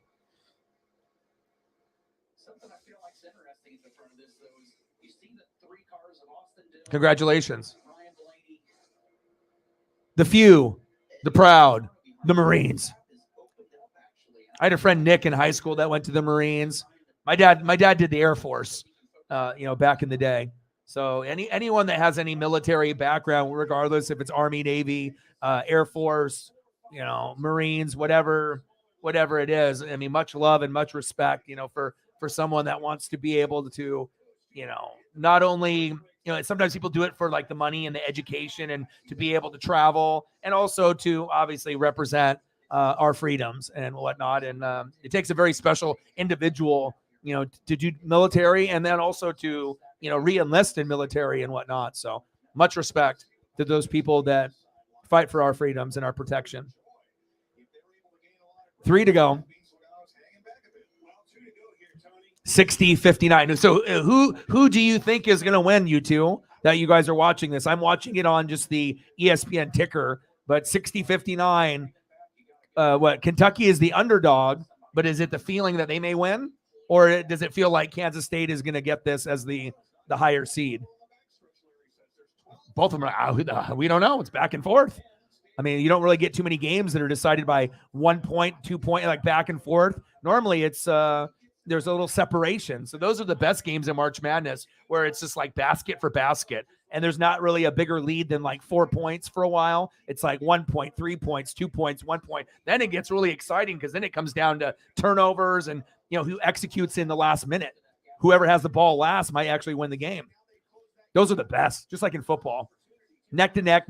Something I feel like is interesting at the front of this, though, is you see the 3 cars of Austin Dillon, Congratulations. Ryan Blaney. The few, the proud, the Marines. I had a friend, Nick, in high school that went to the Marines. My dad did the Air Force, back in the day. So anyone that has any military background, regardless if it's Army, Navy, Air Force, Marines, whatever it is, I mean, much love and much respect, for someone that wants to be able to, not only, sometimes people do it for like the money and the education and to be able to travel and also to obviously represent our freedoms and whatnot. And it takes a very special individual, to do military and then also to, re-enlist in military and whatnot. So much respect to those people that fight for our freedoms and our protection. 3 to go. 60-59. So who do you think is going to win, you two, that you guys are watching this? I'm watching it on just the ESPN ticker, but 60-59. Kentucky is the underdog, but is it the feeling that they may win? Or does it feel like Kansas State is going to get this as the higher seed? Both of them are, we don't know. It's back and forth. I mean, you don't really get too many games that are decided by 1 point, 2 point, like back and forth. Normally it's there's a little separation. So those are the best games in March Madness, where it's just like basket for basket. And there's not really a bigger lead than like 4 points for a while. It's like 1 point, 3 points, 2 points, 1 point. Then it gets really exciting because then it comes down to turnovers and, who executes in the last minute. Whoever has the ball last might actually win the game. Those are the best, just like in football. Neck to neck,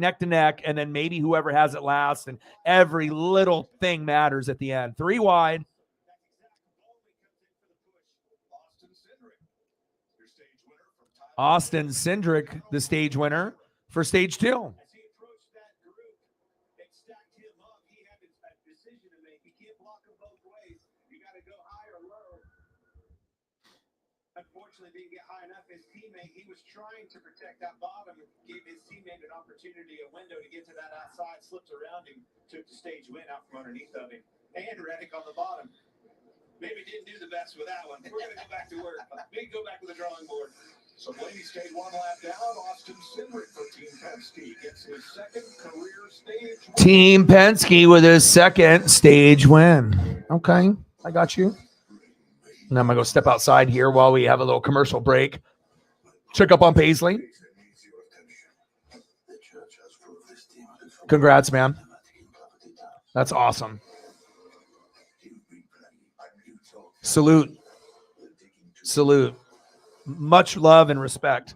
and then maybe whoever has it last, and every little thing matters at the end. 3 wide. Austin Cindric, the stage winner for stage 2. Unfortunately, didn't get high enough. His teammate, he was trying to protect that bottom, gave his teammate an opportunity, a window to get to that outside, slipped around him, took the stage win out from underneath of him. And Reddick on the bottom. Maybe didn't do the best with that one. We're going to go back to work. Maybe go back to the drawing board. So Blaney stayed 1 lap down. Austin Cindric for Team Penske gets his second career stage win. Team Penske with his second stage win. Okay, I got you. And I'm going to go step outside here while we have a little commercial break. Check up on Paisley. Congrats, man. That's awesome. Salute. Much love and respect.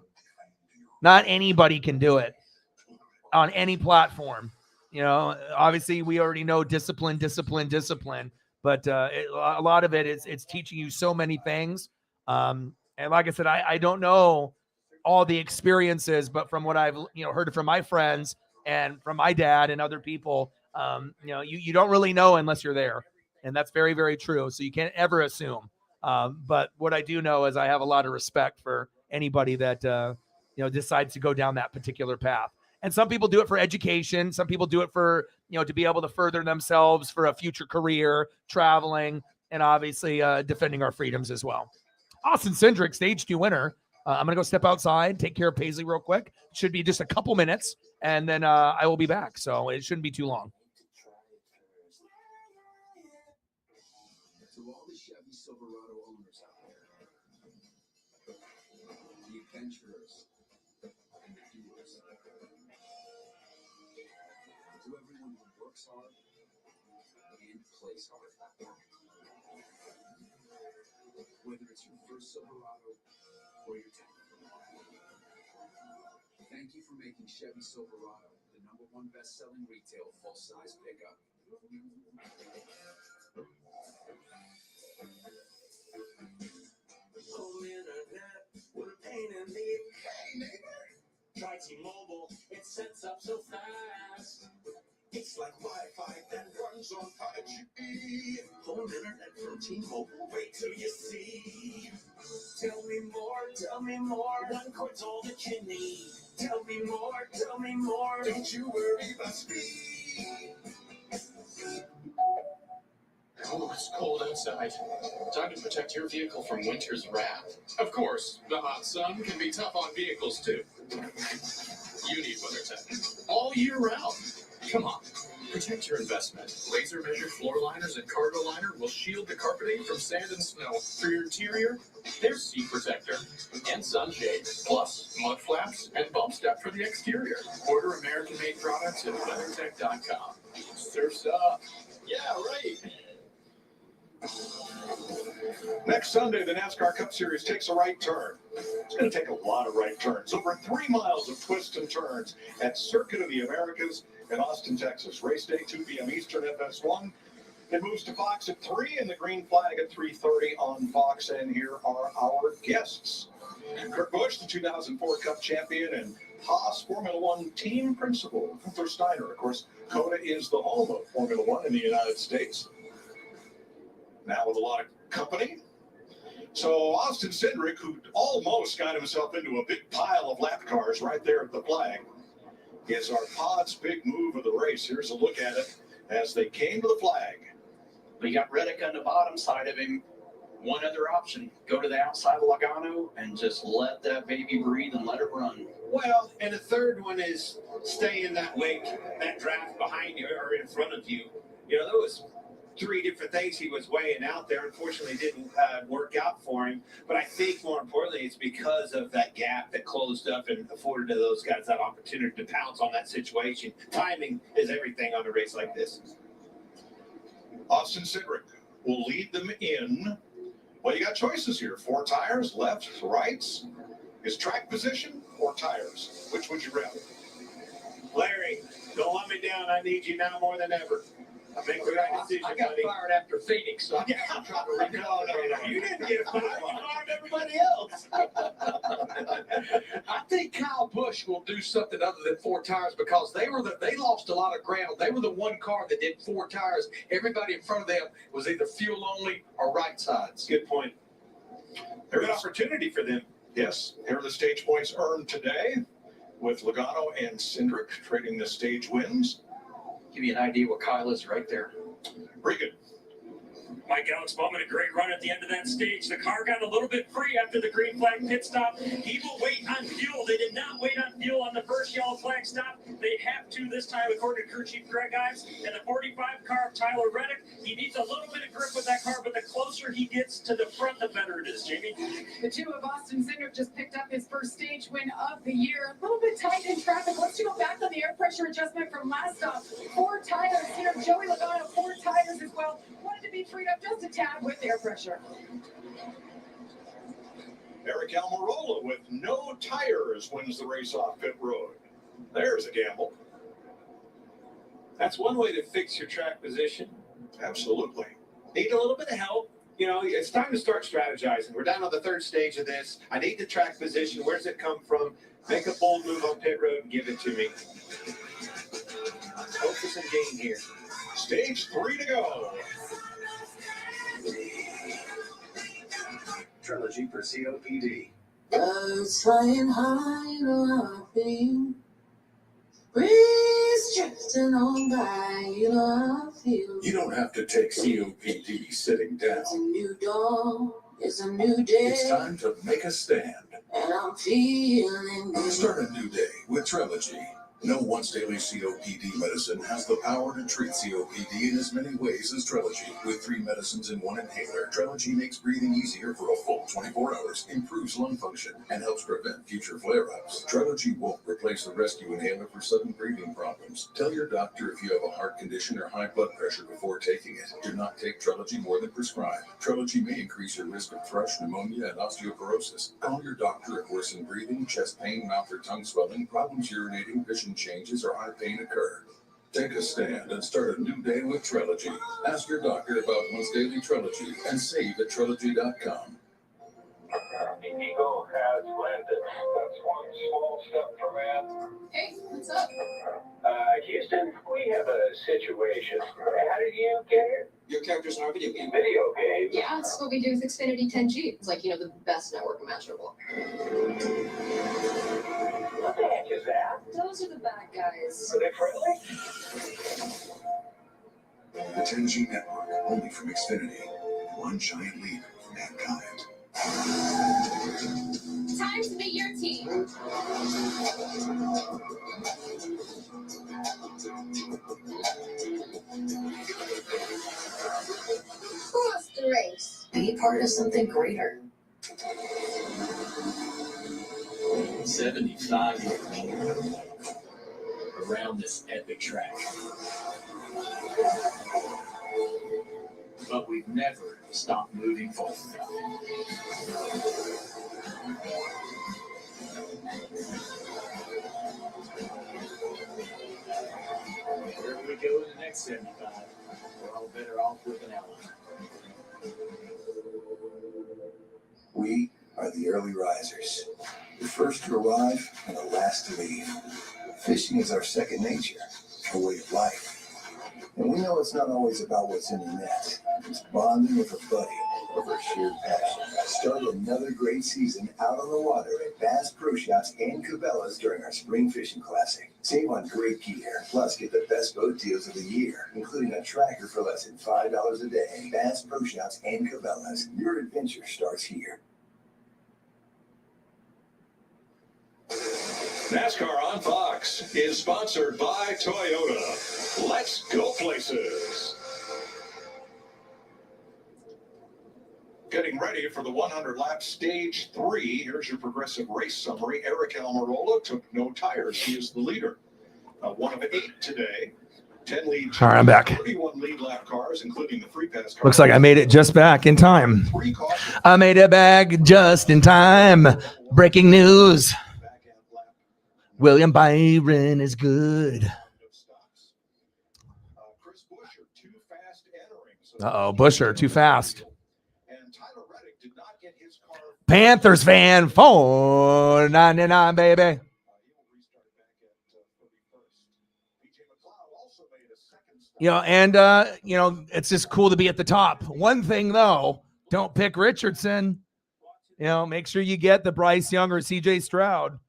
Not anybody can do it on any platform. Obviously we already know discipline. But a lot of it is it's teaching you so many things. And like I said, I don't know all the experiences, but from what I've heard from my friends and from my dad and other people, you don't really know unless you're there. And that's very, very true. So you can't ever assume. But what I do know is I have a lot of respect for anybody that decides to go down that particular path. And some people do it for education. Some people do it for, to be able to further themselves for a future career, traveling, and obviously defending our freedoms as well. Austin Cindric, stage 2 winner. I'm going to go step outside, take care of Paisley real quick. Should be just a couple minutes, and then I will be back. So it shouldn't be too long. To all the Chevy Silverado owners out there, the adventurers, and the doers. To everyone who works hard and plays hard. Whether it's your first Silverado or your 10th. Thank you for making Chevy Silverado the #1 best-selling retail full-size pickup. Home internet, what a pain in the hey, neighbor. Try T-Mobile, it sets up so fast. It's like Wi-Fi that runs on 5G. Home internet from T-Mobile. Wait till you see. Tell me more. One cord's all that you need. Tell me more. Don't you worry about speed. It's cold outside. Time to protect your vehicle from winter's wrath. Of course, the hot sun can be tough on vehicles too. You need WeatherTech all year round. Come on, protect your investment. Laser measured floor liners and cargo liner will shield the carpeting from sand and snow. For your interior, there's seat protector and sunshade, plus mud flaps and bump step for the exterior. Order American-made products at WeatherTech.com. Surf's up. Yeah, right. Next Sunday, the NASCAR Cup Series takes a right turn. It's going to take a lot of right turns. Over 3 miles of twists and turns at Circuit of the Americas in Austin, Texas. Race day, 2 p.m. Eastern, FS1. It moves to Fox at 3 and the green flag at 3:30 on Fox. And here are our guests. Kurt Busch, the 2004 Cup champion and Haas Formula One team principal. Gunther Steiner, of course, COTA is the home of Formula One in the United States. Now with a lot of company. So Austin Cindric, who almost got himself into a big pile of lap cars right there at the flag, is our pod's big move of the race. Here's a look at it as they came to the flag. We got Reddick on the bottom side of him. One other option, go to the outside of Logano and just let that baby breathe and let it run. Well, and the third one is stay in that wake, that draft behind you or in front of you. You know, there was 3 different things he was weighing out there. Unfortunately, it didn't work out for him. But I think more importantly, it's because of that gap that closed up and afforded to those guys that opportunity to pounce on that situation. Timing is everything on a race like this. Austin Cindric will lead them in. Well, you got choices here. 4 tires, lefts, rights. Is track position or tires? Which would you rather? Larry, don't let me down. I need you now more than ever. Make the right decision, I got buddy. fired after Phoenix, so Yeah. I'm trying to read No. You didn't get fired. You fired everybody else. I think Kyle Busch will do something other than 4 tires because they lost a lot of ground. They were the one car that did 4 tires. Everybody in front of them was either fuel only or right sides. Good point. Good opportunity for them. Yes. Here are the stage points earned today with Logano and Cindric trading the stage wins. give you an idea what Kyle is right there. Very good. Mike Alex Bowman, a great run at the end of that stage. The car got a little bit free after the green flag pit stop. He will wait on fuel. They did not wait on fuel on the first yellow flag stop. They have to this time, according to crew chief Greg Ives. And the 45 car of Tyler Reddick, he needs a little bit of grip with that car, but the closer he gets to the front, the better it is, Jamie. The 2 of Austin Cindric just picked up his first stage win of the year. A little bit tight in traffic. Let's go back on the air pressure adjustment from last stop. 4 tires here. Joey Logano, 4 tires as well. Wanted to be freed up just a tad with air pressure. Eric Almirola with no tires wins the race off pit road. There's a gamble. That's one way to fix your track position. Absolutely. Need a little bit of help. You know, it's time to start strategizing. We're down on the 3rd stage of this. I need the track position. Where's it come from? Make a bold move on pit road and give it to me. Hope for some gain here. Stage 3 to go. Trilogy for COPD. Birds flying high, you know how I feel. Breeze drifting on by, you know how I feel. You don't have to take COPD sitting down. It's a new dawn, it's a new day. It's time to make a stand. And I'm feeling good. Start a new day with Trilogy. No once-daily COPD medicine has the power to treat COPD in as many ways as Trilogy. With 3 medicines in 1 inhaler, Trilogy makes breathing easier for a full 24 hours, improves lung function, and helps prevent future flare-ups. Trilogy won't replace a rescue inhaler for sudden breathing problems. Tell your doctor if you have a heart condition or high blood pressure before taking it. Do not take Trilogy more than prescribed. Trilogy may increase your risk of thrush, pneumonia, and osteoporosis. Call your doctor if worsened breathing, chest pain, mouth or tongue swelling, problems urinating, vision changes, or eye pain occur. Take a stand and start a new day with Trilogy. Ask your doctor about once daily Trilogy and save at Trilogy.com. The Eagle has landed. That's one small step for man. Hey, what's up? Houston, we have a situation. How did you get here? Your character's in our video game. Video game? Yeah, that's what we do with Xfinity 10G. It's like, the best network imaginable. What the heck is that? Those are the bad guys. Are they friendly? The 10G network Only from Xfinity. One giant leap for mankind. Time to meet your team. Who wants to race? Be part of something greater. 75 years around this epic track. But we've never stopped moving forward. Where we go in the next 75, we're all better off with an ally. We are the early risers. The first to arrive and the last to leave. Fishing is our second nature, a way of life. And we know it's not always about what's in the net. It's bonding with a buddy over a shared passion. Start another great season out on the water at Bass Pro Shops and Cabela's during our Spring Fishing Classic. Save on great gear, plus get the best boat deals of the year, including a tracker for less than $5 a day. Bass Pro Shops and Cabela's. Your adventure starts here. NASCAR on Fox is sponsored by Toyota. Let's go places. Getting ready for the 100-lap Stage 3. Here's your Progressive race summary. Eric Almirola took no tires. He is the leader. One of 8 today. 10 lead. All right, I'm back. 31 lead lap cars, including the free pass cars. Looks like I made it just back in time. I made it back just in time. Breaking news. William Byron is good. Uh-oh, Busher, too fast. Panthers fan, 499, baby. It's just cool to be at the top. One thing, though, don't pick Richardson. Make sure you get the Bryce Young or CJ Stroud.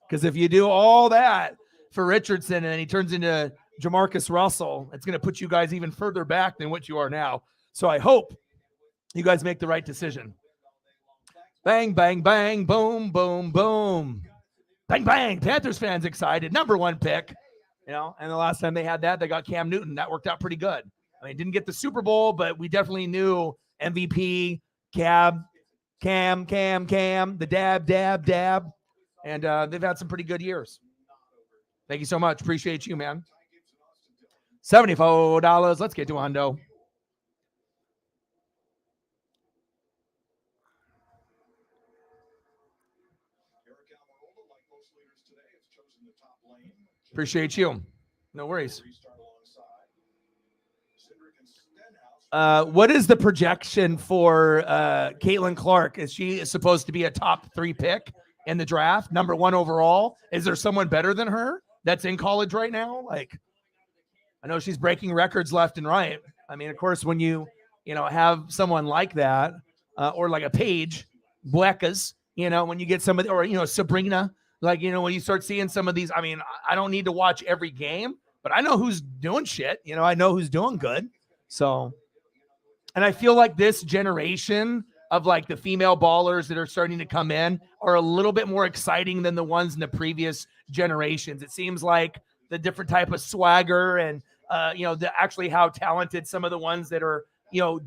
Because if you do all that for Richardson and then he turns into Jamarcus Russell, it's going to put you guys even further back than what you are now. So I hope you guys make the right decision. Bang, bang, bang, boom, boom, boom. Bang, bang. Panthers fans excited. Number 1 pick. And the last time they had that, they got Cam Newton. That worked out pretty good. I mean, didn't get the Super Bowl, but we definitely knew MVP, Cam, the dab. And they've had some pretty good years. Thank you so much. Appreciate you, man. $74. Let's get to Hundo. Appreciate you. No worries. What is the projection for Caitlin Clark? Is she supposed to be a top 3 pick in the draft, number 1 overall? Is there someone better than her that's in college right now? I know she's breaking records left and right. I mean, of course, when you have someone like that, or like a Paige Buekas, when you get somebody, or Sabrina, when you start seeing some of these, I mean, I don't need to watch every game, but I know who's doing shit. I know who's doing good. So, and I feel like this generation of the female ballers that are starting to come in are a little bit more exciting than the ones in the previous generations. It seems like the different type of swagger and, actually how talented some of the ones that are,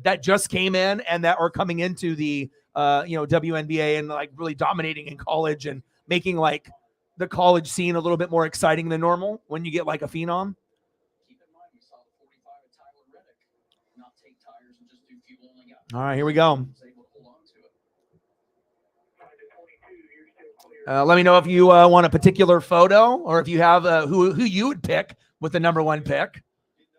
that just came in and that are coming into the, WNBA and really dominating in college and making the college scene a little bit more exciting than normal when you get a phenom. All right, here we go. Let me know if you want a particular photo or if you have who you would pick with the number 1 pick,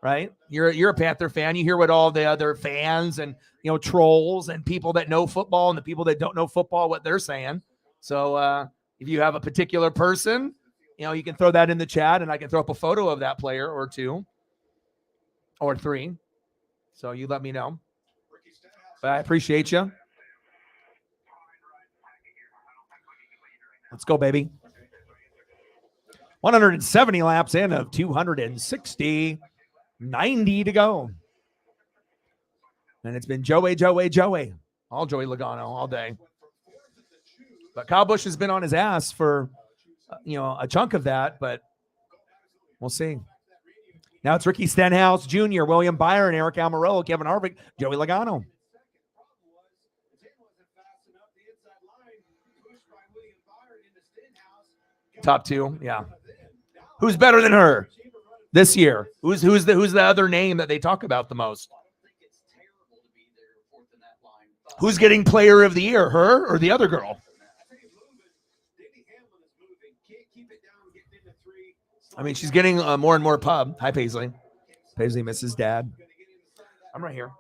right? You're a Panther fan. You hear what all the other fans and, trolls and people that know football and the people that don't know football, what they're saying. So if you have a particular person, you can throw that in the chat and I can throw up a photo of that player or 2 or 3. So you let me know. But I appreciate you. Let's go, baby. 170 laps in of 260. 90 to go. And it's been Joey. All Joey Logano all day. But Kyle Busch has been on his ass for, a chunk of that, but we'll see. Now it's Ricky Stenhouse Jr., William Byron, Eric Almirola, Kevin Harvick, Joey Logano. Top two, yeah. Who's better than her this year? Who's the other name that they talk about the most? Who's getting player of the year, her or the other girl? I mean, she's getting more and more pub. Hi, Paisley. Paisley misses dad. I'm right here.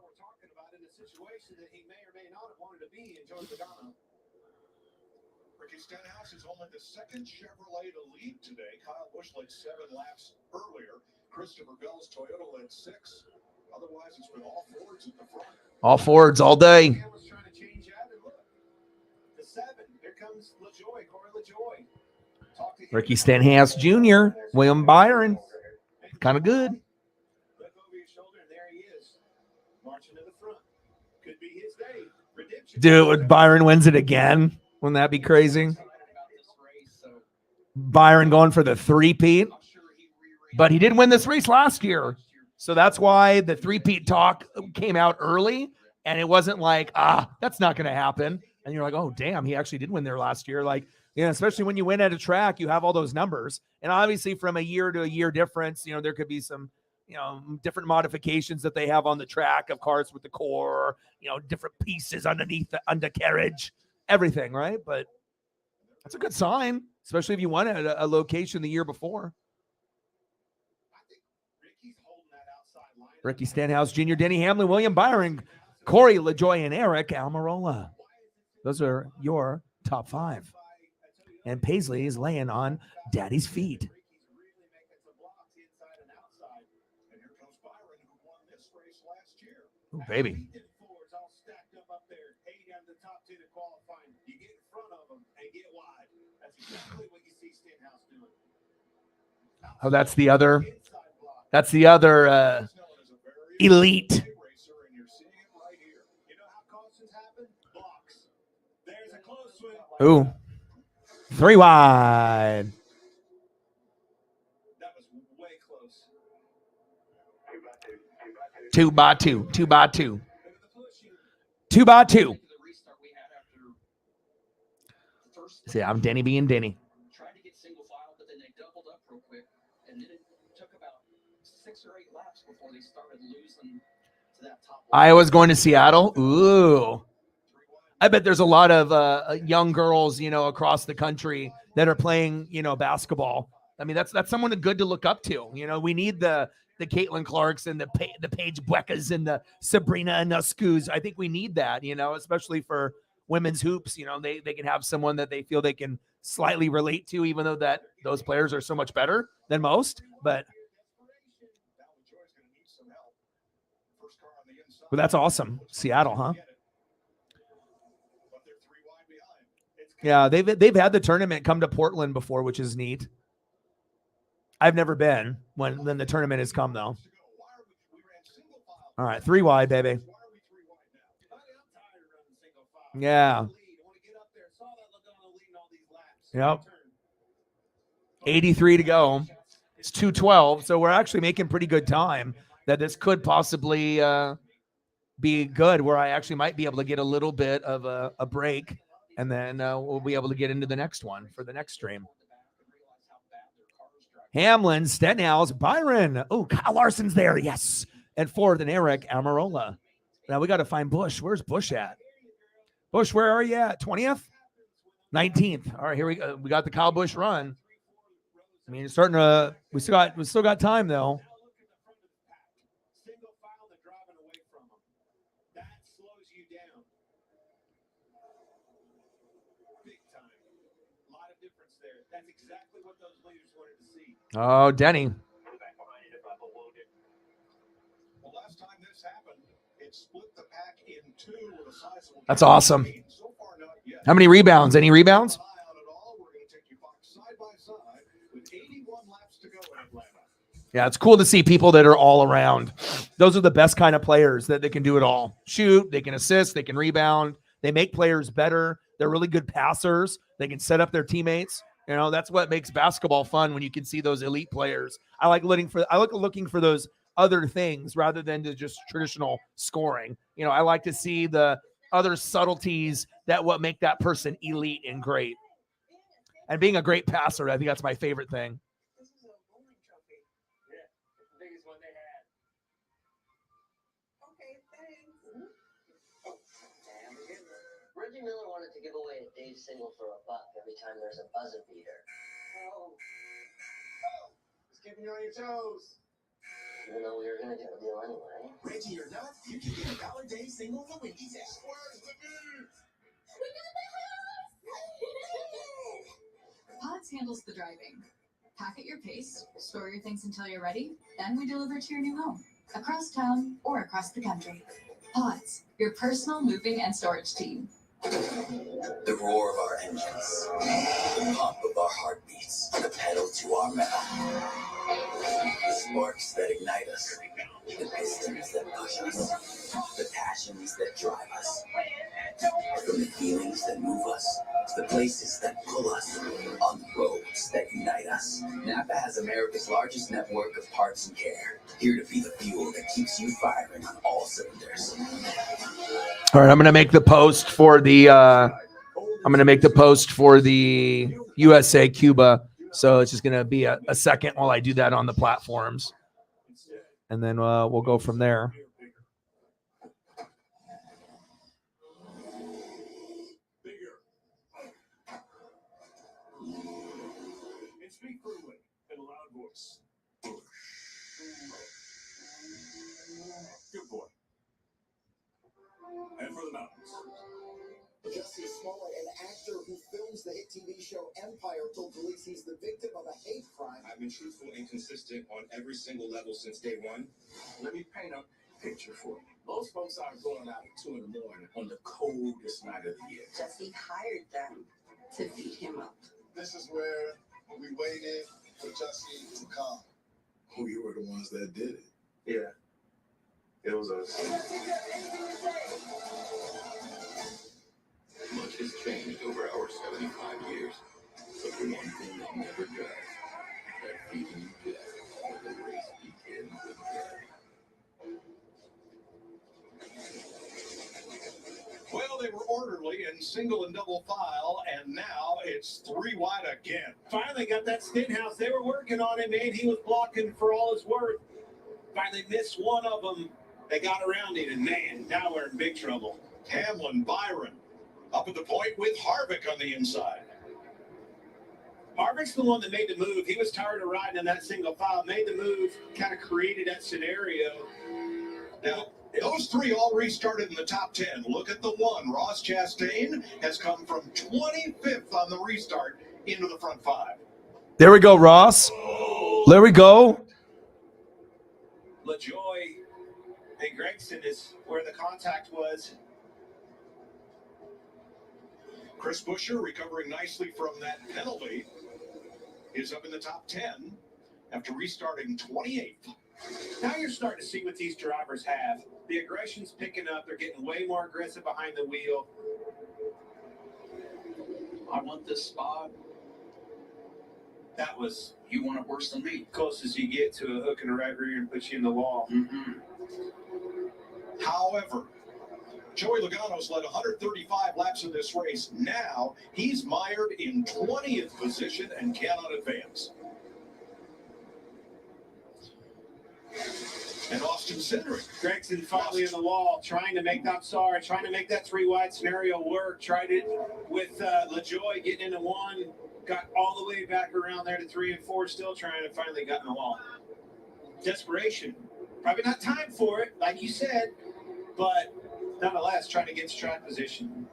Ricky Stenhouse is only the second Chevrolet to lead today. Kyle Busch led 7 laps earlier. Christopher Bell's Toyota led 6. Otherwise, it's been all Fords at the front. All Fords all day. Ricky Stenhouse Jr., William Byron. Kind of good. Dude, Byron wins it again. Wouldn't that be crazy? Byron going for the three-peat. But he did win this race last year. So that's why the three-peat talk came out early. And it wasn't like, that's not going to happen. And you're like, oh, damn, he actually did win there last year. Like, especially when you win at a track, you have all those numbers. And obviously from a year to a year difference, there could be some, different modifications that they have on the track of cars with the core, different pieces underneath the undercarriage, everything, right? But that's a good sign, especially if you won at a location the year before. Ricky Stenhouse Jr., Denny Hamlin, William Byron, Corey LaJoie, and Eric Almirola. Those are your top 5. And Paisley is laying on daddy's feet. Ooh, baby. Oh, that's the other elite. Ooh. 3 wide. That was way close. 2 by 2. 2 by 2. 2 by 2. See, I'm Denny being Denny. Tried to get single file, but then they doubled up real quick, and then it took about 6 or 8 laps before they started losing to that top. Iowa's going to Seattle. Ooh. I bet there's a lot of young girls, across the country that are playing, basketball. I mean, that's someone good to look up to. We need the Caitlin Clarks and the Paige Bueckas and the Sabrina Nuskus. I think we need that, especially for women's hoops. They can have someone that they feel they can slightly relate to, even though that those players are so much better than most. But that's awesome. Seattle, huh? Yeah, they've had the tournament come to Portland before, which is neat. I've never been when the tournament has come, though. All right, 3 wide, baby. Yeah. Yep. 83 to go. It's 2:12, so we're actually making pretty good time. That this could possibly be good, where I actually might be able to get a little bit of a break. And then we'll be able to get into the next one for the next stream. Hamlin, Stenhouse, Byron. Oh, Kyle Larson's there. Yes. And 4th, and Eric Almirola. Now we got to find Busch. Where's Busch at? Busch, where are you at? 20th? 19th. All right, here we go. We got the Kyle Busch run. I mean, it's starting to. We still got time though. Oh, Denny. Well, last time this happened, it split the pack in 2 with a sizable. That's awesome. How many rebounds? Any rebounds? We're going to take you side by side with 81 laps to go in Atlanta. Yeah, it's cool to see people that are all around. Those are the best kind of players that they can do it all. Shoot, they can assist, they can rebound, they make players better. They're really good passers. They can set up their teammates. You know, that's what makes basketball fun when you can see those elite players. I like looking for those other things rather than to just traditional scoring. You know, I like to see the other subtleties that what make that person elite and great. And being a great passer, I think that's my favorite thing. Biggest one they had. Okay, thanks. Reggie Miller wanted to give away a Dave single for $1 every time there's a buzzer beater. Oh. It's keeping you on your toes. Even though we were going to do a deal anyway. Reggie or not, you can get a $1 Dave single for Wendy's app. Where's the beef? Pods handles the driving. Pack at your pace, store your things until you're ready, then we deliver to your new home, across town or across the country. Pods, your personal moving and storage team. The roar of our engines, the pump of our heartbeats, the pedal to our metal. The sparks that ignite us, the pistons that push us, the passions that drive us. From the feelings that move us to the places that pull us, on the roads that unite us. Napa has America's largest network of parts and care, here to be the fuel that keeps you firing on all cylinders. All right, I'm going to make the post for the USA Cuba. So it's just going to be a second while I do that on the platforms, and then we'll go from there. And speak freely in a loud voice. Good boy. And for the mountains. Jussie Smollett, an actor who films the hit TV show Empire, told police he's the victim of a hate crime. I've been truthful and consistent on every single level since day one. Let me paint a picture for you. Most folks aren't going out at 2 in the morning on the coldest night of the year. Jussie hired them to beat him up. This is where we waited for Jussie to come. Oh, you were the ones that did it. Yeah, it was us. Much has changed over our 75 years. But the one thing that never does, that feeling you get when the race begins again. Well, they were orderly in single and double file, and now it's 3 wide again. Finally got that Stenhouse. They were working on him, man. He was blocking for all his worth. Finally missed one of them. They got around it, and man, now we're in big trouble. Hamlin, Byron, up at the point with Harvick on the inside. Harvick's the one that made the move. He was tired of riding in that single file, made the move, kind of created that scenario. Now, those 3 all restarted in the top 10. Look at the one. Ross Chastain has come from 25th on the restart into the front 5. There we go, Ross. There we go. LaJoy and Gregson is where the contact was. Chris Buescher, recovering nicely from that penalty, is up in the top 10 after restarting 28th. Now you're starting to see what these drivers have. The aggression's picking up. They're getting way more aggressive behind the wheel. I want this spot. That was You want it worse than me. closest you get to a hook and a right rear and put you in the wall. However, Joey Logano's led 135 laps in this race. Now he's mired in 20th position and cannot advance. And Austin Cindric. Gregson finally in the wall, trying to make that 3 wide scenario work. Tried it with LaJoy getting into 1, got all the way back around there to 3 and 4, still trying to finally got in the wall. Desperation. Probably not time for it, like you said, but nonetheless, trying to get to track position.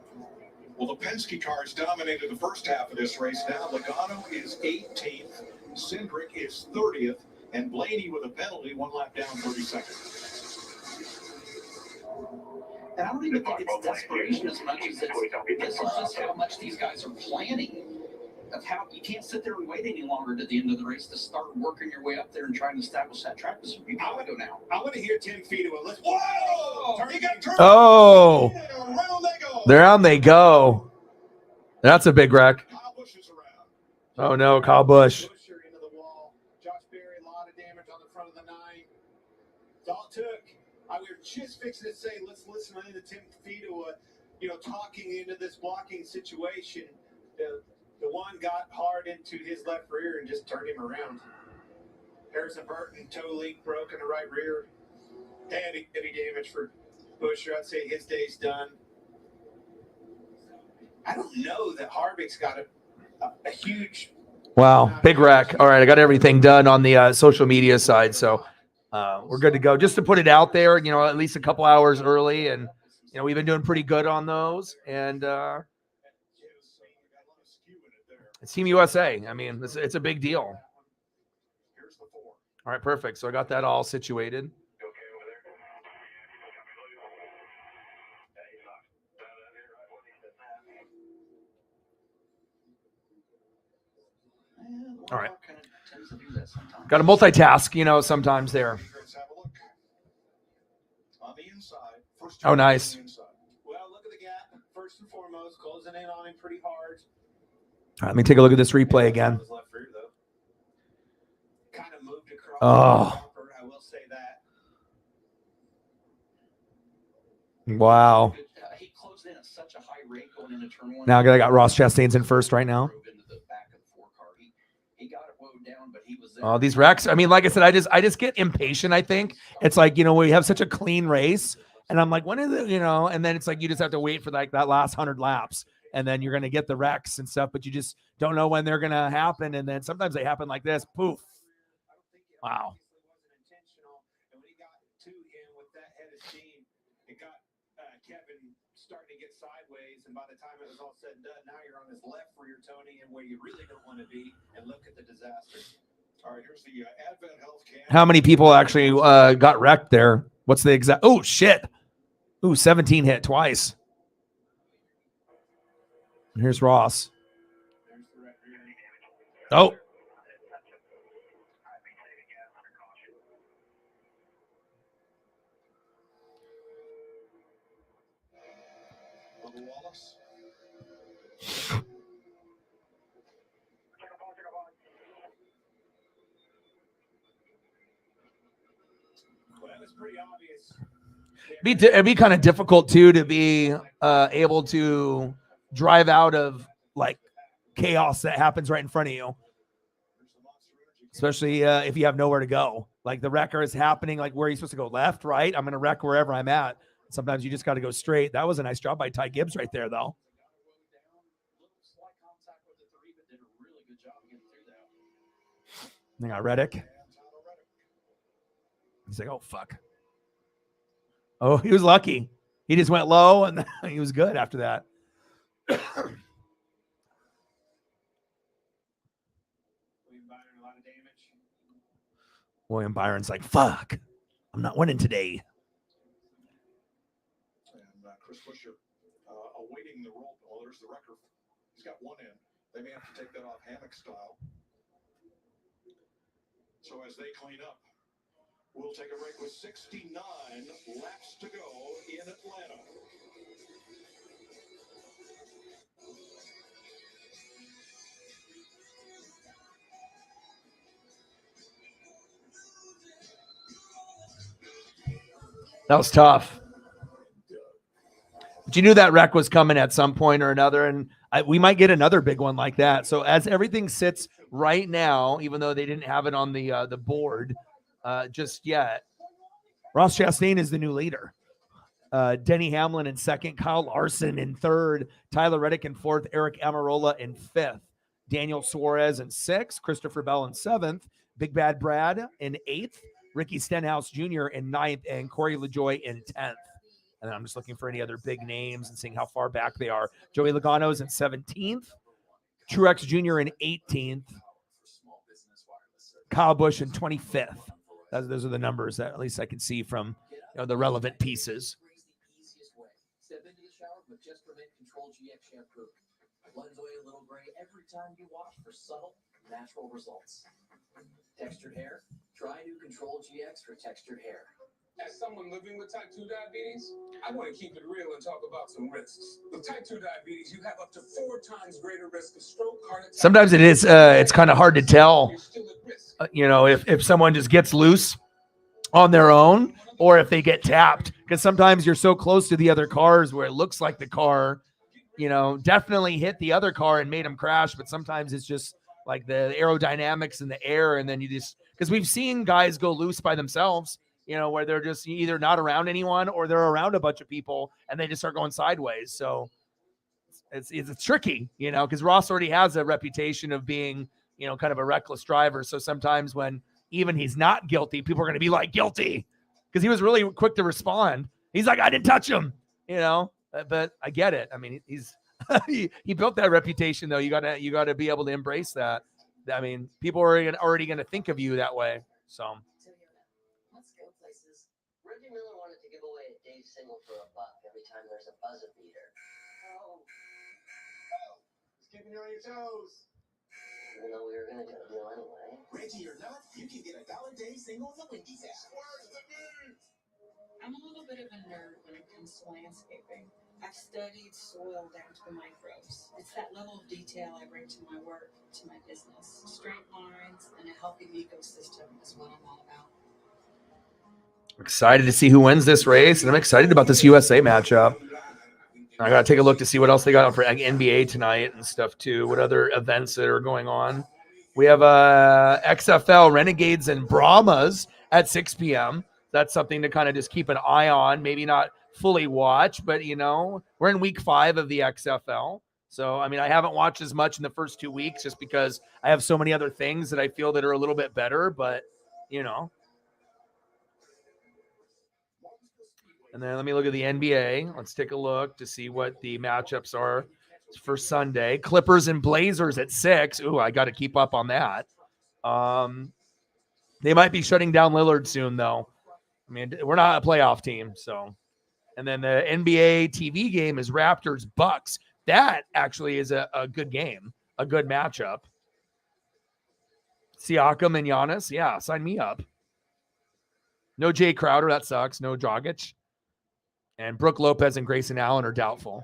Well, the Penske cars dominated the first half of this race. Now Logano is 18th, Cindric is 30th, and Blaney with a penalty, 1 lap down, 32nd. And I don't even think it's desperation as much as this is just how much these guys are planning. of how you can't sit there and wait any longer to the end of the race to start working your way up there and trying to establish that track. You gotta go now. I want to hear Tim Fedewa. Let's. Whoa! He got turned. Oh, Around they go. down they go. That's a big wreck. Kyle Busch is around. Oh no, Kyle Busch. Busher into the wall. Josh Berry, a lot of damage on the front of the 9. It's all it took. I was just fixing to say, let's listen in to Tim Fedewa, talking into this blocking situation. The one got hard into his left rear and just turned him around. Harrison Burton, toe leak, broke in the right rear. Heavy damage for Busher. I'd say his day's done. I don't know that Harvick's got a huge. Wow, big wreck. All right, I got everything done on the social media side, so we're good to go. Just to put it out there, at least a couple hours early, and we've been doing pretty good on those. And it's Team USA. I mean, it's a big deal. All right, perfect. So I got that all situated. All right. Got to multitask, sometimes there. On the inside. Oh, nice. Well, look at the gap. First and foremost, closing in on him pretty hard. All right, let me take a look at this replay again. Kind of moved across. Oh. I will say that. Wow. He closed in at such a high rate going into turn 1. Now I got Ross Chastain's in first right now. He got it wound down, but he was there. Oh, these wrecks. I mean, like I said, I just get impatient, I think. It's like, we have such a clean race. And I'm like, when is it, and then it's like you just have to wait for like that last 100 laps. And then you're going to get the wrecks and stuff, but you just don't know when they're going to happen. And then sometimes they happen like this. Poof. Wow. And when he got to him with that head of steam, it got Kevin starting to get sideways. And by the time it was all said and done, now you're on his left rear, Tony, and where you really don't want to be. And look at the disaster. All right, here's the Advent Health Cam. How many people actually got wrecked there? What's the exact? Oh, shit. Ooh, 17 hit twice. Here's Ross. Oh. Well, it's pretty obvious. It'd be kind of difficult too to be able to drive out of like chaos that happens right in front of you, especially if you have nowhere to go. Like the wrecker is happening, like where are you supposed to go? Left, right? I'm gonna wreck wherever I'm at. Sometimes you just got to go straight. That was a nice job by Ty Gibbs right there, though. They got Reddick. He's like, oh fuck. Oh, he was lucky. He just went low, and he was good after that. William Byron's like, fuck, I'm not winning today. And Chris Buescher awaiting the roll. Well, there's the wrecker. He's got one end. They may have to take that off hammock style. So as they clean up, we'll take a break with 69 laps to go in Atlanta. That was tough. But you knew that wreck was coming at some point or another, and we might get another big one like that. So as everything sits right now, even though they didn't have it on the board just yet, Ross Chastain is the new leader. Denny Hamlin in second, Kyle Larson in third, Tyler Reddick in fourth, Eric Almirola in fifth, Daniel Suarez in sixth, Christopher Bell in seventh, Big Bad Brad in eighth, Ricky Stenhouse Jr. in ninth, and Corey LaJoie in 10th. And then I'm just looking for any other big names and seeing how far back they are. Joey Logano's in 17th, Truex Jr. in 18th, Kyle Busch in 25th. Those are the numbers that at least I can see from the relevant pieces. Step into the shower with Just for Men Control GX shampoo. Blends away a little gray every time you wash for subtle, natural results. Textured hair? Try new Control GX for textured hair. As someone living with type 2 diabetes, I want to keep it real and talk about some risks. With type 2 diabetes, you have up to 4 times greater risk of stroke, heart attack. Sometimes it is, it's kind of hard to tell, if someone just gets loose on their own or if they get tapped, because sometimes you're so close to the other cars where it looks like the car, definitely hit the other car and made them crash. But sometimes it's just like the aerodynamics in the air. And then because we've seen guys go loose by themselves, where they're just either not around anyone or they're around a bunch of people and they just start going sideways. So it's tricky, because Ross already has a reputation of being, kind of a reckless driver. So sometimes when even he's not guilty, people are going to be like guilty, because he was really quick to respond. He's like, I didn't touch him, but I get it. I mean, he's he built that reputation though. You gotta be able to embrace that. I mean, people are already going to think of you that way. So. Let's go places. Reggie Miller wanted to give away a Dave single for $1 every time there's a buzzer beater. Oh. He's keeping you on your toes. Even though we were going to do a deal anyway. Reggie or not, you can get a $1 Dave single with a Wendy's app. I'm a little bit of a nerd when it comes to landscaping. I've studied soil down to the microbes. It's that level of detail I bring to my work, to my business. Straight lines and a healthy ecosystem is what I'm all about. Excited to see who wins this race, and I'm excited about this USA matchup. I got to take a look to see what else they got for NBA tonight and stuff too. What other events that are going on? We have XFL Renegades and Brahmas at 6 p.m. That's something to kind of just keep an eye on. Maybe not fully watch, but we're in week 5 of the XFL. So, I mean, I haven't watched as much in the first 2 weeks just because I have so many other things that I feel that are a little bit better, but And then let me look at the NBA. Let's take a look to see what the matchups are for Sunday. Clippers and Blazers at 6. Ooh, I got to keep up on that. They might be shutting down Lillard soon, though. I mean, we're not a playoff team, so. And then the NBA TV game is Raptors Bucks. That actually is a good game, a good matchup. Siakam and Giannis, yeah, sign me up. No Jay Crowder, that sucks. No Dragic. And Brooke Lopez and Grayson Allen are doubtful.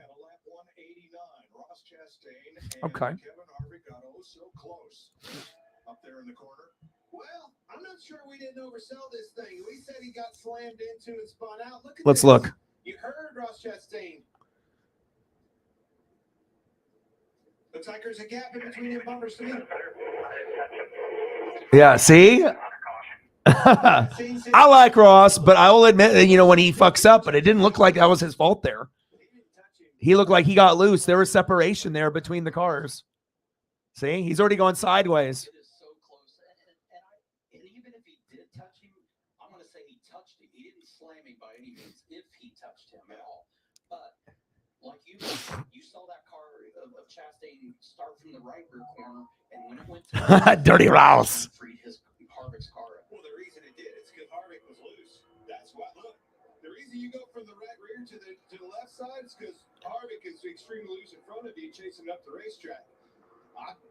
Okay. Up there in the corner. Well, I'm not sure we didn't oversell this thing. We said he got slammed into and spun out. Let's look. You heard Ross Chastain. Looks like there's a gap in between him bumpers to me. Yeah, see? I like Ross, but I will admit that, when he fucks up, but it didn't look like that was his fault there. He looked like he got loose. There was separation there between the cars. See? He's already going sideways. It is so close. And even if he did touch him, I'm going to say he touched him. He didn't slam him by any means if he touched him at all. But like you saw that car of Chastain start from the right rear corner, and when it went to Dirty Rouse. His Harvick's car. Well, the reason it did is because Harvick was loose. That's why. Look, the reason you go from the right rear to the left side is because Harvick is extremely loose in front of you, chasing up the racetrack.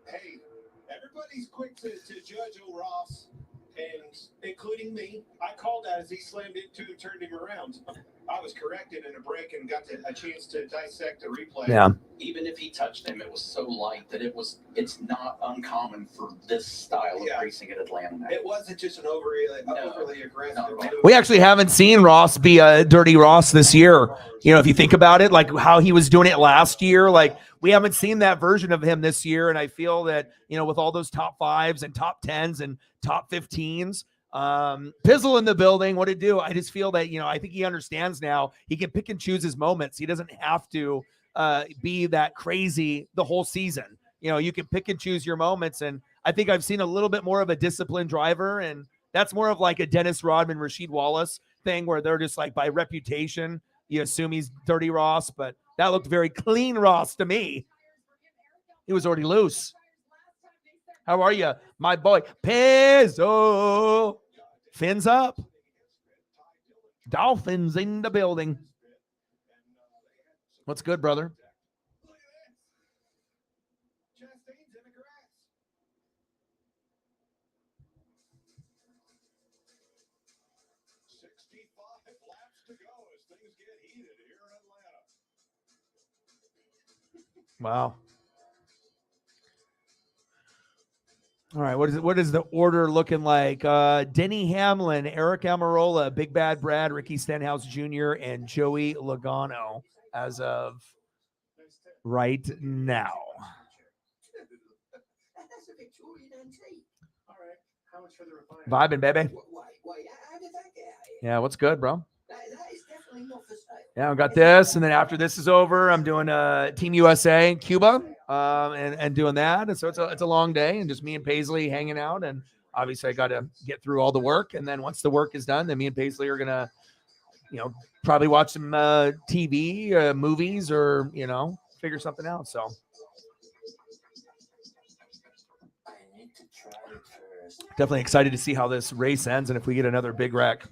Hey, everybody's quick to judge old Ross, and including me. I called that as he slammed into and turned him around. I was corrected in a break and got a chance to dissect the replay. Yeah. Even if he touched him, it was so light that it's not uncommon for this style of racing at Atlanta. It wasn't just an overly aggressive. We actually haven't seen Ross be a dirty Ross this year. If you think about it, like how he was doing it last year, like we haven't seen that version of him this year. And I feel that, with all those top 5s and top 10s and top 15s, Pizzle in the building, what to do? I just feel that, I think he understands now he can pick and choose his moments. He doesn't have to be that crazy the whole season. You can pick and choose your moments. And I think I've seen a little bit more of a disciplined driver. And that's more of like a Dennis Rodman, Rasheed Wallace thing where they're just like by reputation, you assume he's dirty Ross, but that looked very clean Ross to me. He was already loose. How are you, my boy? Pizzo. Fins up. Dolphins in the building. What's good, brother? laps to go as things get heated here in Atlanta. Wow. All right, what is the order looking like? Denny Hamlin, Eric Almirola, Big Bad Brad, Ricky Stenhouse Jr., and Joey Logano as of right now. That's a Victorian antique. All right. How much for the refiner? Vibing, baby. Wait, how did that get out here? Yeah, what's good, bro? That is definitely not for sale. Yeah, I've got this, and then after this is over, I'm doing Team USA in Cuba, and doing that. And so it's a long day, and just me and Paisley hanging out. And obviously, I got to get through all the work, and then once the work is done, then me and Paisley are gonna, probably watch some TV, movies, or figure something out. So definitely excited to see how this race ends, and if we get another big wreck.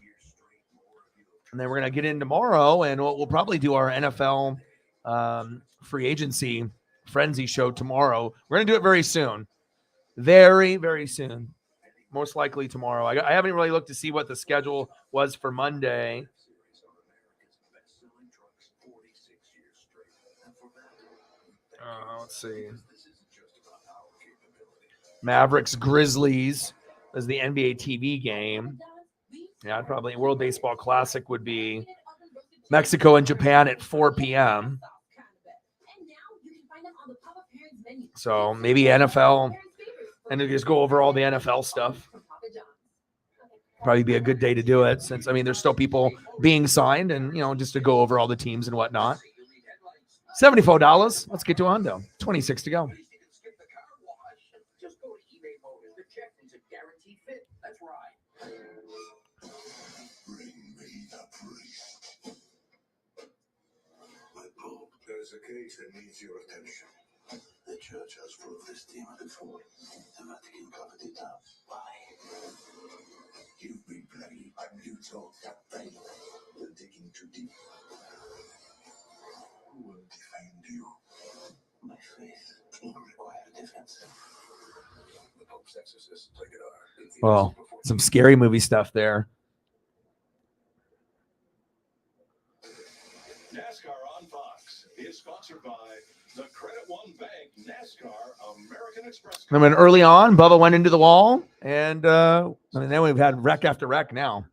And then we're going to get in tomorrow, and we'll probably do our NFL free agency frenzy show tomorrow. We're going to do it very soon. Very, very soon. Most likely tomorrow. I haven't really looked to see what the schedule was for Monday. Let's see. Mavericks Grizzlies is the NBA TV game. Yeah, probably World Baseball Classic would be Mexico and Japan at 4 p.m. So maybe NFL, and then just go over all the NFL stuff. Probably be a good day to do it, since there's still people being signed, and just to go over all the teams and whatnot. $74. Let's get to a hundo. 26 to go. Just go to eBay Motors. The check is a guaranteed fit. That's right. Bring me the priest. My Pope, there's a case that needs your attention. The church has proved this demon before. The Vatican covered it up. Why? You've been playing you told that thing. You're digging too deep. Who will defend you? My faith will require defense. The Pope's exorcist, take it on. Well, some scary movie stuff there. NASCAR on Fox is sponsored by the Credit One Bank, NASCAR, American Express. I mean, early on, Bubba went into the wall, and then we've had wreck after wreck now.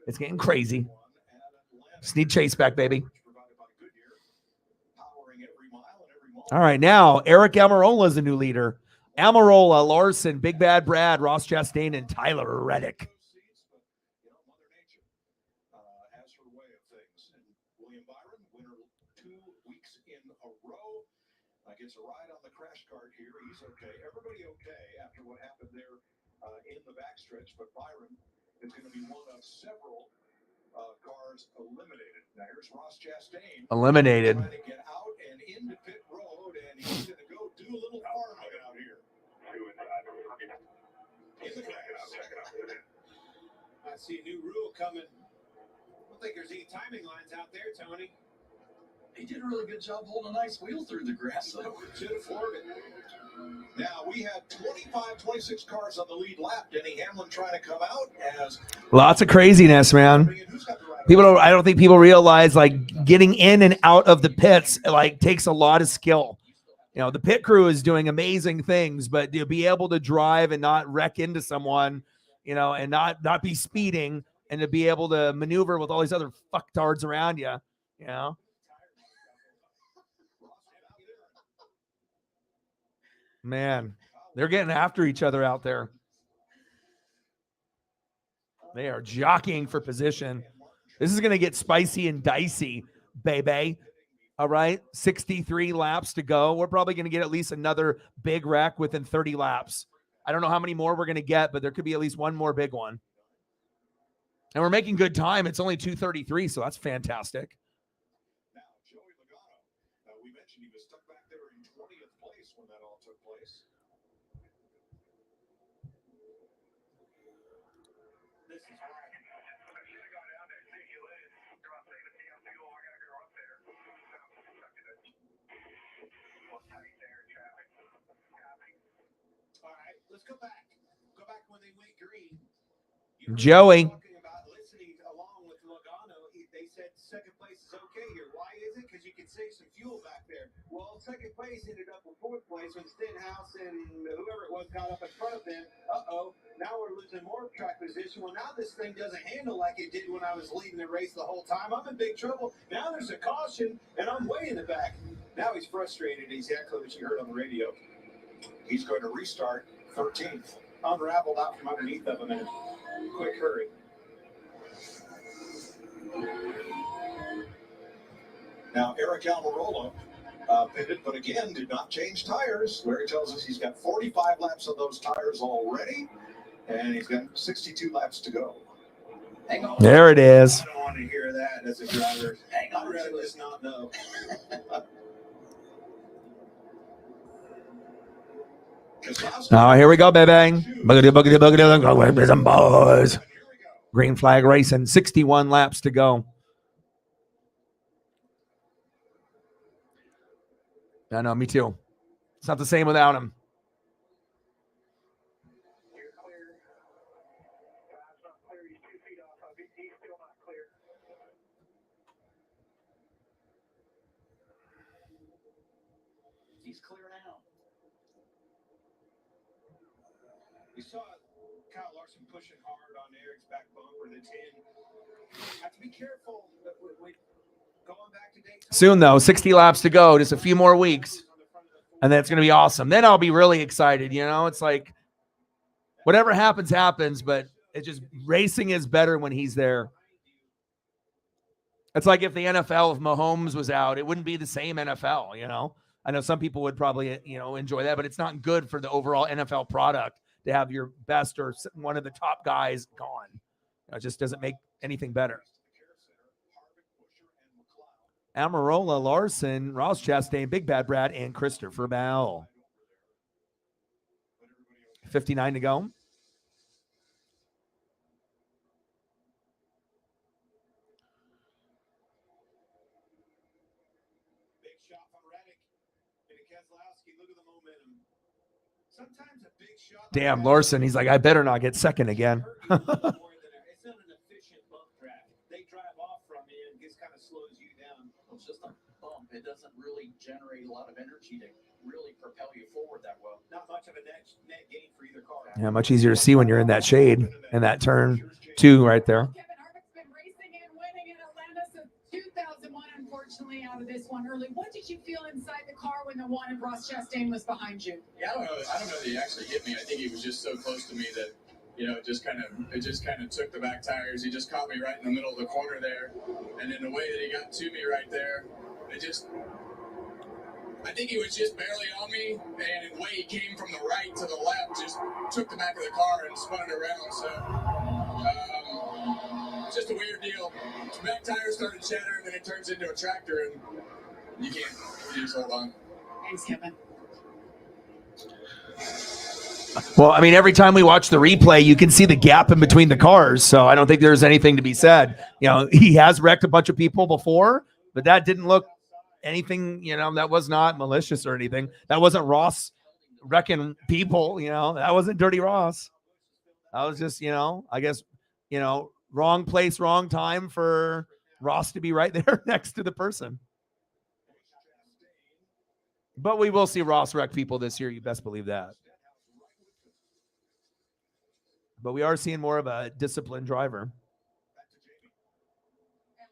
It's getting crazy. Just need Chase back, baby. All right, now Eric Almirola is the new leader. Almirola, Larson, Big Bad Brad, Ross Chastain, and Tyler Reddick. Has her way of things. And William Byron, winner 2 weeks in a row, gets a ride on the crash cart here. He's okay. Everybody okay after what happened there in the backstretch, but Byron is going to be one of several cars eliminated. Now here's Ross Chastain. Eliminated. Trying to get out and into pit road, and he's going to go do a little farming out here. In the grass. I see a new rule coming. I don't think there's any timing lines out there, Tony. He did a really good job holding a nice wheel through the grass, though. Should afford it. Now, we had 26 cars on the lead lap. Denny Hamlin trying to come out as... Lots of craziness, man. I don't think people realize, getting in and out of the pits, takes a lot of skill. The pit crew is doing amazing things, but to be able to drive and not wreck into someone, and not be speeding, and to be able to maneuver with all these other fucktards around you, Man, they're getting after each other out there. They are jockeying for position. This is going to get spicy and dicey, baby. All right, 63 laps to go. We're probably going to get at least another big wreck within 30 laps. I don't know how many more we're going to get, but there could be at least one more big one. And we're making good time. It's only 2:33, so that's fantastic. Now, Joey Logano, we mentioned he was stuck back there in 20th place when that all took place. This is right. All right, let's go back. Go back when they went green. Joey. Talking about listening along with Logano, they said second place is okay here. Why is it? Because you can save some fuel back there. Well, second place ended up with fourth place when Stenhouse and whoever it was got up in front of them. Now we're losing more track position. Well, now this thing doesn't handle like it did when I was leading the race the whole time. I'm in big trouble. Now there's a caution, and I'm way in the back. Now he's frustrated. Exactly what you heard on the radio. He's going to restart 13th. Unraveled out from underneath of him in a quick hurry. Now, Eric Almirola pitted, but again, did not change tires. Larry tells us he's got 45 laps of those tires already, and he's got 62 laps to go. Hang on. There it is. I don't want to hear that as a driver. Hang on. I'd rather just not know. Oh, here we go, baby. Boogity, boogity, boogity. Go with some boys. Green flag racing. 61 laps to go. I know, me too. It's not the same without him. He's clear now. We saw Kyle Larson pushing hard on Eric's back bumper, the 10. Have to be careful. Going back to Daytona. Soon, though, 60 laps to go. Just a few more weeks. And that's going to be awesome. Then I'll be really excited. You know, it's like whatever happens, happens. But it's just racing is better when he's there. It's like if the NFL, if Mahomes was out, it wouldn't be the same NFL, you know. I know some people would probably, enjoy that, but it's not good for the overall NFL product to have your best or one of the top guys gone. It just doesn't make anything better. Almirola, Larson, Ross Chastain, Big Bad Brad, and Christopher Bell. 59 to go. Damn, Larson, he's like, I better not get second again. It's not an efficient bump track. They drive off from you and just kind of slows you down. It's just a bump. It doesn't really generate a lot of energy to really propel you forward that well. Not much of a net gain for either car. Yeah, much easier to see when you're in that shade and that turn 2 right there. Kevin Harvick's been racing and winning in Atlanta since 2001, unfortunately, out of this one early. What did you feel inside the car when the one of Ross Chastain was behind you? Yeah, I don't know that he actually hit me. I think he was just so close to me that, it just kind of took the back tires. He just caught me right in the middle of the corner there. And in the way that he got to me right there, I think he was just barely on me, and in the way he came from the right to the left, just took the back of the car and spun it around. So, it's just a weird deal. The back tires started shattering, then it turns into a tractor, and you just hold on. Thanks, Kevin. Well, I mean, every time we watch the replay, you can see the gap in between the cars. So I don't think there's anything to be said. He has wrecked a bunch of people before, but that didn't look anything, that was not malicious or anything. That wasn't Ross wrecking people, that wasn't Dirty Ross. That was just, I guess, wrong place, wrong time for Ross to be right there next to the person. But we will see Ross wreck people this year. You best believe that. But we are seeing more of a disciplined driver. And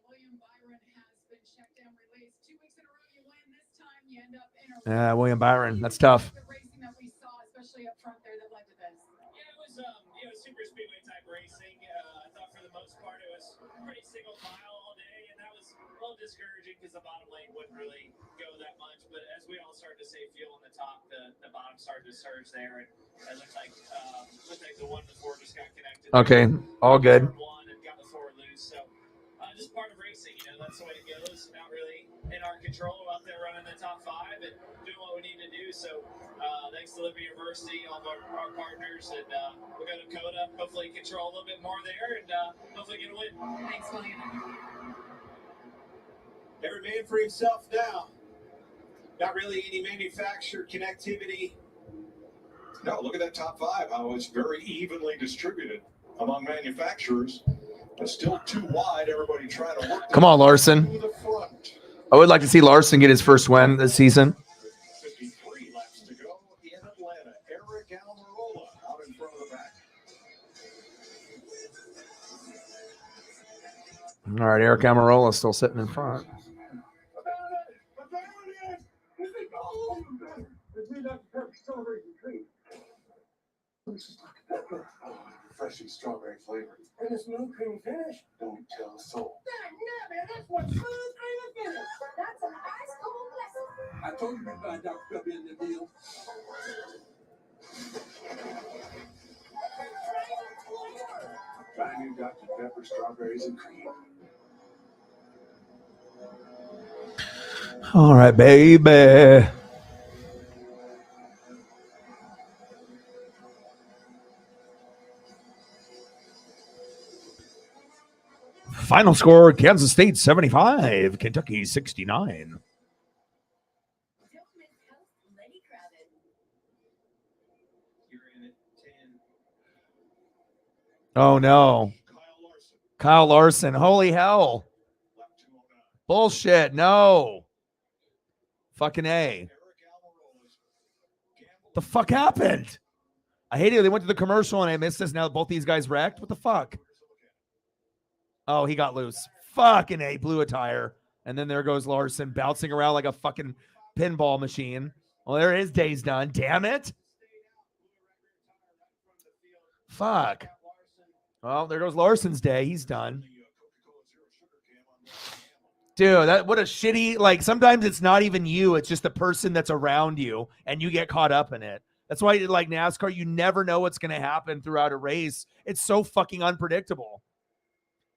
William Byron has been checked and released. 2 weeks in a row, you win. This time, you end up in a William Byron, that's tough. The racing that we saw, especially up front there, that led to this. Yeah, it was super speedway type racing. I thought for the most part it was pretty single file all day, and that was a little discouraging because the bottom lane wouldn't really go that much. But as we all started to save fuel on the top, the bottom started to surge there, and it looked like the one before just got connected. Okay, all good. One and got the four loose, so just part of racing, that's the way it goes. Not really in our control, out there running the top 5 and doing what we need to do. So thanks to Liberty University, all of our partners, and we'll go to Coda, hopefully control a little bit more there, and hopefully get a win. Thanks, William. Every man for himself now. Not really any manufacturer connectivity. No, look at that top 5, how it's very evenly distributed among manufacturers. But still too wide. Everybody trying to work. Come on, Larson. To the front. I would like to see Larson get his first win this season. 53 laps to go in Atlanta. Eric Almirola out in front of the pack. All right, Eric Almirola still sitting in front. Refreshing strawberry flavor. And a smooth creamy finish. Don't tell a soul. That's what smooth creamy finish. That's an ice cold blessing. I told you we'd find Dr. Pepper in the deal. Try new Dr. Pepper strawberries and cream. All right, baby. Final score, Kansas State 75, Kentucky 69. Oh, no. Kyle Larson. Holy hell. Bullshit. No. Fucking A. The fuck happened? I hate it. They went to the commercial and I missed this. Now both these guys wrecked. What the fuck? Oh, he got loose. Fucking A. Blew a tire. And then there goes Larson bouncing around like a fucking pinball machine. Well, there his day's done. Damn it. Fuck. Well, there goes Larson's day. He's done. Dude, what a shitty, like, sometimes it's not even you. It's just the person that's around you, and you get caught up in it. That's why, like NASCAR, you never know what's going to happen throughout a race. It's so fucking unpredictable.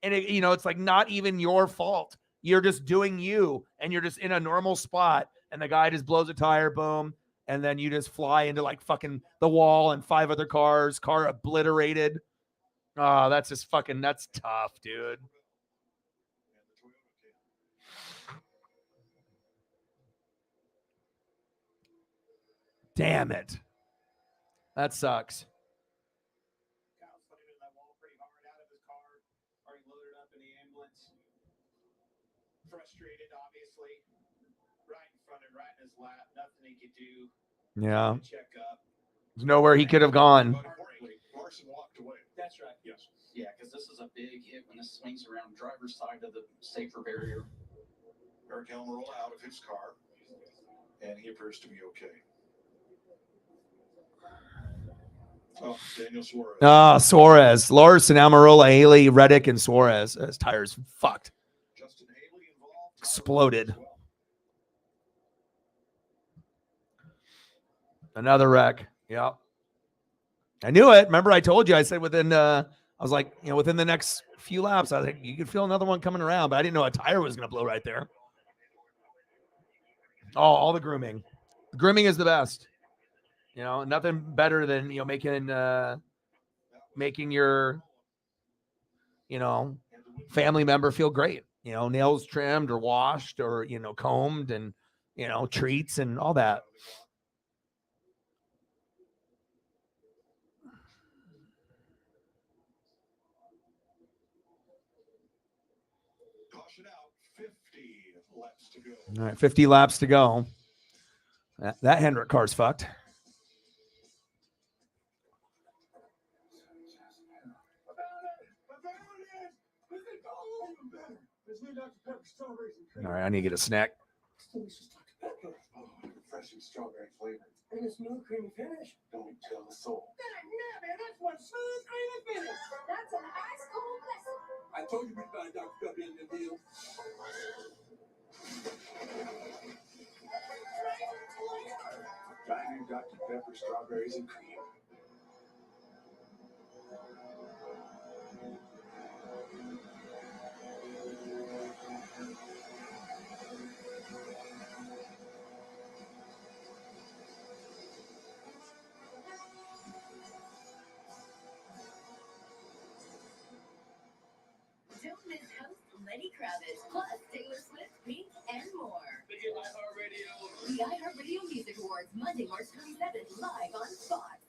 And, it's like not even your fault. You're just doing you, and you're just in a normal spot, and the guy just blows a tire, boom, and then you just fly into, like, fucking the wall and 5 other cars, car obliterated. Oh, that's just fucking, that's tough, dude. Damn it. That sucks. Kyle's putting in that wall pretty hard out of his car. Already loaded up in the ambulance. Frustrated, obviously. Right in front of him, right in his lap. Nothing he could do. Yeah. Check up. There's nowhere he could have gone. Larson walked away. That's right. Yes. Yeah, because this is a big hit when this swings around driver's side of the safer barrier. Eric Almirola out of his car, and he appears to be okay. Oh, Daniel Suarez. Ah, Suarez. Larson, Almirola, Haley, Reddick, and Suarez. His tires fucked. Justin Haley involved. Exploded. Another wreck. Yep. I knew it. Remember, I told you. I said within the next few laps, I was like, you could feel another one coming around, but I didn't know a tire was going to blow right there. Oh, all the grooming. The grooming is the best. Nothing better than, making your, family member feel great. Nails trimmed or washed or, combed and, treats and all that. Caution out. 50 laps to go. All right, 50 laps to go. That Hendrick car's fucked. All right, I need to get a snack. Refreshing strawberry flavor. And a smooth creamy finish. Don't tell a soul. That's what smooth creamy finish. That's an ice cold blessing. I told you we'd find Dr. Pepper in the deal. Try new Dr. Pepper strawberries and cream. Don't miss host Lenny Kravitz, plus Taylor Swift, Pink, and more. The iHeartRadio Music Awards, Monday, March 27th, live on Fox.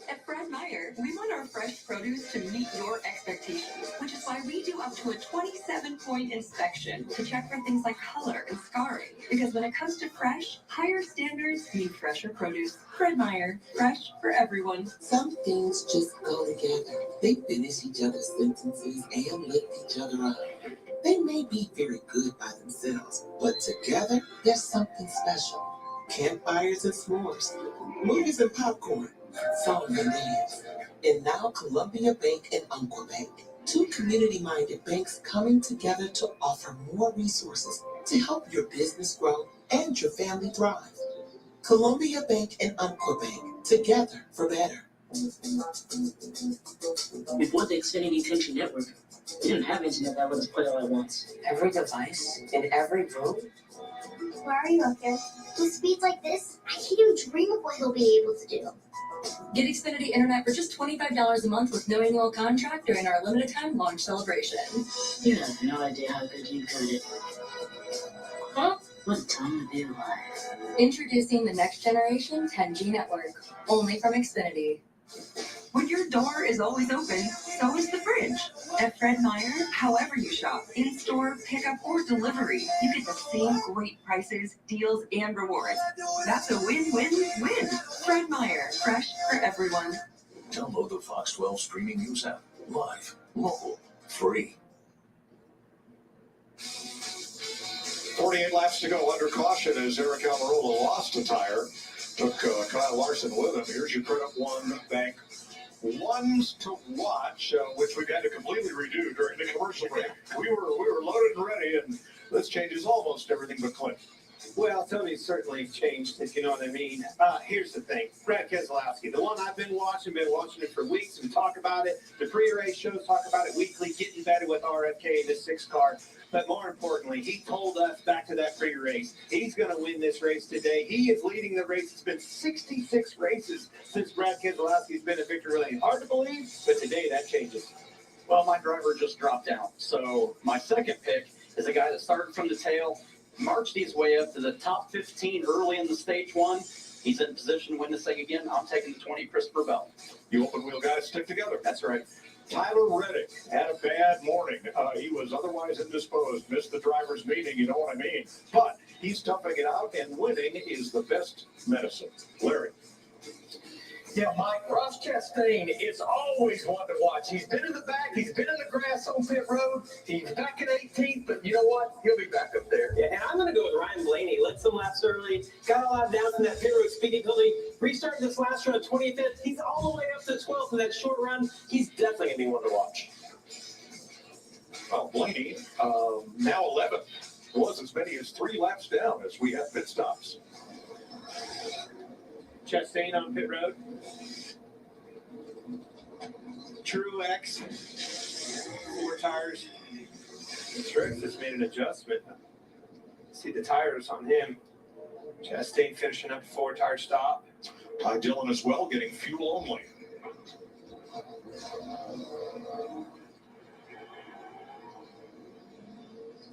At Fred Meyer, we want our fresh produce to meet your expectations, which is why we do up to a 27-point inspection to check for things like color and scarring. Because when it comes to fresh, higher standards mean fresher produce. Fred Meyer, fresh for everyone. Some things just go together. They finish each other's sentences and lift each other up. They may be very good by themselves, but together, there's something special. Campfires and s'mores, movies and popcorn, song and dance. And now Columbia Bank and Umpqua Bank, two community-minded banks coming together to offer more resources to help your business grow and your family thrive. Columbia Bank and Umpqua Bank, together for better. Before the Xfinity Tension Network, we didn't have internet that let us play all at once. Every device in every room. Why are you up here? With speeds like this, I can't even dream of what he'll be able to do. Get Xfinity Internet for just $25 a month with no annual contract during our limited time launch celebration. You have no idea how good you got it. Huh? What a time to be alive. Introducing the next generation 10G network, only from Xfinity. When your door is always open, so is the fridge. At Fred Meyer, however you shop, in-store, pickup, or delivery, you get the same great prices, deals, and rewards. That's a win-win-win. Fred Meyer, fresh for everyone. Download the Fox 12 streaming news app. Live, local, free. 48 laps to go under caution as Eric Almirola lost a tire. Took Kyle Larson with him. Here's your credit one bank. Ones to watch, which we've had to completely redo during the commercial break. We were loaded and ready, and this changes almost everything but Clint. Well, Tony's certainly changed, if you know what I mean. Here's the thing. Brad Keselowski, the one I've been watching it for weeks. We talk about it. The pre-race shows talk about it weekly, getting better with RFK in this 6 car. But more importantly, he told us back to that pre-race, he's going to win this race today. He is leading the race. It's been 66 races since Brad Keselowski's been in victory lane. Hard to believe, but today that changes. Well, my driver just dropped out. So my second pick is a guy that started from the tail, marched his way up to the top 15 early in the stage 1. He's in position to win this thing again. I'm taking the 20, Christopher Bell. You open wheel guys stick together. That's right. Tyler Reddick had a bad morning. He was otherwise indisposed, missed the driver's meeting, you know what I mean? But he's toughing it out, and winning is the best medicine. Larry. Yeah, Mike, Ross Chastain is always one to watch. He's been in the back. He's been in the grass on pit road. He's back in 18th, but you know what? He'll be back up there. Yeah, and I'm going to go with Ryan Blaney. Led some laps early. Got a lot down in that pit road speeding penalty. Restarted this last run at 25th. He's all the way up to 12th in that short run. He's definitely going to be one to watch. Well, Blaney, now 11th. Was as many as 3 laps down as we have pit stops. Chastain on pit road. Truex, 4 tires. Truex has made an adjustment. See the tires on him. Chastain finishing up a 4-tire stop. Ty Dillon as well, getting fuel only.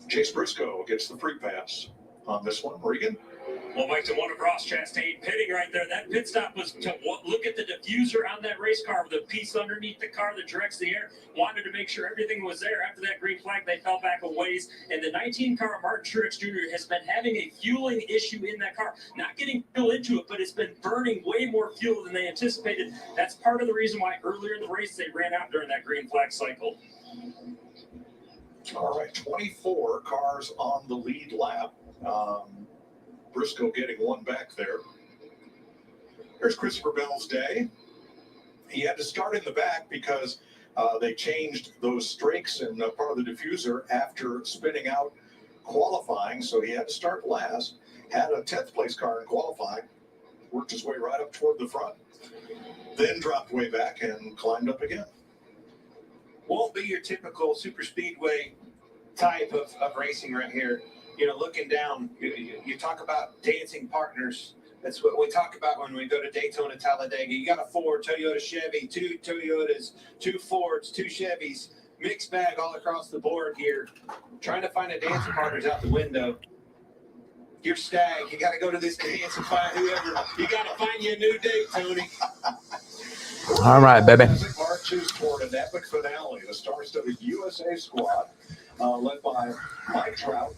Chase Briscoe gets the free pass on this one. Regan. Well, Mike, to one of Ross Chastain pitting right there. That pit stop was to look at the diffuser on that race car with the piece underneath the car that directs the air. Wanted to make sure everything was there. After that green flag, they fell back a ways. And the 19 car, Martin Truex Jr., has been having a fueling issue in that car. Not getting fuel into it, but it's been burning way more fuel than they anticipated. That's part of the reason why earlier in the race they ran out during that green flag cycle. All right, 24 cars on the lead lap. Briscoe getting one back there. There's Christopher Bell's day. He had to start in the back because they changed those strakes and part of the diffuser after spinning out qualifying, so he had to start last. Had a 10th place car in qualifying, worked his way right up toward the front, then dropped way back and climbed up again. Won't be your typical super speedway type of racing right here. You know, looking down, you talk about dancing partners. That's what we talk about when we go to Daytona, Talladega. You got a Ford, Toyota, Chevy, 2 Toyotas, 2 Fords, 2 Chevys, mixed bag all across the board here. Trying to find a dancing partner's out the window. You're stag. You got to go to this dance and find whoever. You got to find you a new date, Tony. All right, baby. Marches toward an epic finale. The star-studded USA squad, led by Mike Trout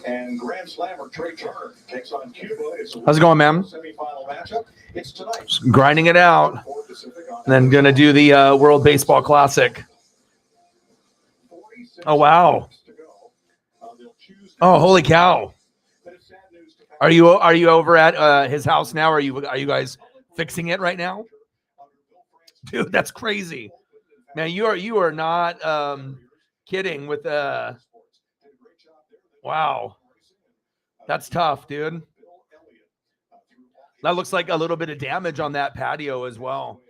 and Grand Slammer Trey Turner, takes on Cuba. How's it going, man? Semifinal matchup. It's tonight. Just grinding it out. And then going to do the World Baseball Classic. Oh, wow. Oh, holy cow. Are you over at his house now? Are you guys fixing it right now? Dude, that's crazy. Man, you are not kidding with wow. That's tough, dude. That looks like a little bit of damage on that patio as well.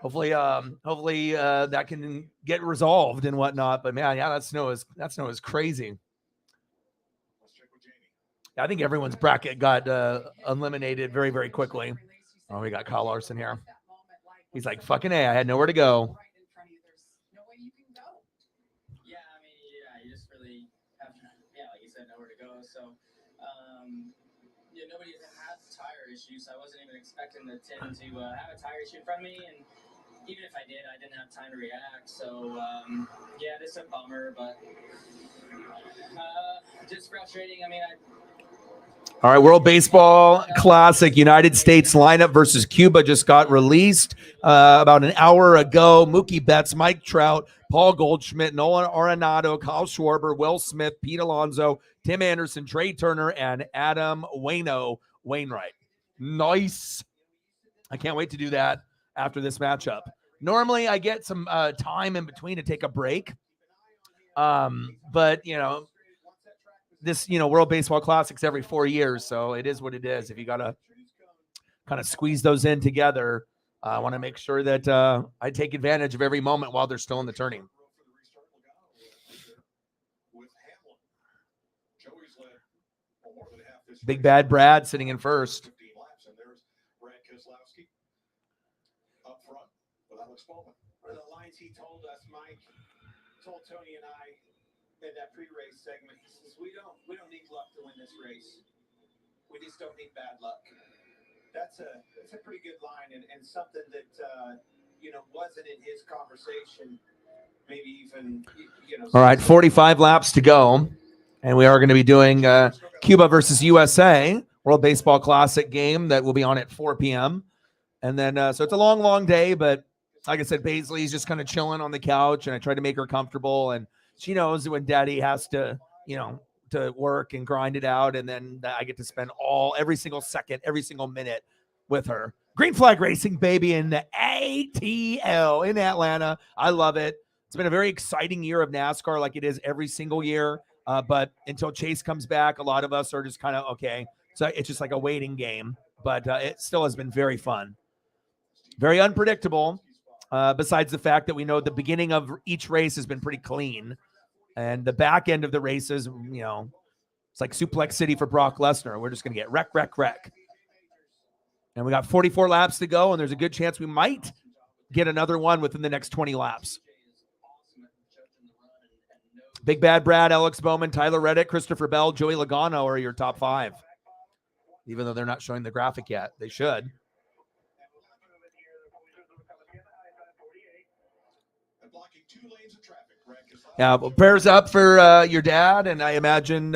Hopefully that can get resolved and whatnot. But man, yeah, that snow is crazy. I think everyone's bracket got eliminated very, very quickly. Oh, we got Kyle Larson here. He's like, fucking A, I had nowhere to go. Yeah, I mean, you just really have, like you said, nowhere to go. So, nobody has tire issues. So I wasn't even expecting the 10 to have a tire issue in front of me. And even if I did, I didn't have time to react. So, yeah, this is a bummer, but just frustrating. I mean, All right, World Baseball Classic United States lineup versus Cuba just got released about an hour ago. Mookie Betts, Mike Trout, Paul Goldschmidt, Nolan Arenado, Kyle Schwarber, Will Smith, Pete Alonso, Tim Anderson, Trey Turner, and Adam Wainwright. Nice. I can't wait to do that after this matchup. Normally, I get some time in between to take a break. But, this, World Baseball Classics every 4 years, so it is what it is. If you got to kind of squeeze those in together, I want to make sure that I take advantage of every moment while they're still in the tourney. Big Bad Brad sitting in first. The lines he told us, Mike, told Tony and I in that pre-race segment, he says, we don't need luck to win this race. We just don't need bad luck. That's a pretty good line and something that wasn't in his conversation, maybe even All right, 45 laps to go, and we are going to be doing Cuba versus USA World Baseball Classic game that will be on at 4 p.m. And then so it's a long day, but like I said, Paisley's just kind of chilling on the couch, and I try to make her comfortable, and she knows when Daddy has to, to work and grind it out, and then I get to spend every single second, every single minute with her. Green Flag Racing, baby, in the ATL in Atlanta. I love it. It's been a very exciting year of NASCAR, like it is every single year. But until Chase comes back, a lot of us are just kind of okay. So it's just like a waiting game, but it still has been very fun, very unpredictable. Besides the fact that we know the beginning of each race has been pretty clean, and the back end of the races, it's like Suplex City for Brock Lesnar. We're just going to get wreck. And we got 44 laps to go, and there's a good chance we might get another one within the next 20 laps. Big Bad Brad, Alex Bowman, Tyler Reddick, Christopher Bell, Joey Logano are your top 5. Even though they're not showing the graphic yet. They should. Yeah, well, prayers up for your dad, and I imagine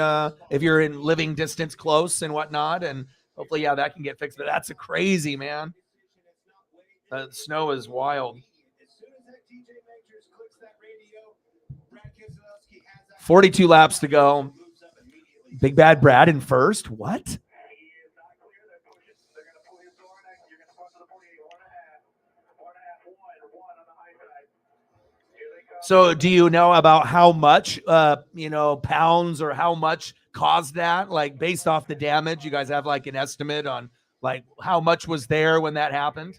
if you're in living distance close and whatnot, and hopefully, that can get fixed. But that's a crazy, man. The snow is wild. 42 laps to go. Big Bad Brad in first. What? So do you know about how much, pounds or how much caused that? Like based off the damage, you guys have like an estimate on like how much was there when that happened?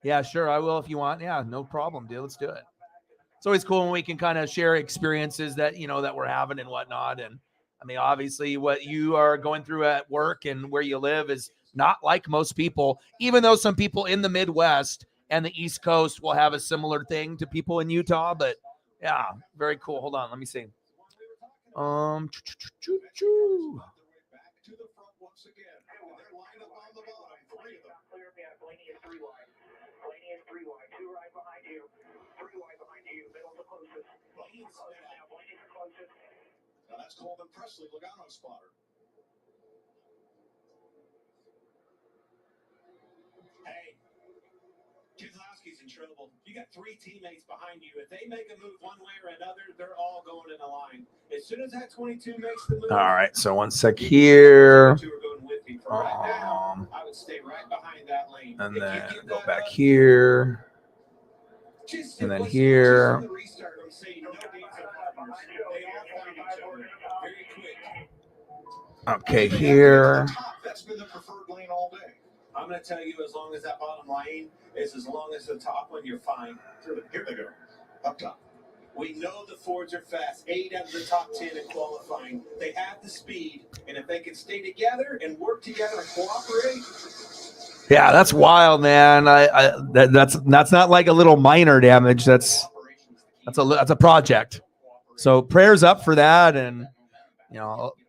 Yeah, sure. I will if you want. Yeah, no problem, dude. Let's do it. It's always cool when we can kind of share experiences that, that we're having and whatnot. And I mean, obviously what you are going through at work and where you live is not like most people, even though some people in the Midwest and the East Coast will have a similar thing to people in Utah, but yeah, very cool. Hold on, let me see. is 3 wide, 2 right behind you, 3 wide behind you, middle's the closest. Blaney's the closest. Now that's Coleman Presley, Logano spotter. Hey, Keselowski's in trouble. You got 3 teammates behind you. If they make a move one way or another, they're all going in a line. As soon as that 22 makes the move. All right, so one sec here. Right now, I would stay right behind that lane. And then go back here. And then here. Okay, here. That's been the preferred lane all day. I'm going to tell you, as long as that bottom lane is as long as the top one, you're fine. Here they go, up top. We know the Fords are fast. 8 out of the top 10 in qualifying. They have the speed, and if they can stay together and work together and cooperate. Yeah, that's wild, man. That's not like a little minor damage. That's a project. So prayers up for that, and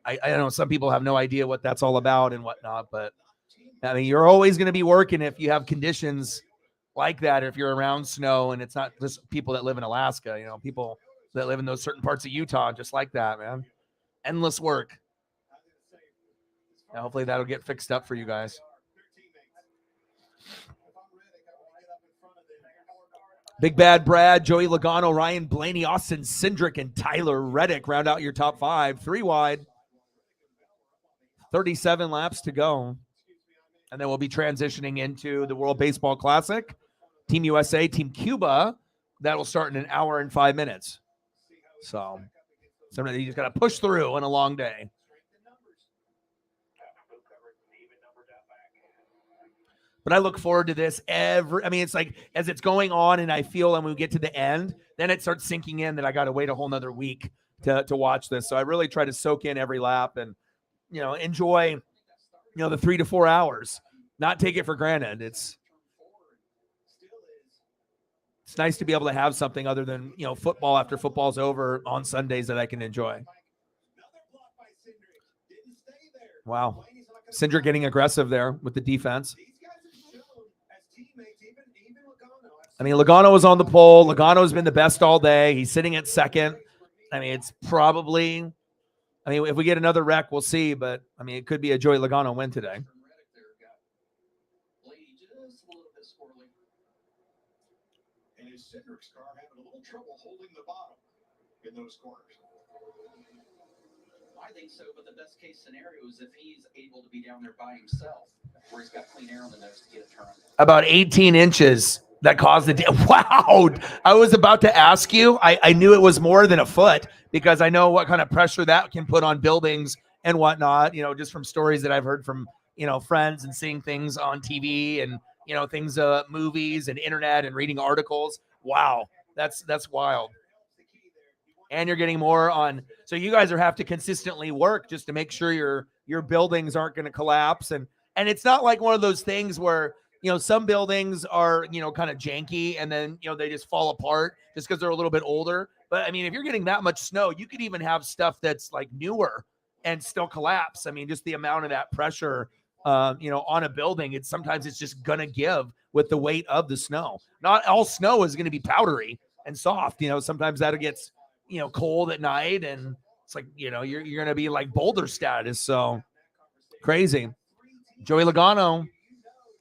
I know some people have no idea what that's all about and whatnot, but I mean, you're always going to be working if you have conditions like that. If you're around snow, and it's not just people that live in Alaska, people that live in those certain parts of Utah, just like that, man. Endless work. Now, hopefully that'll get fixed up for you guys. Big Bad Brad, Joey Logano, Ryan Blaney, Austin Cindric, and Tyler Reddick round out your top 5. 3 wide. 37 laps to go. And then we'll be transitioning into the World Baseball Classic. Team USA, Team Cuba. That'll start in an hour and 5 minutes. So somebody you just got to push through on a long day. But I look forward to this it's like as it's going on, and I feel when we get to the end, then it starts sinking in that I got to wait a whole nother week to watch this. So I really try to soak in every lap and, enjoy, the 3 to 4 hours, not take it for granted. It's nice to be able to have something other than, football after football's over on Sundays that I can enjoy. Wow. Cindric getting aggressive there with the defense. I mean, Logano was on the pole. Logano's been the best all day. He's sitting at second. I mean, it's probably, if we get another wreck, we'll see. But, it could be a Joey Logano win today. And is Cindric's car having a little trouble holding the bottom in those corners? I think so, but the best case scenario is if he's able to be down there by himself, where he's got clean air on the nose to get a turn. About 18 inches that caused the wow. I was about to ask you. I knew it was more than a foot because I know what kind of pressure that can put on buildings and whatnot, just from stories that I've heard from, friends and seeing things on TV and, things, movies and internet and reading articles. Wow. That's wild. And you're getting more on. So you guys have to consistently work just to make sure your buildings aren't going to collapse. And it's not like one of those things where, some buildings are, kind of janky and then, they just fall apart just because they're a little bit older. But if you're getting that much snow, you could even have stuff that's like newer and still collapse. Just the amount of that pressure, on a building, sometimes it's just going to give with the weight of the snow. Not all snow is going to be powdery and soft. Sometimes that gets, cold at night and it's like, you're going to be like boulder status. So crazy. Joey Logano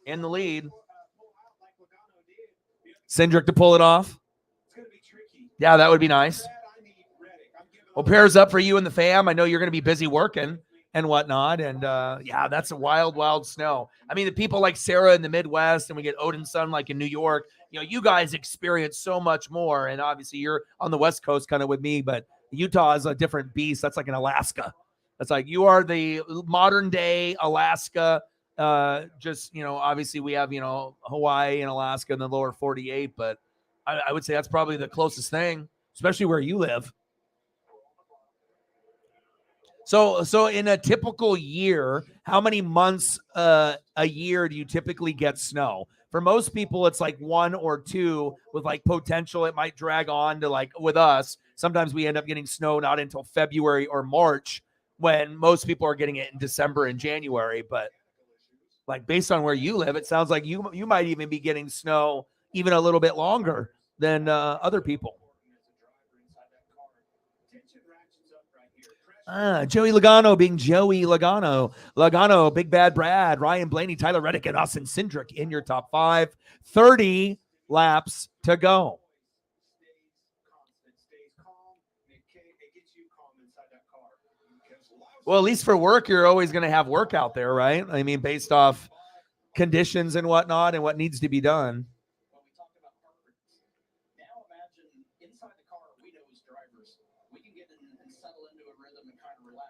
in the lead. Cindric to pull it off. Yeah, that would be nice. Well, prayers up for you and the fam. I know you're going to be busy working and whatnot. And that's a wild, wild snow. The people like Sarah in the Midwest and we get Odin Sun like in New York, you guys experience so much more. And obviously you're on the West Coast kind of with me, but Utah is a different beast. That's like in Alaska. That's like you are the modern day Alaska. Obviously we have, Hawaii and Alaska in the lower 48, but I would say that's probably the closest thing, especially where you live. So in a typical year, how many months a year do you typically get snow? For most people, it's like 1 or 2 with like potential. It might drag on to like with us. Sometimes we end up getting snow not until February or March when most people are getting it in December and January. But like based on where you live, it sounds like you might even be getting snow, even a little bit longer than other people. Joey Logano being Joey Logano. Logano, Big Bad Brad, Ryan Blaney, Tyler Reddick, and Austin Cindric in your top 5. 30 laps to go. Well, at least for work, you're always going to have work out there, right? I mean, based off conditions and whatnot and what needs to be done. Now imagine inside the car, we know as drivers, we can get in and settle into a rhythm and kind of relax.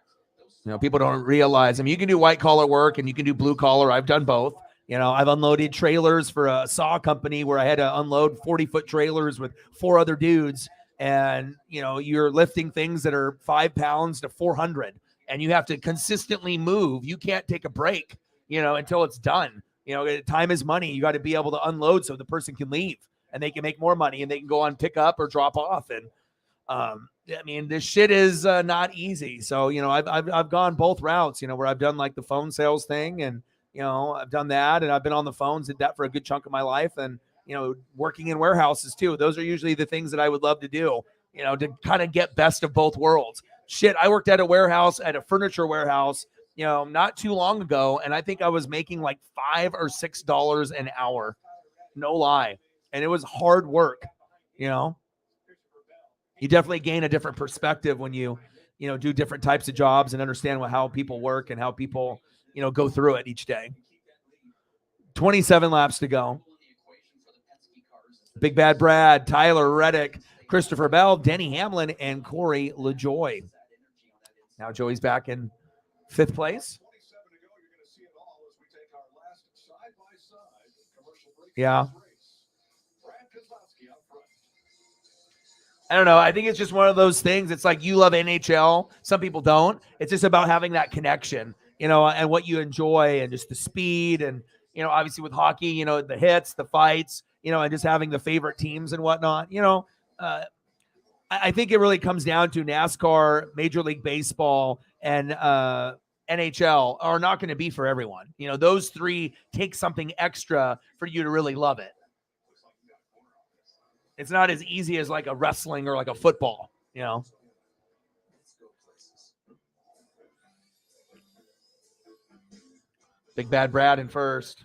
You know, people don't realize. I mean, you can do white collar work and you can do blue collar. I've done both. You know, I've unloaded trailers for a saw company where I had to unload 40-foot trailers with 4 other dudes. And, you know, you're lifting things that are 5 pounds to 400 and you have to consistently move. You can't take a break, you know, until it's done. You know, time is money. You got to be able to unload so the person can leave and they can make more money and they can go on pick up or drop off. And, I mean, this shit is not easy. So, you know, I've gone both routes, you know, where I've done like the phone sales thing and, you know, I've done that and I've been on the phones, did that for a good chunk of my life. And, you know, working in warehouses too. Those are usually the things that I would love to do, you know, to kind of get best of both worlds. Shit, I worked at a warehouse, at a furniture warehouse, you know, not too long ago. And I think I was making like $5 or $6 an hour. No lie. And it was hard work, you know. You definitely gain a different perspective when you know, do different types of jobs and understand how people work and how people, you know, go through it each day. 27 laps to go. Big Bad Brad, Tyler Reddick, Christopher Bell, Denny Hamlin, and Corey LaJoy. Now Joey's back in 5th place. Yeah. I don't know. I think it's just one of those things. It's like you love NHL. Some people don't. It's just about having that connection, you know, and what you enjoy and just the speed and, you know, obviously with hockey, you know, the hits, the fights, you know, and just having the favorite teams and whatnot, you know. I think it really comes down to NASCAR, Major League Baseball, and NHL are not going to be for everyone. You know, those 3 take something extra for you to really love it. It's not as easy as like a wrestling or like a football, you know. Big Bad Brad in 1st.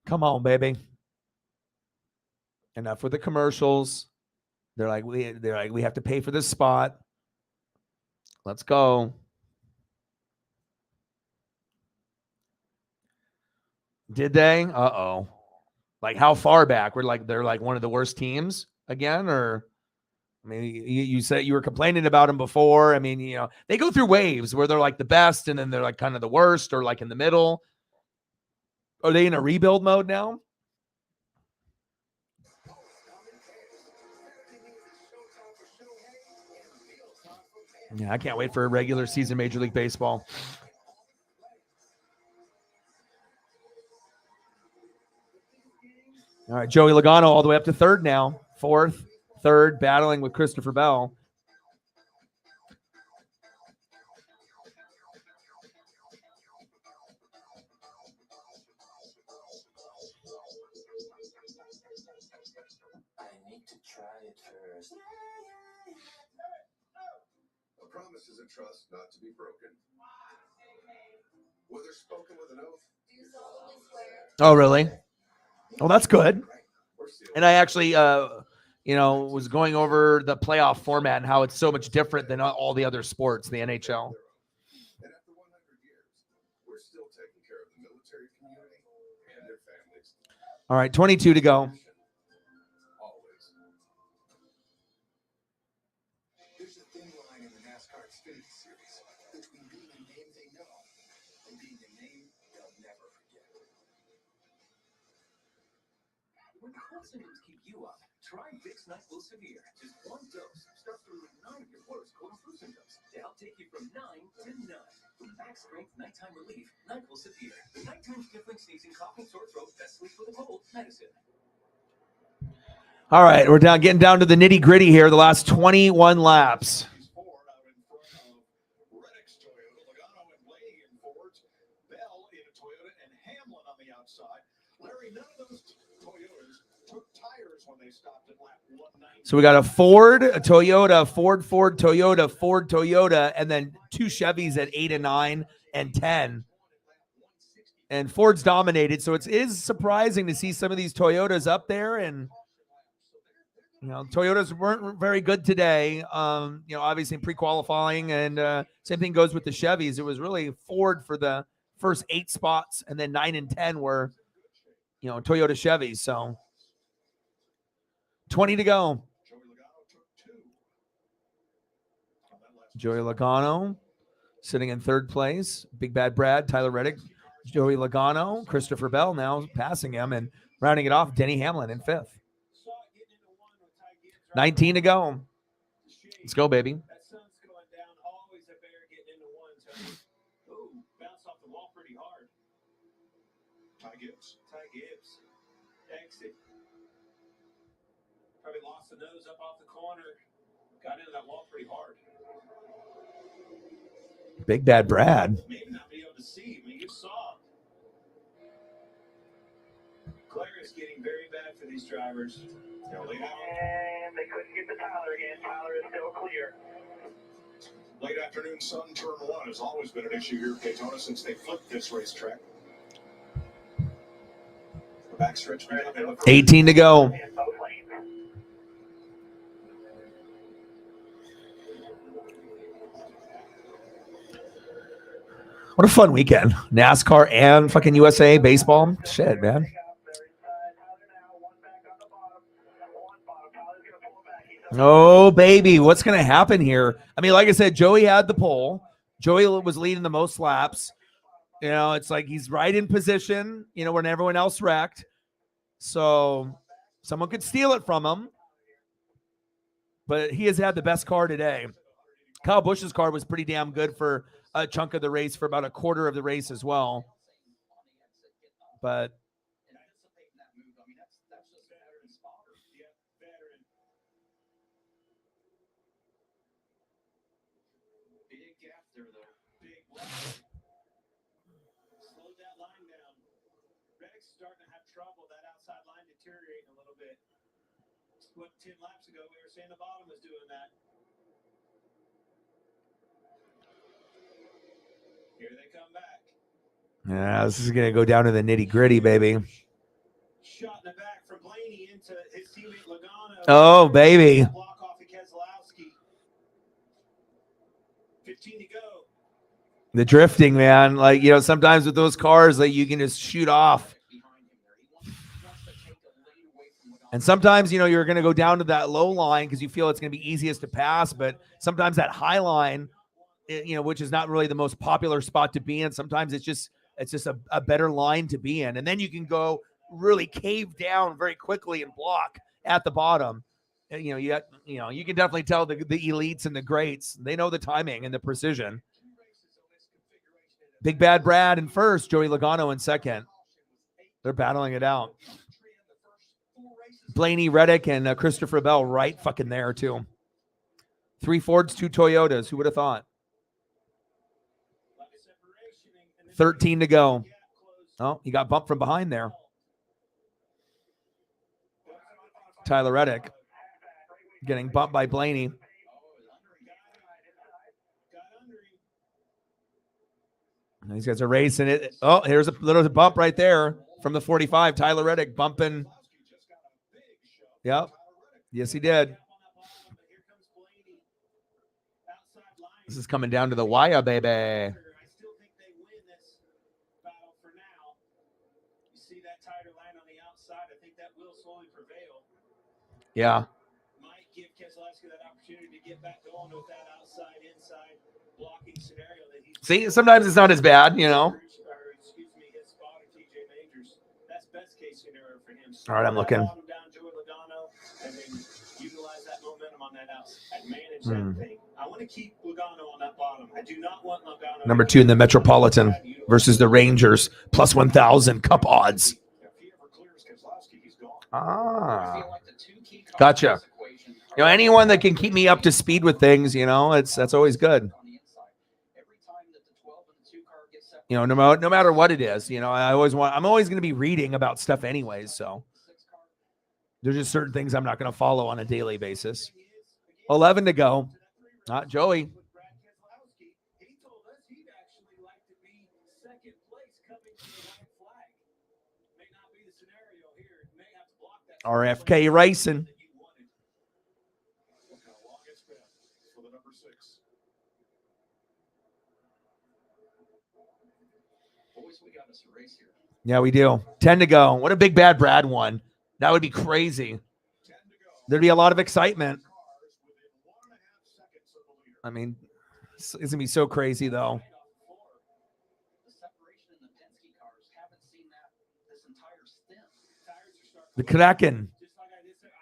Come on, baby. Enough with the commercials. They're like, we have to pay for this spot. Let's go. Did they? Uh-oh. Like how far back? They're like one of the worst teams again, or I mean, you said you were complaining about them before. I mean, you know, they go through waves where they're like the best and then they're like kind of the worst or like in the middle. Are they in a rebuild mode now? Yeah, I can't wait for a regular season Major League Baseball. All right, Joey Logano all the way up to 3rd now. 4th, 3rd, battling with Christopher Bell. I need to try it first. A promise is a trust not to be broken. Whether spoken with an oath. Oh, really? Well, that's good. And I actually, you know, was going over the playoff format and how it's so much different than all the other sports, the NHL. And after 100 years, we're still taking care of the military community and their families. All right, 22 to go. Always. There's a thin line in the NASCAR Xfinity Series between being a name they know and being a name they'll never forget. When cold symptoms keep you up, try Vicks NyQuil Severe. Just 1 dose starts to relieve 9 of your worst cold and flu symptoms to help take you from 9 to 9. From max strength nighttime relief, NyQuil Severe. The nighttime sniffling, sneezing, coughing, sore throat, best sleep for the cold medicine. All right, we're getting down to the nitty gritty here. The last 21 laps. Bell in a Toyota and Hamlin on the outside. So we got a Ford, a Toyota, Ford, Toyota, Ford, Toyota, and then 2 Chevys at 8 and 9 and 10. And Ford's dominated, so it is surprising to see some of these Toyotas up there. And Toyotas weren't very good today. Obviously in pre-qualifying, and same thing goes with the Chevys. It was really Ford for the first 8 spots, and then 9 and 10 were, Toyota Chevys. So 20 to go. Joey Logano sitting in 3rd place. Big Bad Brad, Tyler Reddick, Joey Logano, Christopher Bell now passing him, and rounding it off, Denny Hamlin in 5th. 19 to go. Let's go, baby. That sun's going down. Always a bear getting into one, Tony. Ooh, bounced off the wall pretty hard. Ty Gibbs. Exit. Probably lost the nose up off the corner. Got into that wall pretty hard. Big Bad Brad. Maybe not be able to see, but you saw. Glare is getting very bad for these drivers. And they couldn't get to Tyler again. Tyler is still clear. Late afternoon sun, turn 1 has always been an issue here at Daytona since they flipped this racetrack. The backstretch. 18 to go. What a fun weekend. NASCAR and fucking USA baseball. Shit, man. Oh, baby. What's going to happen here? I mean, like I said, Joey had the pole. Joey was leading the most laps. It's like he's right in position, when everyone else wrecked. So someone could steal it from him. But he has had the best car today. Kyle Busch's car was pretty damn good for a chunk of the race, for about a quarter of the race as well. But Big gap there, though. Big. Slowed that line down. Reddick's starting to have trouble. That outside line deteriorating a little bit. What 10 laps ago we were saying the bottom was doing that. Here they come back. yeah, this is going to go down to the nitty gritty, baby. Shot in the back for Blaney into his teammate Logano. Oh, baby. Block off of Keselowski. 15 to go. The drifting, man. Like, sometimes with those cars, like, you can just shoot off. And sometimes, you're going to go down to that low line because you feel it's going to be easiest to pass. But sometimes that high line, which is not really the most popular spot to be in. Sometimes it's just a better line to be in. And then you can go really cave down very quickly and block at the bottom. You can definitely tell the elites and the greats, they know the timing and the precision. Big Bad Brad in 1st, Joey Logano in 2nd. They're battling it out. Blaney, Reddick, and Christopher Bell right fucking there too. 3 Fords, 2 Toyotas. Who would have thought? 13 to go. Oh, he got bumped from behind there. Tyler Reddick getting bumped by Blaney. These guys are racing it. Oh, here's a little bump right there from the 45. Tyler Reddick bumping. Yep. Yes, he did. This is coming down to the wire, baby. I still think they win this battle for now. You see that tighter line on the outside. I think that will slowly prevail. Yeah. Might give Keselowski that opportunity to get back going with that outside-inside blocking scenario that he's. See, sometimes it's not as bad, Excuse me, his spotter, TJ Majors. That's best case scenario for him. All right, I'm looking. Down Joey Logano, and then utilize that momentum on that outside. Manage that thing. I want to keep Logano on that bottom. I do not want Logano. Number 2 in the Metropolitan versus the Rangers, plus 1,000 cup odds. Gotcha. Anyone that can keep me up to speed with things, that's always good. No matter what it is, I'm always going to be reading about stuff anyways. So There's just certain things I'm not going to follow on a daily basis. 11 to go. Not Joey. RFK racing. Yeah, we do. 10 to go. What a big bad Brad won. That would be crazy. There'd be a lot of excitement. I mean, it's going to be so crazy, though. The Kraken.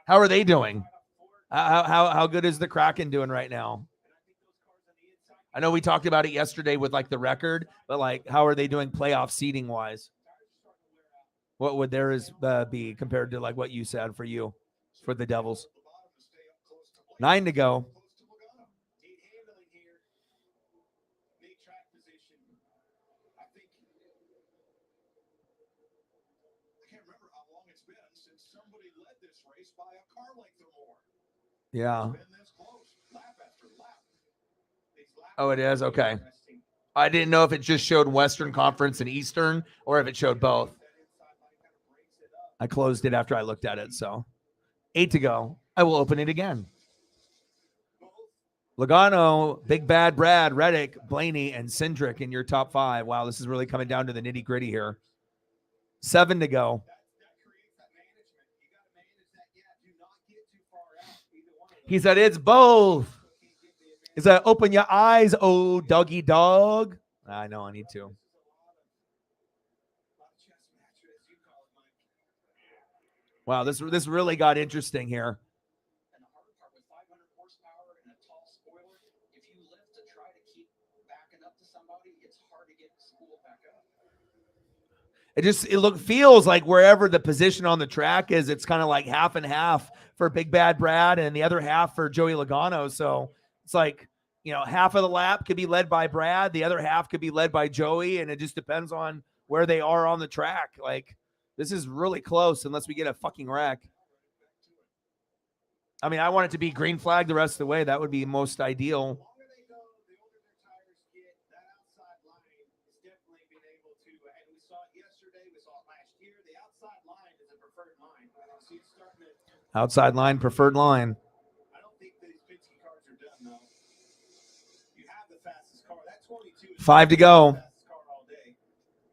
How are they doing? How good is the Kraken doing right now? I know we talked about it yesterday with like the record, but like, how are they doing playoff seeding wise? What would theirs be compared to like what you said for you, for the Devils? 9 to go. Yeah. Oh, it is? Okay. I didn't know if it just showed Western Conference and Eastern or if it showed both. I closed it after I looked at it, so 8 to go. I will open it again. Logano, Big Bad Brad, Reddick, Blaney, and Cindric in your top 5. Wow, this is really coming down to the nitty-gritty here. 7 to go. He said it's both. Is that open your eyes, oh doggy dog? I know I need to. Wow, this really got interesting here. It feels like wherever the position on the track is, it's kind of like half and half for Big Bad Brad and the other half for Joey Logano. So it's like, half of the lap could be led by Brad, the other half could be led by Joey, and it just depends on where they are on the track. Like, this is really close unless we get a fucking wreck. I mean, I want it to be green flag the rest of the way. That would be most ideal. Outside line, preferred line. I don't think these Penske cars are done, though. You have the fastest car. That 22 is 5 to go. the fastest car all day.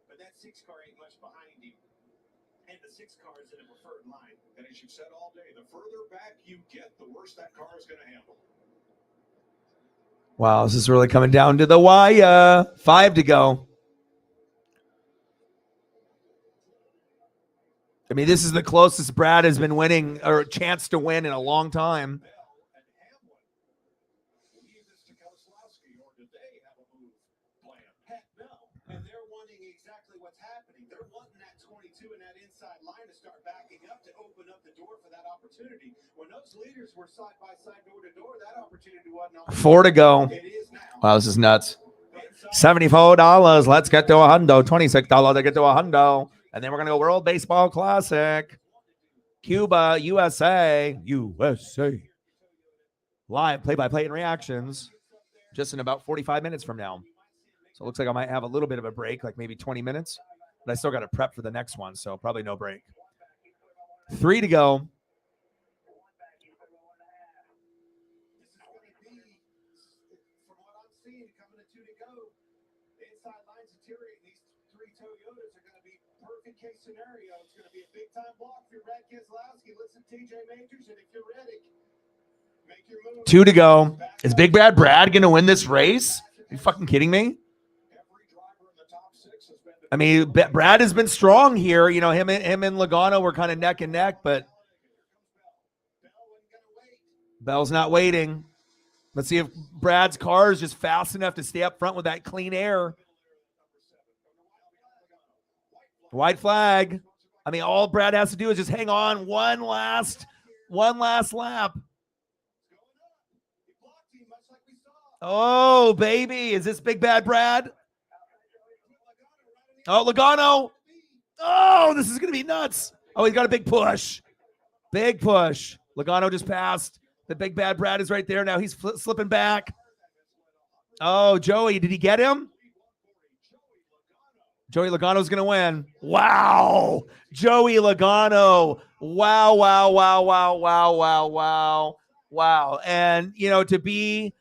But that 6 car ain't much behind you. And the 6 car is in a preferred line. And as you've said all day, the further back you get, the worse that car is going to handle. Wow, this is really coming down to the wire. 5 to go. I mean, this is the closest Brad has been winning or chance to win in a long time. And they're wanting exactly what's happening. They're wanting that 22 and that inside line to start backing up to open up the door for that opportunity. When those leaders were side by side, door to door, that opportunity wasn't on. 4 to go. Wow, this is nuts. $74. Let's get to a hundo. $26 to get to a hundo. And then we're going to go World Baseball Classic. Cuba, USA. Live play-by-play and reactions just in about 45 minutes from now. So it looks like I might have a little bit of a break, like maybe 20 minutes. But I still got to prep for the next one, so probably no break. 3 to go. Case scenario, it's going to be a big time block for Brad Keselowski. Listen, TJ Majors, and if you're ready, make your move. 2 to go. Is Big Bad Brad going to win this race? Are you fucking kidding me? I mean, Brad has been strong here. Him and Logano were kind of neck and neck, but Bell's not waiting. Let's see if Brad's car is just fast enough to stay up front with that clean air. White flag. I mean, all Brad has to do is just hang on one last lap. Oh, baby. Is this Big Bad Brad? Oh, Logano. Oh, this is going to be nuts. Oh, he's got a big push. Big push. Logano just passed. The big bad Brad is right there. Now he's slipping back. Oh, Joey, did he get him? Joey Logano's going to win. Wow. Joey Logano. Wow, wow, wow, wow, wow, wow, wow, wow. And, to be,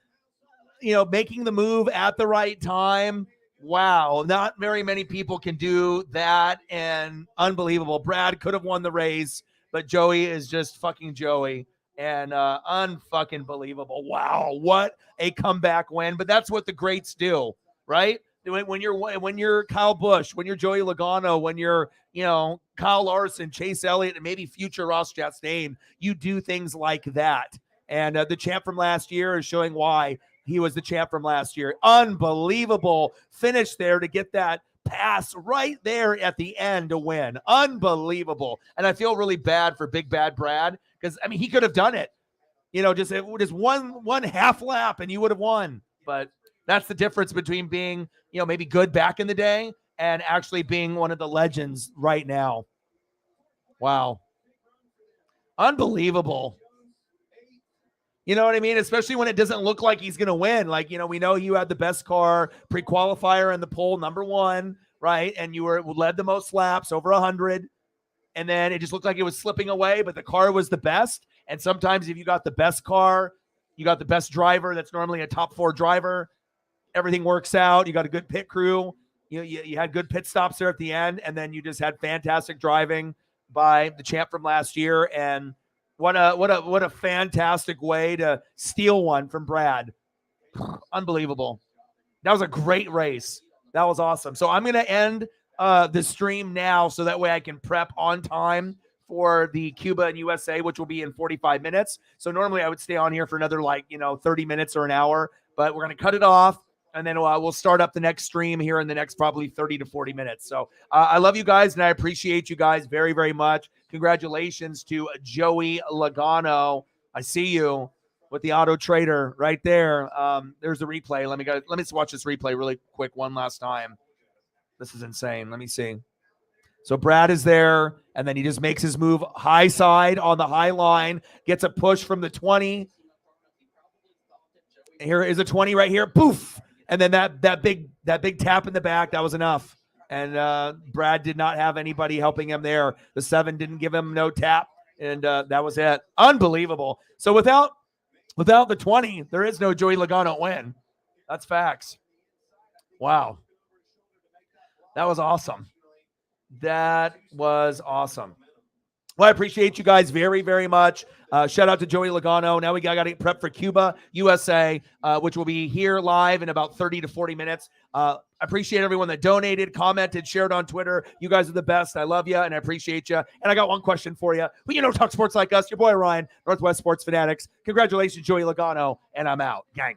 making the move at the right time. Wow. Not very many people can do that. And unbelievable. Brad could have won the race, but Joey is just fucking Joey. And unfucking believable. Wow. What a comeback win. But that's what the greats do, right? When you're Kyle Busch, when you're Joey Logano, when you're, Kyle Larson, Chase Elliott, and maybe future Ross Chastain, you do things like that. And the champ from last year is showing why he was the champ from last year. Unbelievable finish there to get that pass right there at the end to win. Unbelievable. And I feel really bad for Big Bad Brad because, he could have done it. Just one half lap and you would have won. But that's the difference between being, maybe good back in the day and actually being one of the legends right now. Wow. Unbelievable. You know what I mean? Especially when it doesn't look like he's going to win. Like, we know you had the best car pre-qualifier in the poll, number 1, right? And you led the most laps, over 100. And then it just looked like it was slipping away, but the car was the best. And sometimes if you got the best car, you got the best driver, that's normally a top 4 driver, everything works out. You got a good pit crew. You had good pit stops there at the end, and then you just had fantastic driving by the champ from last year. And what a fantastic way to steal one from Brad. Unbelievable. That was a great race. That was awesome. So I'm going to end the stream now so that way I can prep on time for the Cuba and USA, which will be in 45 minutes. So normally I would stay on here for another 30 minutes or an hour, but we're going to cut it off. And then we'll start up the next stream here in the next probably 30 to 40 minutes. So I love you guys, and I appreciate you guys very, very much. Congratulations to Joey Logano. I see you with the Auto Trader right there. There's the replay. Let me watch this replay really quick one last time. This is insane. Let me see. So Brad is there, and then he just makes his move high side on the high line, gets a push from the 20. Here is a 20 right here. Poof. And then that big tap in the back, that was enough. And Brad did not have anybody helping him there. The 7 didn't give him no tap, and that was it. Unbelievable. So without the 20, there is no Joey Logano win. That's facts. Wow. That was awesome. That was awesome. Well, I appreciate you guys very, very much. Shout out to Joey Logano. Now we got to get prepped for Cuba, USA, which will be here live in about 30 to 40 minutes. I appreciate everyone that donated, commented, shared on Twitter. You guys are the best. I love you, and I appreciate you. And I got one question for you. But talk sports like us. Your boy Ryan, Northwest Sports Fanatics. Congratulations, Joey Logano, and I'm out. Gang.